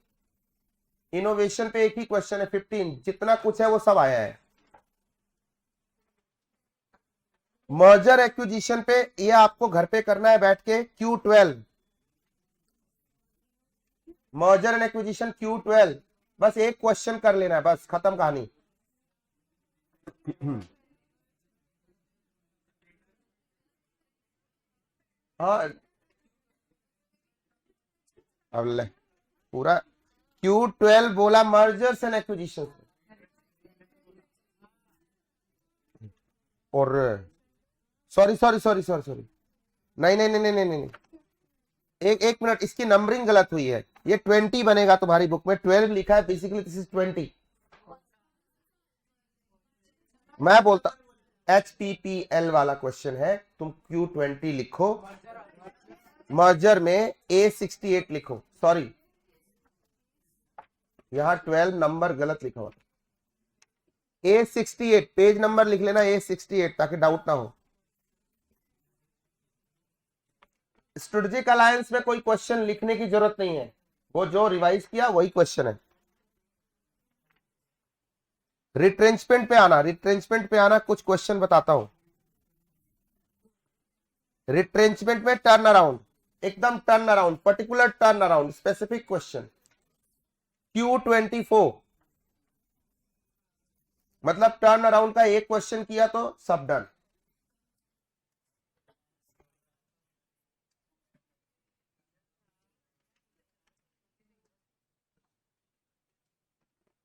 इनोवेशन पे एक ही क्वेश्चन है 15. जितना कुछ है वो सब आया है. मर्जर एक्विजिशन पे ये आपको घर पे करना है बैठ के, Q12. Merger and acquisition Q12. बस एक क्वेश्चन कर लेना है, बस खत्म कहानी. हाँ, अब ले पूरा Q12 बोला, मर्जर्स एंड एक्विजिशन. और सॉरी, नहीं, एक एक मिनट, इसकी नंबरिंग गलत हुई है, ये 20 बनेगा तुम्हारी बुक में, 12 लिखा है, बेसिकली दिस इज 20। मैं बोलता HPPL वाला क्वेश्चन है, तुम Q20 लिखो, मर्जर में A68 लिखो, सॉरी यहां 12 नंबर गलत लिखा हुआ, A68 पेज नंबर लिख लेना, A68, ताकि डाउट ना हो। स्ट्रेटेजिक अलायंस में कोई क्वेश्चन लिखने की जरूरत नहीं है, वो जो रिवाइज किया वही क्वेश्चन है। रिट्रेंचमेंट पे आना, रिट्रेंचमेंट पे आना, कुछ क्वेश्चन बताता हूं। रिट्रेंचमेंट में टर्न अराउंड, एकदम turn around, particular turn around, specific question. Q24 मतलब टर्न अराउंड का एक क्वेश्चन किया तो सब डन।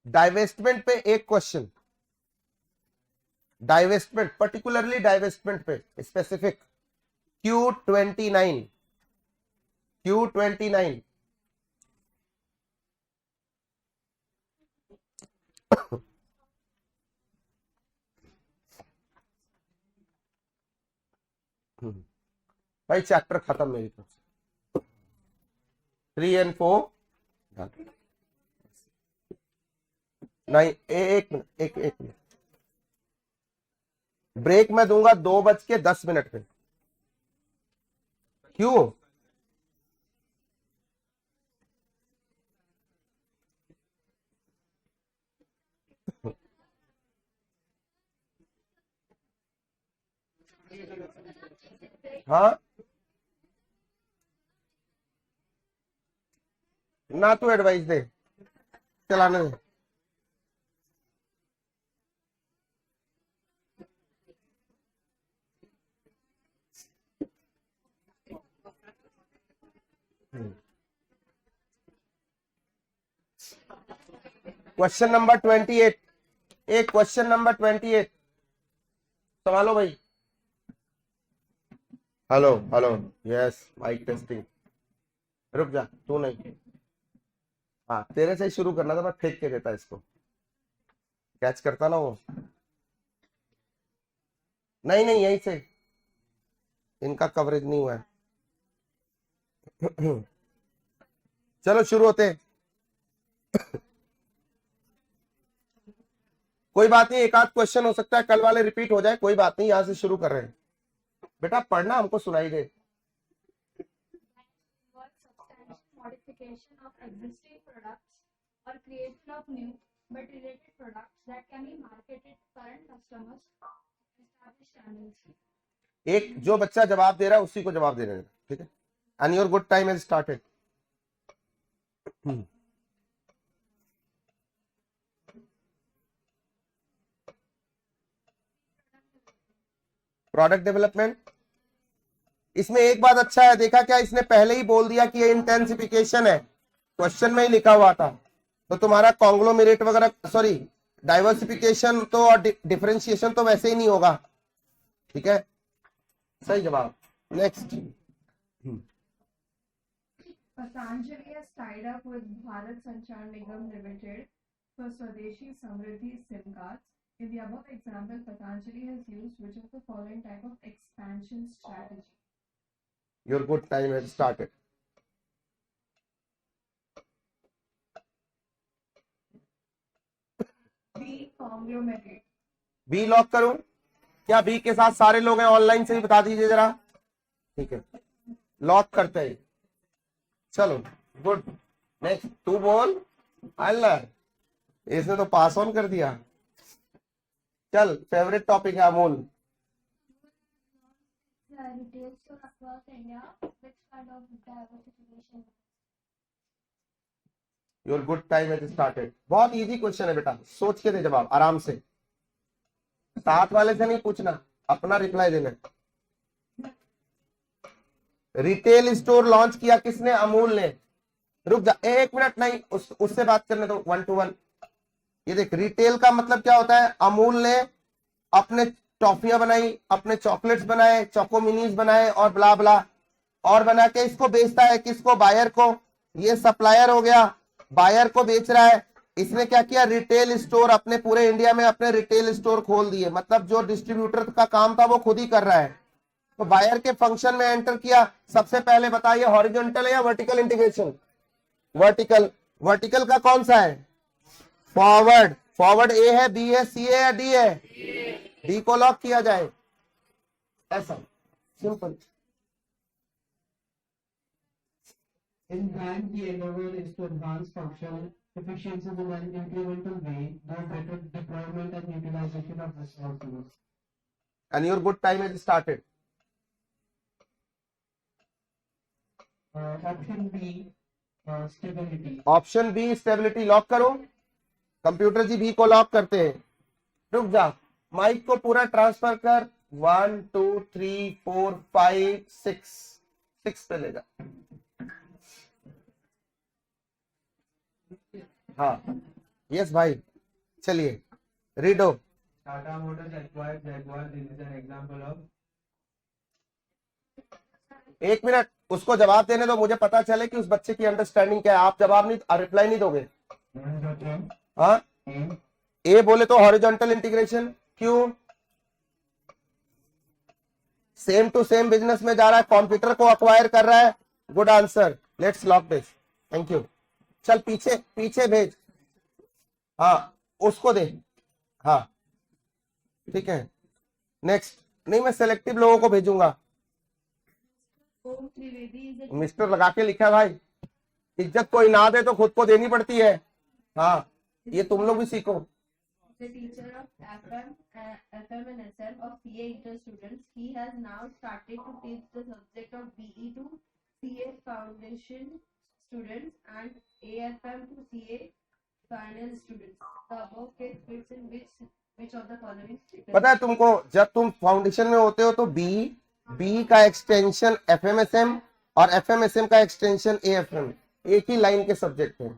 डाइवेस्टमेंट पे एक क्वेश्चन, डाइवेस्टमेंट, पर्टिकुलरली डाइवेस्टमेंट पे स्पेसिफिक, Q29, Q29 भाई चैप्टर खत्म मेरी तरफ से, 3 and 4 नहीं, एक मिनट, एक मिनट, ब्रेक मैं दूंगा 2:10 पे। क्यों? हाँ ना, तू एडवाइस दे, चलाने दे। क्वेश्चन नंबर 28, एक क्वेश्चन नंबर 28 संभालो भाई। Hello hello, yes, mike testing. रुक जा, तू नहीं, हाँ तेरे से ही शुरू करना था, मैं फेंक के देता इसको, कैच करता ना वो। नहीं नहीं, यहीं से, इनका कवरेज नहीं हुआ है। चलो शुरू होते हैं। कोई बात नहीं, एक आध क्वेश्चन हो सकता है कल वाले रिपीट हो जाए, कोई बात नहीं, यहां से शुरू कर रहे हैं। बेटा पढ़ना, हमको सुनाई दे। Modification of existing products or creation of new but related products that can be marketed to current customers, established channels. एक जो बच्चा जवाब दे रहा है उसी को जवाब देने देना, ठीक है? And your good time has started. Product development, इसमें एक बात अच्छा है, देखा क्या, इसने पहले ही बोल दिया कि ये इंटेंसिफिकेशन है, क्वेश्चन में ही लिखा हुआ था, तो तुम्हारा कॉन्ग्लोमेरेट वगैरह, सॉरी डाइवर्सिफिकेशन तो और डिफरेंशिएशन तो वैसे ही नहीं होगा, ठीक है? सही जवाब। Next. Patanjali has tied up with Bharat Sanchar Nigam Limited for Swadeshi Samriddhi SIM cards. In the above example, Patanjali has used which of the following type of expansion strategy? Your good time has started. B. Conglomerate. B lock करूं क्या? B के साथ सारे लोग हैं online से ही बता दीजिए जरा, ठीक है? लॉक करते हैं, चलो गुड। नेक्स्ट, तू बोल। अल्लाह, इसने तो पास ऑन कर दिया। चल, फेवरेट टॉपिक है Amul. Retail store across India, which kind of diversification? Your good time has started. बहुत इजी क्वेश्चन है बेटा, सोच के दे जवाब आराम से, साथ वाले से नहीं पूछना, अपना रिप्लाई देना। रिटेल स्टोर लॉन्च किया किसने? अमूल ने। रुक जा, एक मिनट, नहीं उससे बात करने दो 1 to 1। ये देख, रिटेल का मतलब क्या होता है? अमूल ने अपने टॉफियां बनाई, अपने चॉकलेट्स बनाए, चोको मिनीज बनाए और ब्ला ब्ला, और बना के इसको बेचता है, किसको? बायर को। ये सप्लायर हो गया, बायर को बेच रहा है। इसने क्या किया? रिटेल स्टोर अपने पूरे इंडिया में अपने रिटेल स्टोर खोल दिए, मतलब जो डिस्ट्रीब्यूटर का काम था वो खुद ही कर रहा है। तो बायर के फंक्शन में एंटर किया। सबसे पहले बताइए हॉरिजॉन्टल है या वर्टिकल इंटीग्रेशन? वर्टिकल। वर्टिकल का कौन सा है? फॉरवर्ड। फॉरवर्ड ए है, बी है, सी है या डी है? डी को लॉक किया जाए, ऐसा simple. In fact, the endeavor is to enhance functional efficiencies in an incremental way, through better deployment and utilization of resources. And your good time has started. Option B, stability. Option B stability lock करो। Computer ji B को lock करते हैं। रुक जा, mic को पूरा transfer कर। 1 2 3 4 5 6 पे ले जा। हाँ यस भाई, चलिए redo. Tata Motors acquired Jaguar. This is an example of. एक मिनट, उसको जवाब देने दो, मुझे पता चले कि उस बच्चे की अंडरस्टैंडिंग क्या है। आप जवाब नहीं, रिप्लाई नहीं दोगे। हाँ, ए बोले तो हॉरिजॉन्टल इंटीग्रेशन। क्यों? सेम टू सेम बिजनेस में जा रहा है, कंप्यूटर को अक्वायर कर रहा है। Good answer, let's lock this. Thank you. चल पीछे पीछे भेज। हाँ उसको दे। हाँ ठीक है, नेक्स्ट। नहीं, मैं सेलेक्टिव लोगों को भेजूंगा। Om Trivedi is a mister लगा के लिखा भाई। इज्जत कोई ना दे तो खुद को देनी पड़ती है। हाँ, ये तुम लोग भी सीखो। the teacher of FM and SM of CA inter students. He has now started to teach the subject of BE to CA foundation students and AFM to CA final students. The above case fits in which of the following statements? पता है तुमको, जब तुम foundation में होते हो तो B का एक्सटेंशन FMSM और FMSM का एक्सटेंशन AFM, एक ही लाइन के सब्जेक्ट है।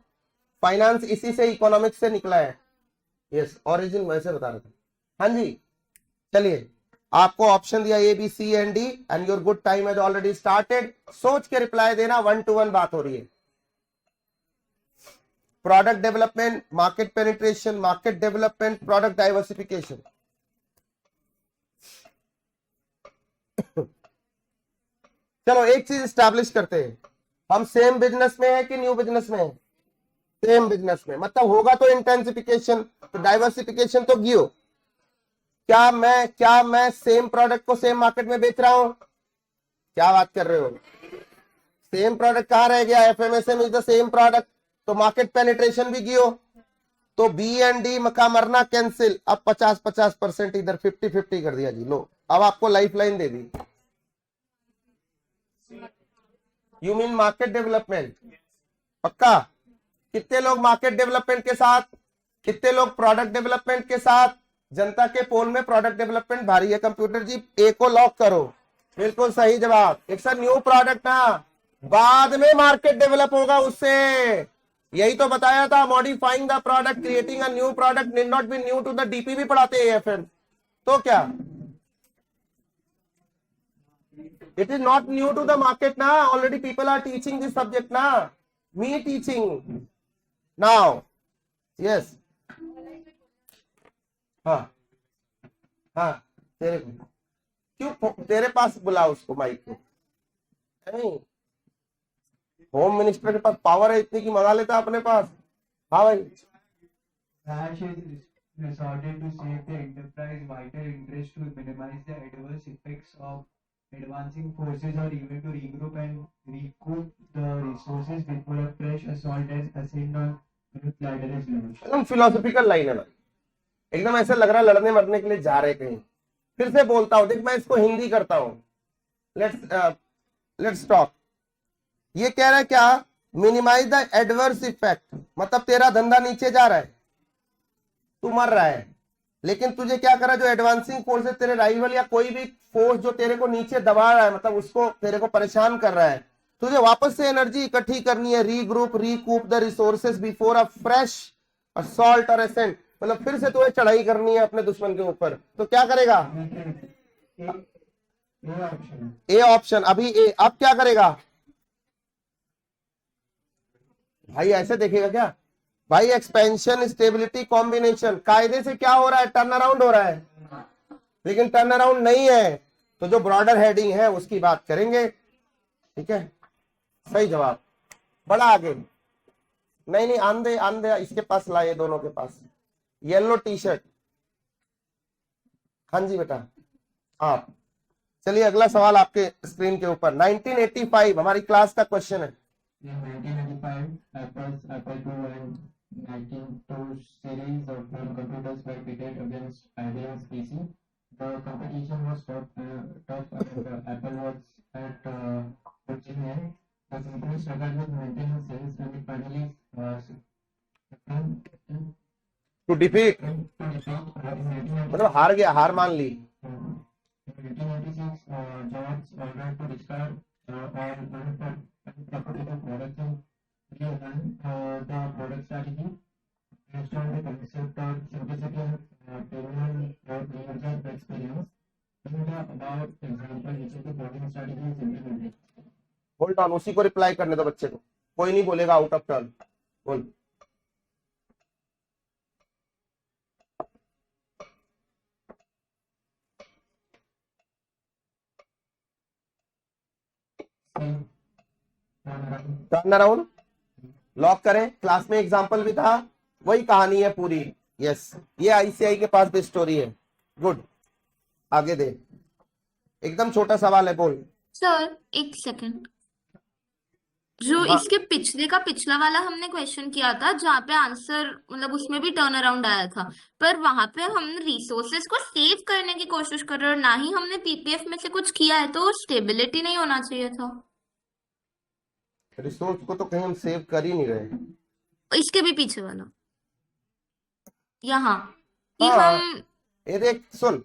फाइनेंस इसी से, इकोनॉमिक्स से निकला है। यस, ओरिजिन वैसे बता रहा था। हाँ जी, चलिए आपको ऑप्शन दिया A B C and D and your good time has already started. सोच के रिप्लाई देना, 1 to 1 बात हो रही है। Product development, market penetration, market development, product diversification. चलो एक चीज स्टैब्लिश करते हैं, हम सेम बिजनेस में है कि न्यू बिजनेस में है? सेम बिजनेस में, मतलब होगा तो इंटेंसिफिकेशन, तो डाइवर्सिफिकेशन तो गियो। क्या मैं सेम प्रोडक्ट को सेम मार्केट में बेच रहा हूं? क्या बात कर रहे हो? सेम प्रोडक्ट कहां रह गया? FMSM is the same product, तो मार्केट पेनिट्रेशन भी गियो। तो बी एंड डी का मरना कैंसिल। अब 50-50% इधर 50-50 कर दिया जी। लो, अब आपको life line they the. You mean market development? पक्का? कितने लोग मार्केट डेवलपमेंट के साथ, कितने लोग प्रोडक्ट डेवलपमेंट के साथ? जनता के पोल में प्रोडक्ट डेवलपमेंट भारी है। कंप्यूटर जी ए को लॉक करो। बिल्कुल सही जवाब। एक न्यू प्रोडक्ट ना, बाद में मार्केट डेवलप होगा उससे। यही तो बताया था, modifying the product, creating a new product need not be new to the DP भी पढ़ाते हैं AFM। तो क्या it is not new to the market na, already people are teaching this subject na, me teaching now। yes, हाँ हाँ, तेरे पास बुलाओ उसको, माइक को। नहीं, होम मिनिस्टर के पास पावर है इतनी कि मंगा लेता अपने पास। हाँ भाई, Dash is resorted to save the enterprise vital interest to minimize the adverse effects of advancing forces or even to regroup and recoup the resources before a fresh assault is assailed on unilateral level. एकदम philosophical line है भाई, एकदम ऐसे लग रहा है लड़ने मरने के लिए जा रहे कहीं। फिर से बोलता हूं, देख मैं इसको हिंदी करता हूं। Let's talk. ये कह रहा है क्या? मिनिमाइज द एडवर्स इफेक्ट, मतलब तेरा धंधा नीचे जा रहा है, तू मर रहा है, लेकिन तुझे क्या करा? जो एडवांसिंग फोर्स है, तेरे राइवल या कोई भी फोर्स जो तेरे को नीचे दबा रहा है, मतलब उसको तेरे को परेशान कर रहा है, तुझे वापस से एनर्जी इकट्ठी करनी है। Regroup, recoup the resources before a fresh assault और असेंट, मतलब फिर से तुम्हें चढ़ाई करनी है अपने दुश्मन के ऊपर। तो क्या करेगा? A option. ए ऑप्शन, अभी ए, अब क्या करेगा भाई, ऐसे देखेगा क्या भाई? एक्सपेंशन स्टेबिलिटी कॉम्बिनेशन, कायदे से क्या हो रहा है, टर्न अराउंड हो रहा है, लेकिन टर्न अराउंड नहीं है, तो जो ब्रॉडर हेडिंग है उसकी बात करेंगे। ठीक है, सही जवाब। बड़ा आगे, नहीं नहीं, आंधे आंधे इसके पास लाए, दोनों के पास येलो टी शर्ट। हाँ जी बेटा, आप चलिए, अगला सवाल आपके स्क्रीन के ऊपर। 1985 हमारी क्लास का क्वेश्चन है। In 1995, Apple II and Macintosh series of home computers were pitted against IBM's PC. The competition was tough, and Apple was at losing end. The company struggled with maintaining sales when it finally succumbed to defeat, to defeat. In 1996, मतलब हार गया, हार मान ली। in 1996, Jobs ordered to discard all unprofitable products and realign the product strategy based on the concept of simplicity and premium user experience. In the above example, which is the following strategy is implemented. Hold on, उसी को reply करने दो बच्चे को, कोई नहीं बोलेगा out of turn. बोल। टर्न अराउंड लॉक करें, क्लास में एग्जांपल भी था, वही कहानी है पूरी। यस, ये आईसीआई के पास भी स्टोरी है। गुड, आगे दे, एकदम छोटा सवाल है, बोल। सर एक सेकंड, जो हाँ। इसके पिछले का पिछला वाला हमने क्वेश्चन किया था जहाँ पे आंसर मतलब उसमें भी टर्न अराउंड आया था, पर वहां पे हम रिसोर्सेज को सेव करने की कोशिश कर रहे हैं और ना ही हमने पीपीएफ में से कुछ किया है, तो स्टेबिलिटी नहीं होना चाहिए था। रिसोर्स को तो कहीं हम सेव कर ही नहीं रहे। इसके भी पीछे वाला यहाँ कि हाँ, हम ये देख सुन,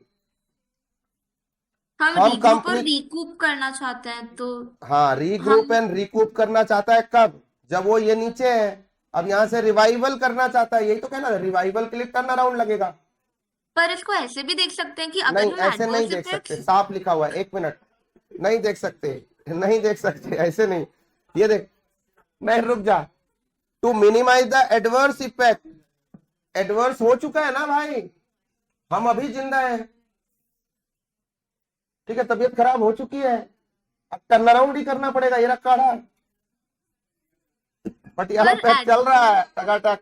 हम रिग्रुप और कंपनी, रिकूप करना चाहते हैं, तो हाँ, रीग्रुप हम एंड रिकूप करना चाहता है कब, जब वो ये नीचे है, अब यहाँ से रिवाइवल करना चाहता है, यही तो कहना, रिवाइवल के लिए टर्न अराउंड लगेगा। पर इसको ऐसे भी देख सकते हैं कि अगर नहीं, हम ऐसे नहीं एडवर्स देख सकते, इफेक्ट्स साफ लिखा हुआ है, एक मिनट, नहीं देख सकते, नहीं देख सकते, ऐसे नहीं, ये देख, नहीं रुक जा, to minimize the adverse effect, adverse हो चुका है ना भाई, हम अभी जिंदा है, ठीक है, तबीयत खराब हो चुकी है, अब टर्न अराउंड ही करना पड़ेगा, ये रखा है पटियाला पर पैक चल रहा है टकाटक।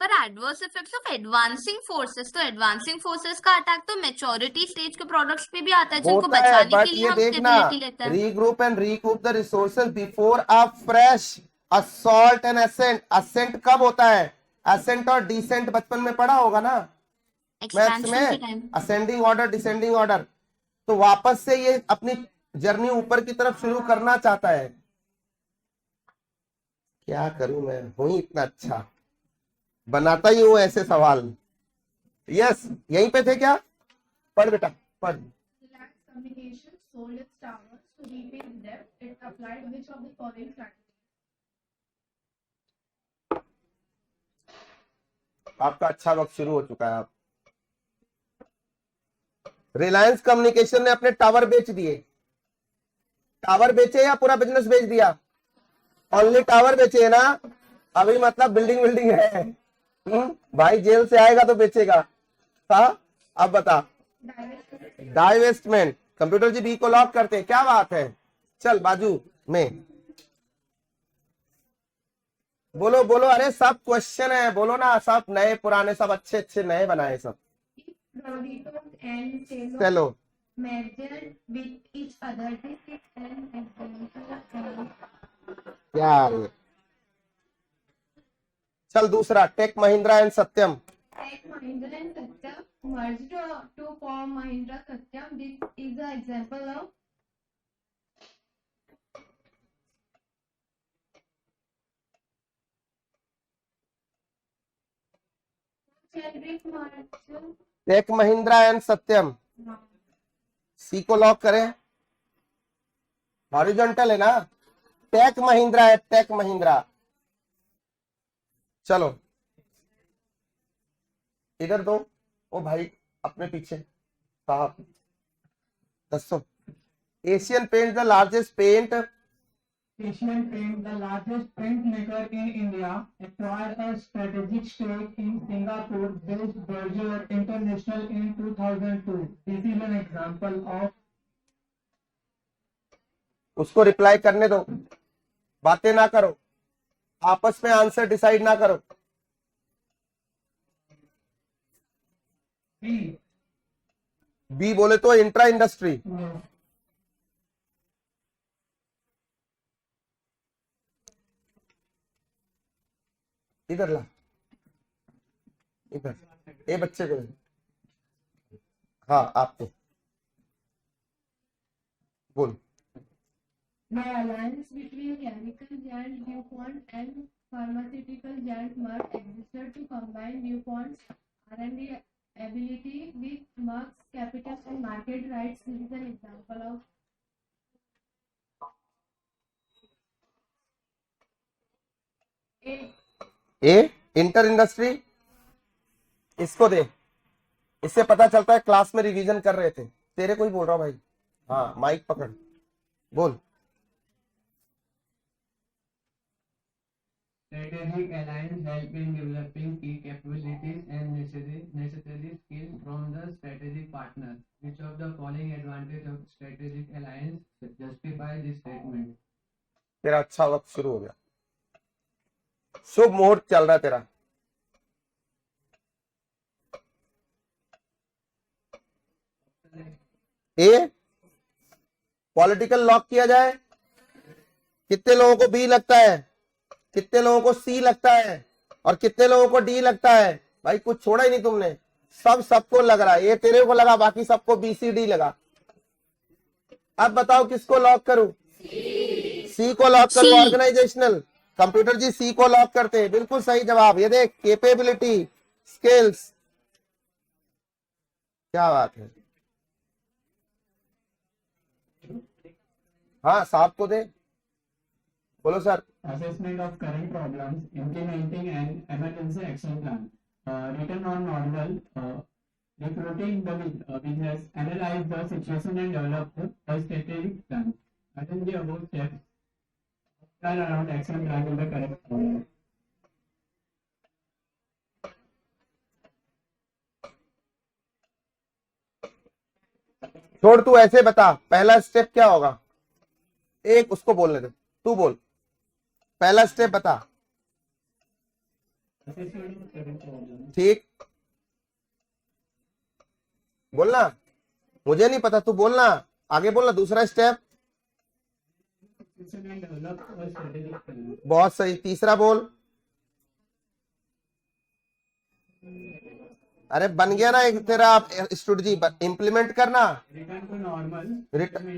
पर adverse effects of advancing forces, तो एडवांसिंग फोर्सेस का अटैक तो मेच्योरिटी स्टेज के प्रोडक्ट्स पे भी आता है जिनको होता है, बचाने बट के लिए ये हम देखना, स्टेबिलिटी लेते हैं। Regroup and recoup the resources before a fresh assault and ascent. Ascent कब होता है? असेंट और डिसेंट बचपन में पढ़ा होगा ना मैथ्स एक्सपेंशन के में, time ascending order descending order, तो वापस से ये अपनी जर्नी ऊपर की तरफ शुरू करना चाहता है। क्या करूं, मैं हूं ही इतना अच्छा, बनाता ही हूं ऐसे सवाल। यस, यहीं पे थे क्या? पढ़ बेटा, पढ़। Reliance Communications sold its towers to repay its debt. It applied which of the following strategies? आपका अच्छा वक्त शुरू हो चुका है। आप रिलायंस कम्युनिकेशन ने अपने टावर बेच दिए, टावर बेचे या पूरा बिजनेस बेच दिया? ओनली टावर बेचे है ना, अभी मतलब बिल्डिंग बिल्डिंग है। भाई जेल से आएगा तो बेचेगा। हाँ, अब बता। डाइवेस्टमेंट। कंप्यूटर जी बी को लॉक करते, क्या बात है, चल बाजू में बोलो बोलो, अरे सब क्वेश्चन है, बोलो ना, सब नए पुराने सब अच्छे अच्छे नए बनाए सब। Proditos and Taylor चलो merged with each other. This is an example of क्या है? चल दूसरा, tech Mahindra and Satyam. Tech Mahindra and Satyam merged to form Mahindra Satyam. This is an example of generic merger. Tech Mahindra and Satyam, C को lock करें, horizontal है ना, take Mahindra है, take Mahindra. चलो इधर दो, ओ भाई अपने पीछे साहब, दसो Asian paint the largest paint Asian Paint, the largest paint maker in India, acquired a strategic stake in Singapore-based Berger International in 2002. This is an example of उसको रिप्लाई करने दो, बातें ना करो, आपस में आंसर डिसाइड ना करो। बी बोले तो इंट्रा इंडस्ट्री, इधर ला, इधर ए बच्चे को, हाँ आपको बोल। The alliance between chemical giant DuPont and pharmaceutical giant Merck existed to combine DuPont's R&D ability with Merck's capital and market rights. This is an example of A inter industry, इसको दे, इससे पता चलता है क्लास में revision कर रहे थे। तेरे को ही बोल रहा हूं भाई, हाँ माइक पकड़, बोल। Strategic alliance help in developing key capabilities and necessary skills from the strategic partner. Which of the following advantage of strategic alliance justify this statement? तेरा अच्छा वक्त शुरू हो गया, शुभ मुहूर्त चल रहा है तेरा। ए पॉलिटिकल लॉक किया जाए, कितने लोगों को बी लगता है, कितने लोगों को सी लगता है और कितने लोगों को डी लगता है? भाई कुछ छोड़ा ही नहीं तुमने, सबको लग रहा है। ये तेरे को लगा, बाकी सबको बी सी डी लगा। अब बताओ किसको लॉक करूं? सी को लॉक करूं, सी। ऑर्गेनाइजेशनल। कंप्यूटर जी सी को लॉक करते हैं, बिल्कुल सही जवाब। ये देख, कैपेबिलिटी, स्किल्स, क्या बात है। हाँ साहब को दे, बोलो sir. assessment of current problems, implementing an emergency action plan, written on normal, recruiting the business, analyze the situation and develop a strategic plan. Attend the above steps, plan around action plan in the correct order. छोड़, तू ऐसे बता पहला step क्या होगा। एक उसको बोलने दे, तू बोल पहला स्टेप बता। Assessment of current problems. ठीक, बोलना, मुझे नहीं पता, तू बोलना, आगे बोलना। दूसरा step, Situation and develop a strategic plan. बहुत सही। तीसरा बोल, अरे बन गया ना एक तेरा स्टूडेंट जी, इम्प्लीमेंट करना। Return to normal.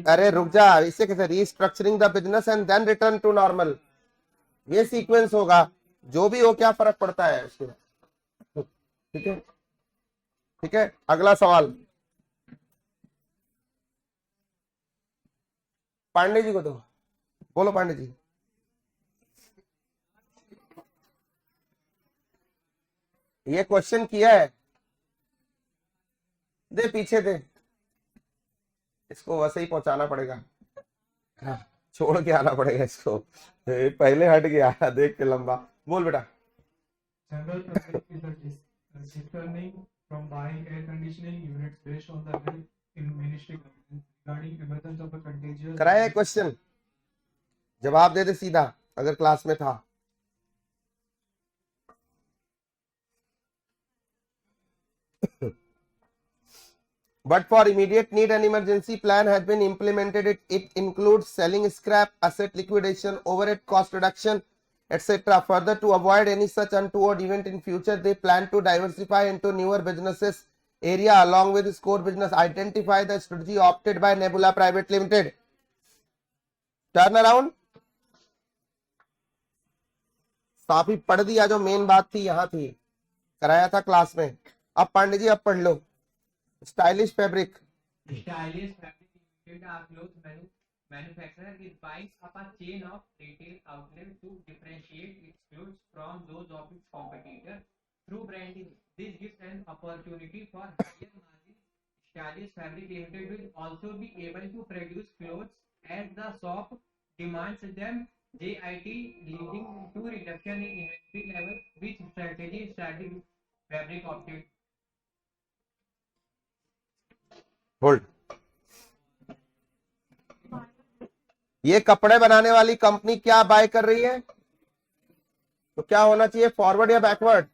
अरे रुक जा, इसे कैसे, restructuring the business and then return to normal, ये सीक्वेंस होगा। जो भी हो, क्या फर्क पड़ता है उसके। ठीक है, ठीक है। अगला सवाल पांडे जी को दो, बोलो पांडे जी। ये क्वेश्चन किया है, दे पीछे दे, इसको वैसे ही पहुंचाना पड़ेगा। हाँ, छोड़ के आना पड़ेगा इसको, पहले हट गया, देख के लंबा। बोल बेटा। Several project is discerning from buying air conditioning units based on the bill in ministry guidance regarding emergence of a contagious कराया क्वेश्चन, जवाब दे दे सीधा, अगर क्लास में था। But for immediate need, an emergency plan has been implemented. It includes selling scrap, asset liquidation, overhead cost reduction, etc. Further, to avoid any such untoward event in future, they plan to diversify into newer businesses area along with its core business. Identify the strategy opted by Nebula Private Limited. Turnaround. काफी पढ़ दिया, जो main बात थी यहाँ थी, कराया था क्लास में। अब पांडे जी अब पढ़ लो। Stylish fabric, Stylish fabric included are clothes manufacturer is buying up a chain of retail outlets to differentiate its clothes from those of its competitor through branding. This gives an opportunity for higher margin Chalis Fabric Limited will also be able to produce clothes as the shop demands them. JIT leading to reduction in inventory levels. Which strategy Chalis Fabric opted? Hold. ये कपड़े बनाने वाली company क्या bye कर रही है? तो क्या होना चाहिए, फॉरवर्ड या बैकवर्ड?